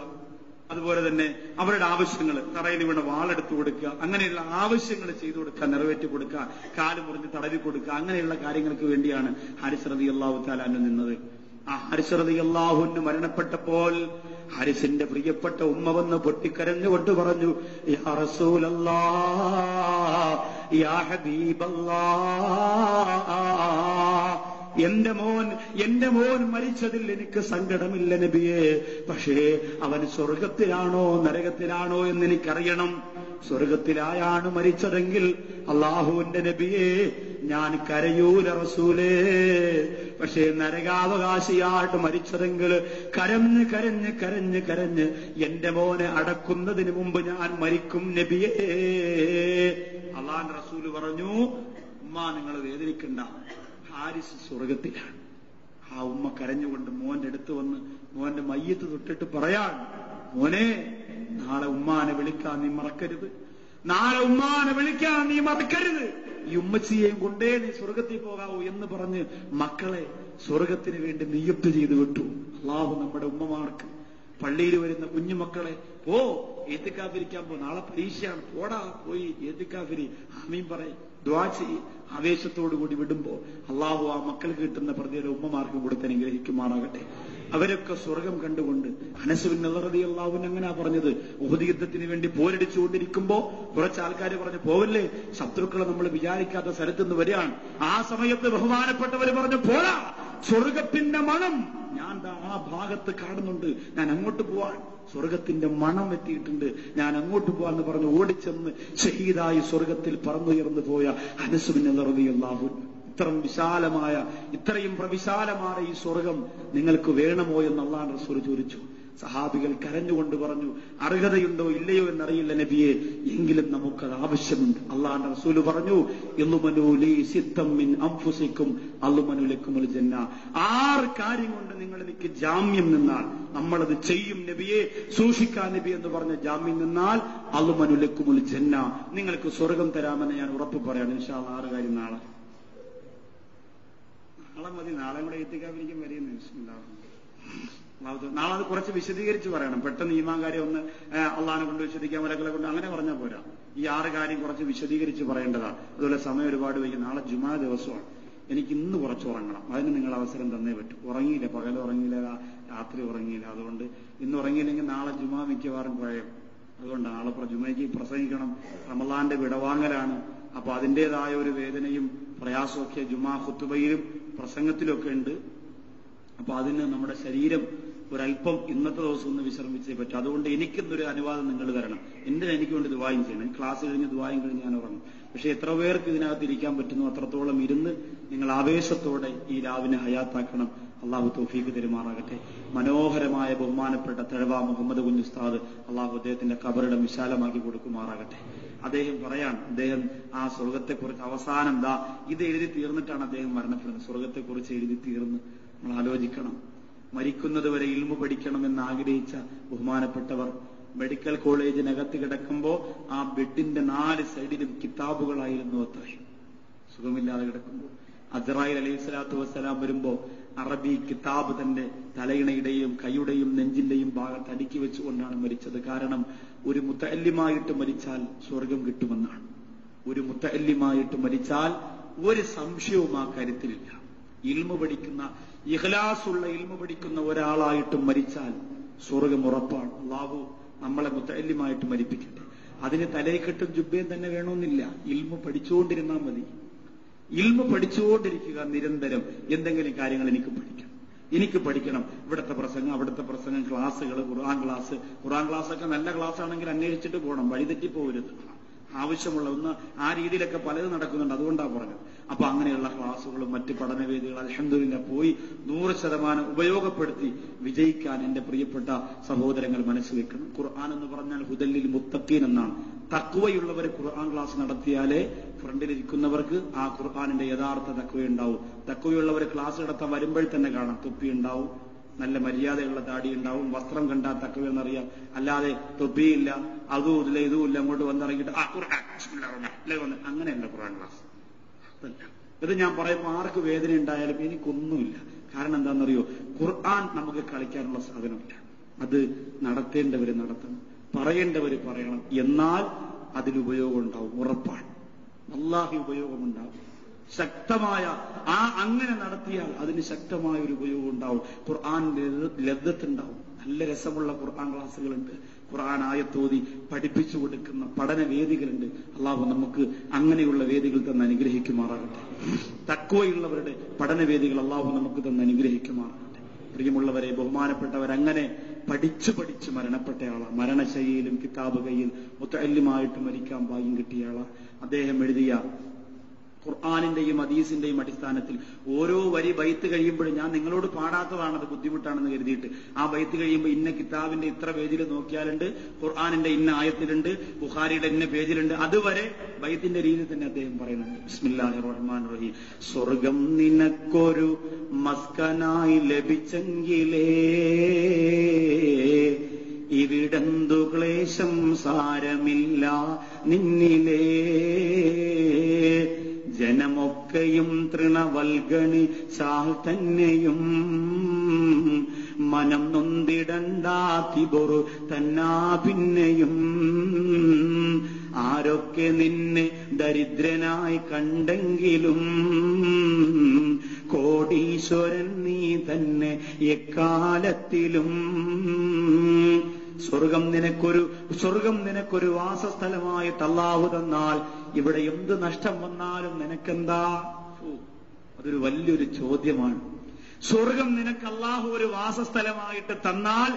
അതുപോലെ തന്നെ അവരുടെ ആവശ്യങ്ങൾ തറയിൽ വീണ വാളെടുത്തു കൊടുക്കുക, അങ്ങനെയുള്ള ആവശ്യങ്ങൾ ചെയ്തു കൊടുക്കുക, നിറവേറ്റി കൊടുക്കുക, കാല് മുറിഞ്ഞ് തടവി കൊടുക്കുക, അങ്ങനെയുള്ള കാര്യങ്ങൾക്ക് വേണ്ടിയാണ് ഹാരിസ് റളിയല്ലാഹു തആല അൻഹു നിന്നത്. ആ ഹാരിസ് റളിയല്ലാഹു അൻഹു മരണപ്പെട്ടപ്പോൾ ഹാരിസിന്റെ പ്രിയപ്പെട്ട ഉമ്മ വന്ന് പൊട്ടിക്കരഞ്ഞുകൊണ്ട് പറഞ്ഞു, യാ റസൂലല്ലാഹ്, യാ ഹബീബല്ലാഹ്, എന്റെ മോൻ മരിച്ചതിൽ എനിക്ക് സങ്കടമില്ല നബിയെ. പക്ഷേ അവൻ സ്വർഗത്തിലാണോ നരകത്തിലാണോ എന്ന് എനിക്കറിയണം. സ്വർഗത്തിലായാണ് മരിച്ചതെങ്കിൽ അള്ളാഹുവിന്റെ നബിയെ ഞാൻ കരയൂല റസൂലേ. പക്ഷേ നരകാവകാശിയായിട്ട് മരിച്ചതെങ്കിൽ കരഞ്ഞ് കരഞ്ഞ് കരഞ്ഞ് കരഞ്ഞ് എന്റെ മോനെ അടക്കുന്നതിന് മുമ്പ് ഞാൻ മരിക്കും നബിയേ. അള്ളാഹുവിന്റെ റസൂല് പറഞ്ഞു, ഉമ്മ നിങ്ങൾ വേദനിക്കണ്ട, ഹാരിസ് സ്വർഗത്തിലാണ്. ആ ഉമ്മ കരഞ്ഞുകൊണ്ട് മോന്റെ അടുത്ത് വന്ന് മോന്റെ മയ്യത്ത് തൊട്ടിട്ട് പറയാൻ, മോനെ, നാളെ ഉമ്മാനെ വിളിക്കാൻ നീ മറക്കരുത്. ഈ ഉമ്മച്ചിയെയും കൊണ്ടേ നീ സ്വർഗത്തിൽ പോകാവൂ എന്ന് പറഞ്ഞ് മക്കളെ സ്വർഗത്തിന് വേണ്ടി നിയ്യത്ത് ചെയ്ത് വിട്ടു. അള്ളാഹു നമ്മുടെ ഉമ്മമാർക്ക്, പള്ളിയിൽ വരുന്ന കുഞ്ഞുമക്കളെ, ഏത്തിക്കാഫിരിക്കാൻ പോ, നാളെ പരീക്ഷയാണ്, പോടാ പോയി ഏത്തിക്കാഫിരി, ആമീൻ പറയും, ദുആ ചെയ്യ്, ആവേശത്തോടുകൂടി വിടുമ്പോ അള്ളാഹു ആ മക്കൾക്ക് കിട്ടുന്ന പ്രതിയുടെ ഉമ്മമാർക്ക് കൊടുത്ത് അനുഗ്രഹിക്കുമാറാകട്ടെ. അവരൊക്കെ സ്വർഗം കണ്ടുകൊണ്ട്. അനസ് ബിൻ നളർ റളിയല്ലാഹു അൻഹു അങ്ങനെയാ പറഞ്ഞത്. ഉഹദ് യുദ്ധത്തിന് വേണ്ടി പോരടിച്ചുകൊണ്ടിരിക്കുമ്പോ കുറച്ച് ആൾക്കാർ പറഞ്ഞു, പോവല്ലേ, ശത്രുക്കളെ നമ്മൾ വിചാരിക്കാത്ത സ്ഥലത്തുനിന്ന് വരികയാണ്. ആ സമയത്ത് ബഹുമാനപ്പെട്ടവർ പറഞ്ഞു, പോരാ, സ്വർഗത്തിന്റെ മണം ഞാൻ ആ ഭാഗത്ത് കാണുന്നുണ്ട്, ഞാൻ അങ്ങോട്ട് പോവാൻ, സ്വർഗത്തിന്റെ മണം എത്തിയിട്ടുണ്ട്, ഞാൻ അങ്ങോട്ട് പോവാന്ന് പറഞ്ഞ് ഓടിച്ചെന്ന് ഷഹീദായി സ്വർഗത്തിൽ പറന്നുയർന്നു പോയ അനസ് ബിൻ നളർ റളിയല്ലാഹു അൻഹു. ഇത്രയും പ്രവിശാലമായ ഈ സ്വർഗം നിങ്ങൾക്ക് വേണമോ എന്ന് അല്ലാഹുവിന്റെ റസൂൽ ചോദിച്ചു. സഹാബികൾ കരഞ്ഞുകൊണ്ട് പറഞ്ഞു, അർഹതയുണ്ടോ ഇല്ലയോ എന്നറിയില്ല നബിയെ, എങ്കിലും നമുക്കത് ആവശ്യമുണ്ട്. അല്ലാഹുവിന്റെ റസൂൽ പറഞ്ഞു, ഇൽമനൂ ലീ സിത്തം മിൻ അൻഫുസിക്കും അൽമനു ലക്കുമുൽ ജന്ന. 6 കാര്യം കൊണ്ട് നിങ്ങൾ എനിക്ക് ജാമ്യം നിന്നാൽ നമ്മളത് ചെയ്യും നബിയെ, സൂക്ഷിക്കാൻ നബി എന്ന് പറഞ്ഞ ജാമ്യം നിന്നാൽ അൽമനു ലക്കുമുൽ ജന്ന, നിങ്ങൾക്ക് സ്വർഗം തരാമെന്ന് ഞാൻ ഉറപ്പ് പറയാണ്. ഇൻഷാ അല്ലാഹ് 6 കാര്യം നാളെ മതി. നാളെ കൂടെ എത്തിക്കാതിരിക്കും വരെയുണ്ടാവും. നാളെ അത് കുറച്ച് വിശദീകരിച്ച് പറയണം. പെട്ടെന്ന് ഈമാൻ കാര്യം ഒന്ന് അള്ളാഹിനെ കൊണ്ട് വിശദിക്കാൻ, മലക്കളെ കൊണ്ട് അങ്ങനെ പറഞ്ഞാൽ പോരാ. ഈ 6 കാര്യം കുറച്ച് വിശദീകരിച്ച് പറയേണ്ടതാണ്. അതുപോലെ സമയം ഒരുപാട് വൈകി. നാളെ ജുമാ ദിവസമാണ്. എനിക്ക് ഇന്ന് കുറച്ച് ഉറങ്ങണം. അതിന് നിങ്ങൾ അവസരം തന്നേ പറ്റൂ. ഉറങ്ങിയില്ല, പകൽ ഉറങ്ങിയില്ല, രാത്രി ഉറങ്ങിയില്ല. അതുകൊണ്ട് ഇന്ന് ഉറങ്ങിയില്ലെങ്കിൽ നാളെ ജുമാ മിക്കവാറും കുഴയും. അതുകൊണ്ട് നാളെ ജുമയ്ക്ക് പ്രസംഗിക്കണം. റമളാന്റെ വിടവാങ്ങലാണ്. അപ്പൊ അതിൻ്റെതായ ഒരു വേദനയും പ്രയാസമൊക്കെ ജുമാ ഖുതുബയിലും പ്രസംഗത്തിലൊക്കെ ഉണ്ട്. അപ്പൊ അതിന് നമ്മുടെ ശരീരം ഒരല്പം ഇന്നത്തെ ദിവസം ഒന്ന് വിശ്രമിച്ചേ പറ്റും. അതുകൊണ്ട് എനിക്കിന്നൊരു അനുവാദം നിങ്ങൾ തരണം. എനിക്ക് വേണ്ടി ദുആയും ചെയ്യണം. ക്ലാസ് കഴിഞ്ഞ് ദുആയും കഴിഞ്ഞ് ഞാൻ ഉറങ്ങും. പക്ഷെ എത്ര പേർക്ക് ഇതിനകത്ത് ഇരിക്കാൻ പറ്റുന്നു അത്രത്തോളം ഇരുന്ന് നിങ്ങൾ ആവേശത്തോടെ ഈ രാവിനെ ഹയാത്താക്കണം. അള്ളാഹു തൗഫീഖ് തരുമാറാകട്ടെ. മനോഹരമായ ബഹുമാനപ്പെട്ട തഴവ മുഹമ്മദ് കുഞ്ഞ് ഉസ്താദ് അള്ളാഹു അദ്ദേഹത്തിന്റെ ഖബറിടം വിശാലമാക്കി കൊടുക്കുമാറാകട്ടെ. അദ്ദേഹം പറയാണ്, അദ്ദേഹം ആ സ്വർഗത്തെക്കുറിച്ച് അവസാനം ഇത് എഴുതി തീർന്നിട്ടാണ് അദ്ദേഹം മരണപ്പെടുന്നത്. സ്വർഗത്തെക്കുറിച്ച് എഴുതി തീർന്ന് നമ്മൾ ആലോചിക്കണം. മരിക്കുന്നത് വരെ ഇൽമു പഠിക്കണമെന്ന് ആഗ്രഹിച്ച ബഹുമാനപ്പെട്ടവർ മെഡിക്കൽ കോളേജിനകത്ത് കിടക്കുമ്പോൾ ആ ബെഡിന്റെ 4 സൈഡിലും കിതാബുകളായിരുന്നു അത്രയും. സുഖമില്ലാതെ കിടക്കുമ്പോൾ അസ്റായിൽ അലൈഹിസ്സലാത്തു വസ്സലാം വരുമ്പോ അറബി കിതാബ് തന്റെ തലയിണയുടെയും കൈയുടെയും നെഞ്ചിന്റെയും ഭാഗത്ത് അടുക്കി വെച്ചുകൊണ്ടാണ് മരിച്ചത്. കാരണം ഒരു മുത്തഅല്ലിമായിട്ട് മരിച്ചാൽ സ്വർഗം കിട്ടുമെന്നാണ്. ഒരു മുത്തഅല്ലിമായിട്ട് മരിച്ചാൽ ഒരു സംശയവും ആ കാര്യത്തിലില്ല. ഇൽമു പഠിക്കുന്ന ഇഖ്ലാസുള്ള ഇൽമു പഠിക്കുന്ന ഒരാളായിട്ട് മരിച്ചാൽ സ്വർഗം ഉറപ്പാണ്. അല്ലാഹു നമ്മളെ മുത്തഅല്ലിമായിട്ട് മരിപ്പിക്കട്ടെ. അതിന് തലയെക്കെട്ടും ജുബ്ബയും തന്നെ വേണമെന്നില്ല. ഇൽമു പഠിച്ചുകൊണ്ടിരുന്നാൽ മതി. ഇൽമു പഠിച്ചുകൊണ്ടിരിക്കുക നിരന്തരം. എന്തെങ്കിലും കാര്യങ്ങൾ എനിക്ക് പഠിക്കണം. ഇവിടുത്തെ പ്രസംഗം, അവിടുത്തെ പ്രസംഗം, ക്ലാസ്സുകൾ, ഖുർആൻ ക്ലാസ്സൊക്കെ നല്ല ക്ലാസ് ആണെങ്കിൽ അന്വേഷിച്ചിട്ട് പോകണം. വഴിതെറ്റി പോകരുത്. ആവശ്യമുള്ള ഒന്ന് ആ രീതിയിലൊക്കെ പലതും നടക്കുന്നുണ്ട്. അതുകൊണ്ടാണ് പറഞ്ഞത്. അപ്പൊ അങ്ങനെയുള്ള ക്ലാസ്സുകളും മറ്റ് പഠനവേദികൾ അൽഹംദുലില്ലാഹ് പോയി 100% ഉപയോഗപ്പെടുത്തി വിജയിക്കാൻ എന്റെ പ്രിയപ്പെട്ട സഹോദരങ്ങൾ മനസ്സ് വെക്കണം. ഖുർആൻ എന്ന് പറഞ്ഞാൽ ഹുദല്ലിൽ മുത്തഖീൻ എന്നാണ്. തഖ്വയുള്ളവർ ഖുർആൻ ക്ലാസ് നടത്തിയാലേ ഫ്രണ്ടിലിരിക്കുന്നവർക്ക് ആ ഖുർആനിന്റെ യഥാർത്ഥ തഖ്വയുണ്ടാവും. തഖ്വയുള്ളവർ ക്ലാസ് നടത്താൻ വരുമ്പോൾ തന്നെ കാണാം. തൊപ്പി ഉണ്ടാവും, നല്ല മര്യാദയുള്ള താടി ഉണ്ടാവും, വസ്ത്രം കണ്ടാൽ തഖ്വയെന്നറിയാം. അല്ലാതെ തൊപ്പിയില്ല, അതുമില്ല ഇതുമില്ല, അങ്ങോട്ട് വന്നിറങ്ങിയിട്ട് അങ്ങനെയല്ല ഖുർആൻ ക്ലാസ്. ഇത് ഞാൻ പറയുമ്പോൾ ആർക്ക് വേദന ഉണ്ടായാലും എനിക്കൊന്നുമില്ല. കാരണം എന്താണെന്നറിയോ, ഖുർആൻ നമുക്ക് കളിക്കാനുള്ള സാധനമില്ല. അത് നടത്തേണ്ടവര് നടത്തണം, പറയേണ്ടവര് പറയണം. എന്നാൽ അതിലുപയോഗം ഉണ്ടാവും, ഉറപ്പാണ്. വല്ലാഹി ഉപയോഗമുണ്ടാവും. ശക്തമായ അങ്ങനെ നടത്തിയാൽ അതിന് ശക്തമായ ഒരു ഉപയോഗം ഉണ്ടാവും. ഖുർആനിന്റെ ലദ്ദത്തുണ്ടാവും. നല്ല രസമുള്ള ഖുർആൻ ക്ലാസ്സുകളുണ്ട്. ഖുർആൻ ആയത്തോതി പഠിപ്പിച്ചു കൊടുക്കുന്ന പഠനവേദികളുണ്ട്. അള്ളാഹു നമുക്ക് അങ്ങനെയുള്ള വേദികൾ തന്നെ അനുഗ്രഹിക്കുമാറാകട്ടെ. തഖ്വയുള്ളവരുടെ പഠനവേദികൾ അള്ളാഹു നമുക്ക് തന്നെ അനുഗ്രഹിക്കുമാറാകട്ടെ. പ്രിയമുള്ളവരെ, ബഹുമാനപ്പെട്ടവരങ്ങനെ പഠിച്ചു മരണപ്പെട്ട ആളാണ്. മരണശൈലിയിലും കിതാബ് കയ്യിൽ മുത്തഅല്ലിമായിട്ട് മരിക്കാൻ ഭാഗ്യം കിട്ടിയ ആളാണ്. അദ്ദേഹം എഴുതിയ ഖുർആനിന്റെയും ഹദീസിന്റെയും അടിസ്ഥാനത്തിൽ ഓരോ വരി ബൈത്ത് കഴിയുമ്പോഴും ഞാൻ നിങ്ങളോട് പാടാത്തതാണ്, അത് ബുദ്ധിമുട്ടാണെന്ന് കരുതിയിട്ട് ആ ബൈത്ത് കഴിയുമ്പോൾ ഇന്ന കിതാബിന്റെ ഇത്ര പേജിൽ നോക്കിയാലുണ്ട്, ഖുർആനിന്റെ ഇന്ന ആയത്തിലുണ്ട്, ബുഖാരിയുടെ ഇന്ന പേജിലുണ്ട്. അതുവരെ ബൈത്തിന്റെ രീതിയിൽ തന്നെ അദ്ദേഹം പറയുന്നുണ്ട്. ബിസ്മില്ലാഹിർ റഹ്മാനിർ റഹീം. സ്വർഗം നിനക്കൊരു മസ്കനായി ലഭിച്ചെങ്കിലേ ഇവിടെന്തു ക്ലേശം സാരമില്ല നിന്നിലേ. ജനമൊക്കെയും തൃണവൽഗണിച്ചാൽ തന്നെയും മനം നൊന്തിടണ്ടാത്തിബൊറു തന്നാ പിന്നെയും. ആരൊക്കെ നിന്നെ ദരിദ്രനായി കണ്ടെങ്കിലും കോടീശ്വരൻ നീ തന്നെ എക്കാലത്തിലും. സ്വർഗം നിനക്കൊരു വാസസ്ഥലമായി അല്ലാഹു തന്നാൽ ഇവിടെ എന്ത് നഷ്ടം വന്നാലും നിനക്കെന്താ? അതൊരു വലിയൊരു ചോദ്യമാണ്. സ്വർഗം നിനക്ക് അല്ലാഹു ഒരു വാസസ്ഥലമായിട്ട് തന്നാൽ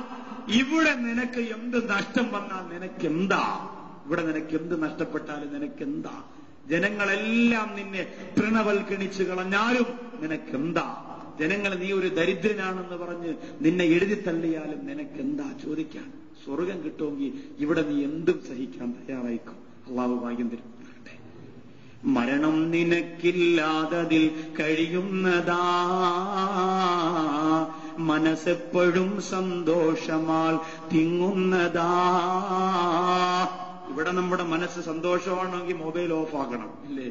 ഇവിടെ നിനക്ക് എന്ത് നഷ്ടം വന്നാൽ നിനക്കെന്താ? ഇവിടെ നിനക്ക് എന്ത് നഷ്ടപ്പെട്ടാലും നിനക്കെന്താ? ജനങ്ങളെല്ലാം നിന്നെ തൃണവൽക്കണിച്ചു കളഞ്ഞാലും നിനക്കെന്താ? ജനങ്ങൾ നീ ഒരു ദരിദ്രനാണെന്ന് പറഞ്ഞ് നിന്നെ എഴുതി തള്ളിയാലും നിനക്കെന്താ ചോദിക്കാൻ? സ്വർഗം കിട്ടുമെങ്കിൽ ഇവിടെ നീ എന്തും സഹിക്കാൻ തയ്യാറായിക്കും. അള്ളാഹു ഭാഗ്യം തരും. മരണം നിനക്കില്ലാതതിൽ കഴിയുന്നതാ, മനസ്സെപ്പോഴും സന്തോഷമാൽ തിങ്ങുന്നതാ. ഇവിടെ നമ്മുടെ മനസ്സ് സന്തോഷമാണെങ്കിൽ മൊബൈൽ ഓഫ് ആക്കണം, ഇല്ലേ?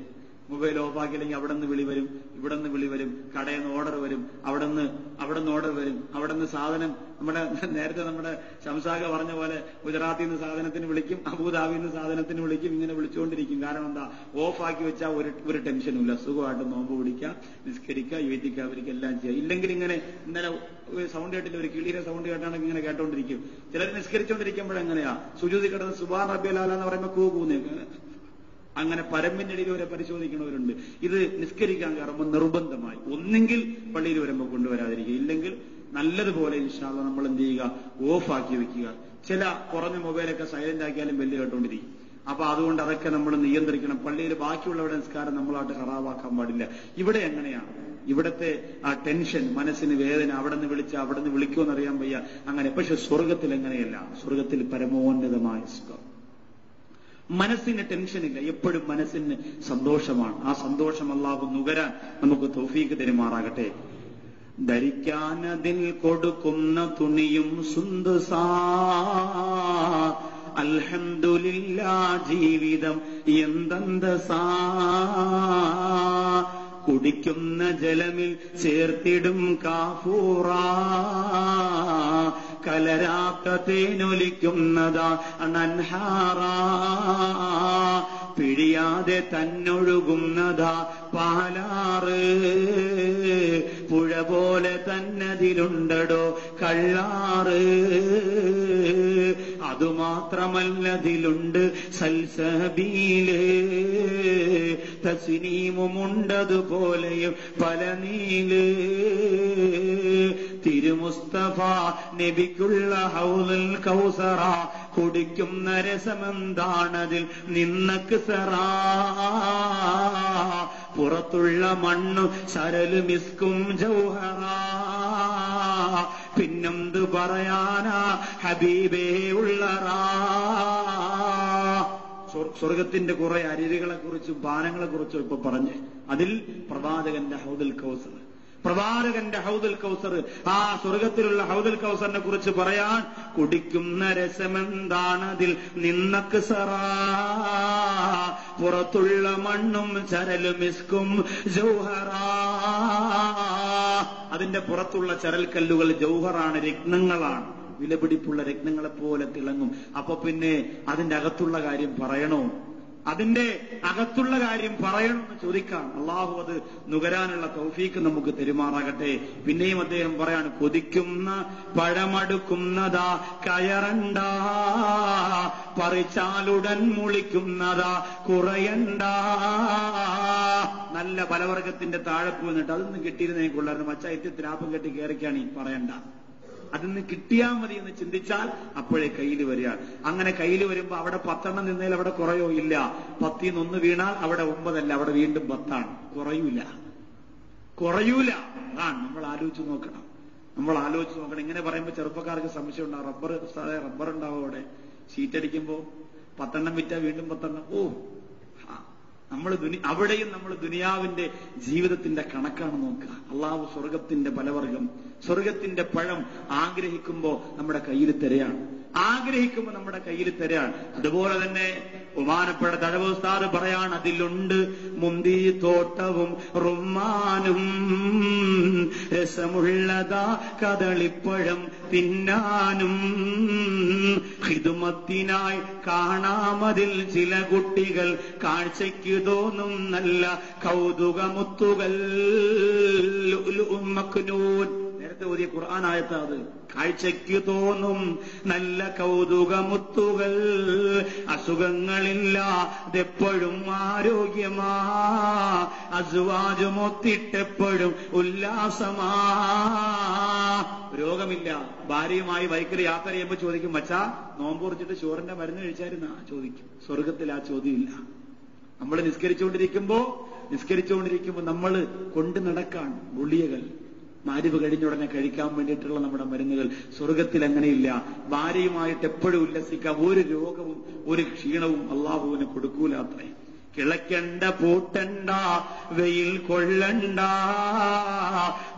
മൊബൈൽ ഓഫ് ആക്കിയില്ലെങ്കിൽ അവിടെ നിന്ന് വിളി വരും, ഇവിടെ നിന്ന് വിളി വരും, കടയിൽ നിന്ന് ഓർഡർ വരും, അവിടെ നിന്ന് ഓർഡർ വരും, അവിടെ നിന്ന് സാധനം. നേരത്തെ നമ്മുടെ ശംസാഖ പറഞ്ഞ പോലെ ഗുജറാത്തിൽ നിന്ന് സാധനത്തിന് വിളിക്കും, അബുദാബിയിൽ നിന്ന് സാധനത്തിന് വിളിക്കും. ഇങ്ങനെ വിളിച്ചുകൊണ്ടിരിക്കും. കാരണം എന്താ? ഓഫാക്കി വെച്ചാൽ ഒരു ടെൻഷനും ഇല്ല. സുഖമായിട്ട് നോമ്പ് പിടിക്കുക, നിസ്കരിക്കുക, എഴുതിക്കുക, എല്ലാം ചെയ്യുക. ഇല്ലെങ്കിൽ ഇങ്ങനെ ഇന്നലെ സൗണ്ട് കേട്ടില്ല, ഒരു കിളിയുടെ സൗണ്ട് കേട്ടാണെങ്കിൽ ഇങ്ങനെ കേട്ടോണ്ടിരിക്കും. ചിലർ നിസ്കരിച്ചോണ്ടിരിക്കുമ്പോഴെങ്ങനെയാ സുജൂദി കിടന്ന് സുബ്ഹാന റബ്ബിയൽ അഅ്ല എന്ന് പറയുമ്പോൾ കൂന്നേ അങ്ങനെ പരമ്പിനിടയിൽ വരെ പരിശോധിക്കുന്നവരുണ്ട്. ഇത് നിസ്കരിക്കാൻ കയറുമ്പോൾ നിർബന്ധമായി ഒന്നെങ്കിൽ പള്ളിയിൽ വരുമ്പോൾ കൊണ്ടുവരാതിരിക്കുക, ഇല്ലെങ്കിൽ നല്ലതുപോലെ ഇൻഷാ അല്ലാഹ് നമ്മൾ എന്ത് ചെയ്യുക, ഓഫാക്കി വെക്കുക. ചില കുറഞ്ഞ മൊബൈലൊക്കെ സൈലന്റ് ആക്കിയാലും ബെല്ല് കേട്ടോണ്ടിരിക്കും. അപ്പൊ അതുകൊണ്ട് അതൊക്കെ നമ്മൾ നിയന്ത്രിക്കണം. പള്ളിയിൽ ബാക്കിയുള്ളവരുടെ നിസ്കാരം നമ്മളായിട്ട് ഹറാവാക്കാൻ പാടില്ല. ഇവിടെ എങ്ങനെയാണ്, ഇവിടത്തെ ആ ടെൻഷൻ, മനസ്സിന് വേദന, അവിടെ നിന്ന് വിളിച്ച അവിടെ നിന്ന് വിളിക്കുമെന്നറിയാൻ വയ്യ അങ്ങനെ. പക്ഷെ സ്വർഗത്തിൽ എങ്ങനെയല്ല, സ്വർഗത്തിൽ പരമോന്നതമായ സുഖം, മനസ്സിന് ടെൻഷനില്ല, എപ്പോഴും മനസ്സിന് സന്തോഷമാണ്. ആ സന്തോഷം അല്ലാഹു നുകരാൻ നമുക്ക് തൗഫീഖ് തരുമാറാകട്ടെ. ധരിക്കാനതിൽ കൊടുക്കുന്ന തുണിയും സുന്ദസാ, അൽഹംദുലില്ലാ ജീവിതം എന്തെന്തസാ, കുടിക്കുന്ന ജലമിൽ ചേർത്തിടും കാഫൂറാ, കലരാത്ത തേനൊലിക്കുന്നതാ അനൻഹാറാ, പിഴിയാതെ തന്നൊഴുകുന്നതാ പാലാറ്, പുഴ പോലെ തന്നതിലുണ്ടടോ കള്ളാറ്, അതുമാത്രമല്ലതിലുണ്ട് സൽസബീല്, തസ്നീമുണ്ടതുപോലെയും പല നീല്, തിരുമുസ്തഫ നബിക്കുള്ള ഹൗലുൽ കൗസറ, കുടിക്കുന്ന രസമെന്താണതിൽ നിന്നക്ക് സറാ, പുറത്തുള്ള മണ്ണു സരല് മിസ്കും ജൗഹറാ, പിന്നെന്ത് പറയാനാ ഹബീബേ ഉള്ളറാ. സ്വർഗത്തിന്റെ കുറെ അരുവികളെ കുറിച്ചും പാനങ്ങളെ കുറിച്ചും ഇപ്പൊ പറഞ്ഞ്, അതിൽ പ്രവാചകന്റെ ഹൗദുൽ കൗസർ, പ്രവാചകന്റെ ഹൗദുൽ കൗസർ, ആ സ്വർഗത്തിലുള്ള ഹൗദുൽ കൗസറിനെ കുറിച്ച് പറയാൻ, കുടിക്കുന്ന രസമെന്താണതിൽ നിന്നക്ക് സറാ, പുറത്തുള്ള മണ്ണും ചരലും മിസ്കും ജൗഹറാ, അതിന്റെ പുറത്തുള്ള ചരൽക്കല്ലുകൾ ജൗഹറാണ്, രത്നങ്ങളാണ്, വിലപിടിപ്പുള്ള രത്നങ്ങളെ പോലെ തിളങ്ങും. അപ്പൊ പിന്നെ അതിന്റെ അകത്തുള്ള കാര്യം പറയണോ? അതിന്റെ അകത്തുള്ള കാര്യം പറയണമെന്ന് ചോദിക്കാം. അള്ളാഹു അത് നുകരാനുള്ള തൗഫീക്ക് നമുക്ക് തെരുമാറാകട്ടെ. പിന്നെയും അദ്ദേഹം പറയാണ്, കൊതിക്കുന്ന പഴമടുക്കുന്നതാ കയറണ്ട, പറിച്ചാലുടൻ മുളിക്കുന്നതാ കുറയണ്ട. നല്ല പലവർഗത്തിന്റെ താഴെ പോന്നിട്ട് അതൊന്നും കിട്ടിയിരുന്നേ കൊള്ളായിരുന്നു, മച്ചായത്തി ത്രാപ്പം കെട്ടി കയറിക്കാണ് ഈ പറയണ്ട, അതിന്ന് കിട്ടിയാൽ മതി എന്ന് ചിന്തിച്ചാൽ അപ്പോഴേ കയ്യിൽ വരിക. അങ്ങനെ കയ്യിൽ വരുമ്പോ അവിടെ 10 നിന്നേൽ അവിടെ കുറയോ ഇല്ല. 10 1 വീണാൽ അവിടെ 9 അവിടെ വീണ്ടും 10, കുറയൂല. അതാണ് നമ്മൾ ആലോചിച്ച് നോക്കണം. ഇങ്ങനെ പറയുമ്പോ ചെറുപ്പക്കാർക്ക് സംശയം ഉണ്ടാവും, റബ്ബർ ഉണ്ടാവും അവിടെ, ഷീറ്റടിക്കുമ്പോ 10 വിറ്റാ വീണ്ടും 10. അവിടെയും നമ്മൾ ദുനിയാവിന്റെ ജീവിതത്തിന്റെ കണക്കാണ് നോക്കുക. അള്ളാഹു സ്വർഗത്തിന്റെ പലവർഗം, സ്വർഗത്തിന്റെ പഴം ആഗ്രഹിക്കുമ്പോ നമ്മുടെ കയ്യിൽ തരയാണ്, അതുപോലെ തന്നെ ബഹുമാനപ്പെട്ട തഴവ് ഉസ്താദ് പറയാണ്, അതിലുണ്ട് മുന്തിരി തോട്ടവും റുമ്മാനും, രസമുള്ളതാ കദളിപ്പഴം തിന്നാനും, ഹിദുമത്തിനായി കാണാമതിൽ ചില കുട്ടികൾ, കാഴ്ചയ്ക്ക് തോന്നും നല്ല കൗതുകമുത്തുകൾ. മക്നൂൻ, നേരത്തെ ഓതിയ ഖുർആനായത്താ അത്. കാഴ്ചയ്ക്ക് തോന്നും നല്ല കൗതുകമുത്തുകൾ, അസുഖങ്ങളില്ലാതെപ്പോഴും ആരോഗ്യമാ, അസുവാജുമൊത്തിട്ടെപ്പോഴും ഉല്ലാസമാ. രോഗമില്ല, ഭാര്യയുമായി ബൈക്കിൽ യാത്ര ചെയ്യുമ്പോൾ ചോദിക്കും, മച്ചാ നോമ്പ് കുറിച്ചിട്ട് ചോറിന്റെ മരുന്ന് കഴിച്ചായിരുന്നാ ചോദിക്കും. സ്വർഗത്തിൽ ആ ചോദ്യമില്ല. നമ്മൾ നിസ്കരിച്ചുകൊണ്ടിരിക്കുമ്പോ നമ്മൾ കൊണ്ടു നടക്കാൻ ഗുളികകൾ, മാരിവ് കഴിഞ്ഞ ഉടനെ കഴിക്കാൻ വേണ്ടിയിട്ടുള്ള നമ്മുടെ മരുന്നുകൾ. സ്വർഗത്തിൽ അങ്ങനെയില്ല. ഭാര്യയുമായിട്ട് എപ്പോഴും ഉല്ലസിക്കാം, ഒരു രോഗവും ഒരു ക്ഷീണവും അള്ളാഹുവിന് കൊടുക്കൂല അത്രേ. കിളയ്ക്കണ്ട പൂട്ടണ്ട, വെയിൽ കൊള്ളണ്ട,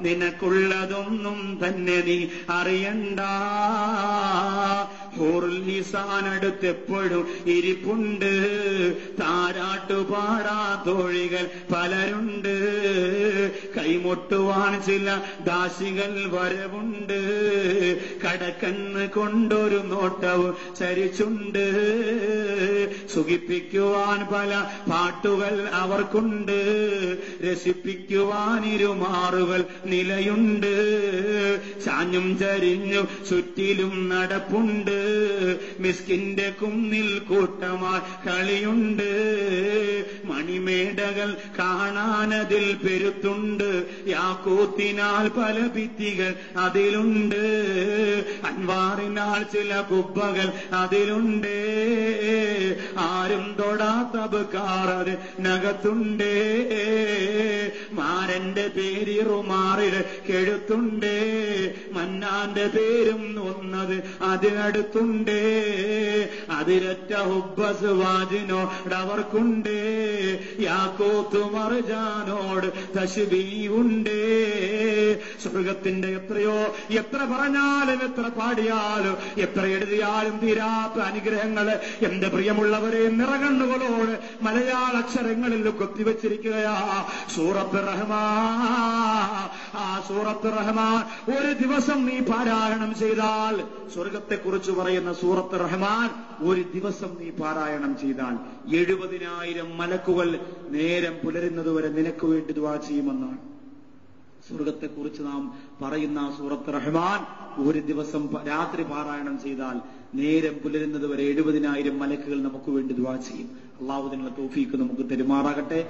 നിനക്കുള്ളതൊന്നും തന്നെ നീ അറിയണ്ട. ഹൂറുൽ ഹിസാനടുത്തെപ്പോഴും ഇരിപ്പുണ്ട്, താരാട്ടുപാടാ തോഴികൾ പലരുണ്ട്, കൈമുട്ടുവാൻ ചില ദാസികൾ വരവുണ്ട്, കടക്കണ്ണ് കൊണ്ടൊരു നോട്ടവും ചരിച്ചുണ്ട്, സുഖിപ്പിക്കുവാൻ പല പാട്ടുകൾ അവർക്കുണ്ട്, രസിപ്പിക്കുവാൻ ഇരുമാറുകൾ നിലയുണ്ട്, ചാഞ്ഞും ചരിഞ്ഞു ചുറ്റിലും നടപ്പുണ്ട്, മിസ്കിന്റെ കുന്നിൽ കൂട്ടമായി കളിയുണ്ട്, മണിമേടകൾ കാണാനതിൽ പെരുത്തുണ്ട്, യാക്കൂത്തിനാൽ പല ഭിത്തികൾ അതിലുണ്ട്, അൻവാറിനാൽ ചില കുബ്ബകൾ അതിലുണ്ട്, ആരും തൊടാത്ത ബക്കാറത് നകത്തുണ്ട്, മാരന്റെ പേരിറുമാറിൽ കെഴുത്തുണ്ട്, മന്നാന്റെ പേരും ഒന്നത് അതിനടുത്തുണ്ട്, അതിരറ്റ ഹുബ്ബസ് വാജിനോടവർക്കുണ്ട്, യാക്കൂത്ത് മർജാനോട് തശ്ബീഹുണ്ട്. സ്വർഗത്തിന്റെ എത്ര പറഞ്ഞാലും എത്ര പാടിയാലും എത്ര എഴുതിയാലും തീരാത്ത അനുഗ്രഹങ്ങൾ എന്റെ പ്രിയമുള്ളവരെ നിറകണ്ണുകളോട് മലയാള അക്ഷരങ്ങളിൽ കൊത്തിവെച്ചിരിക്കുകയാ സൂറത്ത് റഹ്മാൻ. ആ സൂറത്ത് റഹ്മാൻ ഒരു ദിവസം നീ പാരായണം ചെയ്താൽ, സ്വർഗത്തെക്കുറിച്ച് പറയുന്ന സൂറത്ത് റഹ്മാൻ ഒരു ദിവസം നീ പാരായണം ചെയ്താൽ 70,000 മലക്കുകൾ നേരം പുലരുന്നതുവരെ നിനക്ക് വേണ്ടി ദുആ ചെയ്യുമെന്നാണ്. സ്വർഗത്തെക്കുറിച്ച് നാം പറയുന്ന സൂറത്ത് റഹ്മാൻ ഒരു ദിവസം രാത്രി പാരായണം ചെയ്താൽ നേരം പുലരുന്നത് വരെ 70,000 മലക്കുകൾ നമുക്ക് വേണ്ടി ദുആ ചെയ്യും. അള്ളാഹു അതിനുള്ള തൗഫീക്ക് നമുക്ക് തെരുമാറാകട്ടെ.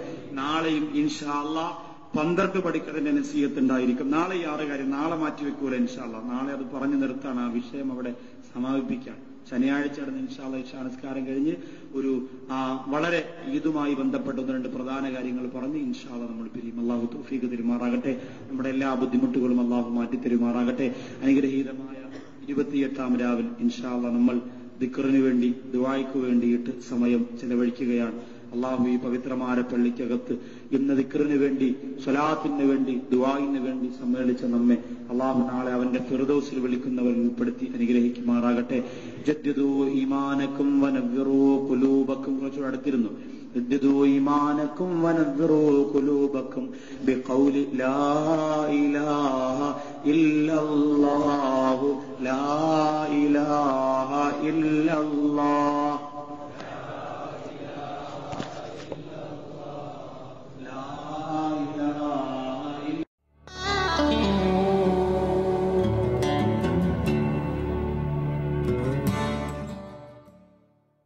നാളെയും ഇൻഷാ അല്ലാഹ് 12 പഠിക്കുന്നതിന്റെ നസീഹത്ത് ഉണ്ടായിരിക്കും. നാളെ 6 കാര്യം നാളെ മാറ്റിവെക്കൂല ഇൻഷാ അല്ലാഹ്. നാളെ അത് പറഞ്ഞു നിർത്താണ്, ആ വിഷയം അവിടെ സമാപിപ്പിക്കാൻ. ശനിയാഴ്ച നടന്ന് ഇൻഷാ അല്ലാഹ് ഇശാ നിസ്കാരം കഴിഞ്ഞ് ഒരു വളരെ ഈദുമായി ബന്ധപ്പെട്ട 1-2 പ്രധാന കാര്യങ്ങൾ പറഞ്ഞ് ഇൻഷാ അല്ലാഹ് നമ്മൾ പിരിയും. അള്ളാഹു തൗഫീഖ് തരുമാറാകട്ടെ. നമ്മുടെ എല്ലാ ബുദ്ധിമുട്ടുകളും അള്ളാഹു മാറ്റി തരുമാറാകട്ടെ. അനുഗ്രഹീതമായ 28-ാം രാവിൽ ഇൻഷാ അല്ലാഹ് നമ്മൾ ദിക്റിന് വേണ്ടി ദുആയ്ക്ക് വേണ്ടിയിട്ട് സമയം ചെലവഴിക്കുകയാണ്. അള്ളാഹു ഈ പവിത്രമായ പള്ളിക്കകത്ത് ഇന്ന് ദിക്റിന് വേണ്ടി, സ്വലാത്തിന് വേണ്ടി, ദുആഇന് വേണ്ടി സമ്മേളിച്ച നമ്മെ അള്ളാഹു നാളെ അവന്റെ ഫിർദൗസിൽ വിളിക്കുന്നവരിൽ ഉൾപ്പെടുത്തി അനുഗ്രഹിക്കുമാറാകട്ടെ. ജദ്ദിദൂ ഈമാനക്കും വനവ്വിറൂ ഖുലൂബക്കും, കുറച്ചുകൂടെ അടുത്തിരുന്നു. ജദ്ദിദൂ ഈമാനക്കും വനവ്വിറൂ ഖുലൂബക്കും ബിഖൗലി ലാ ഇലാഹ ഇല്ലല്ലാഹു ലാ ഇലാഹ ഇല്ലല്ലാഹ്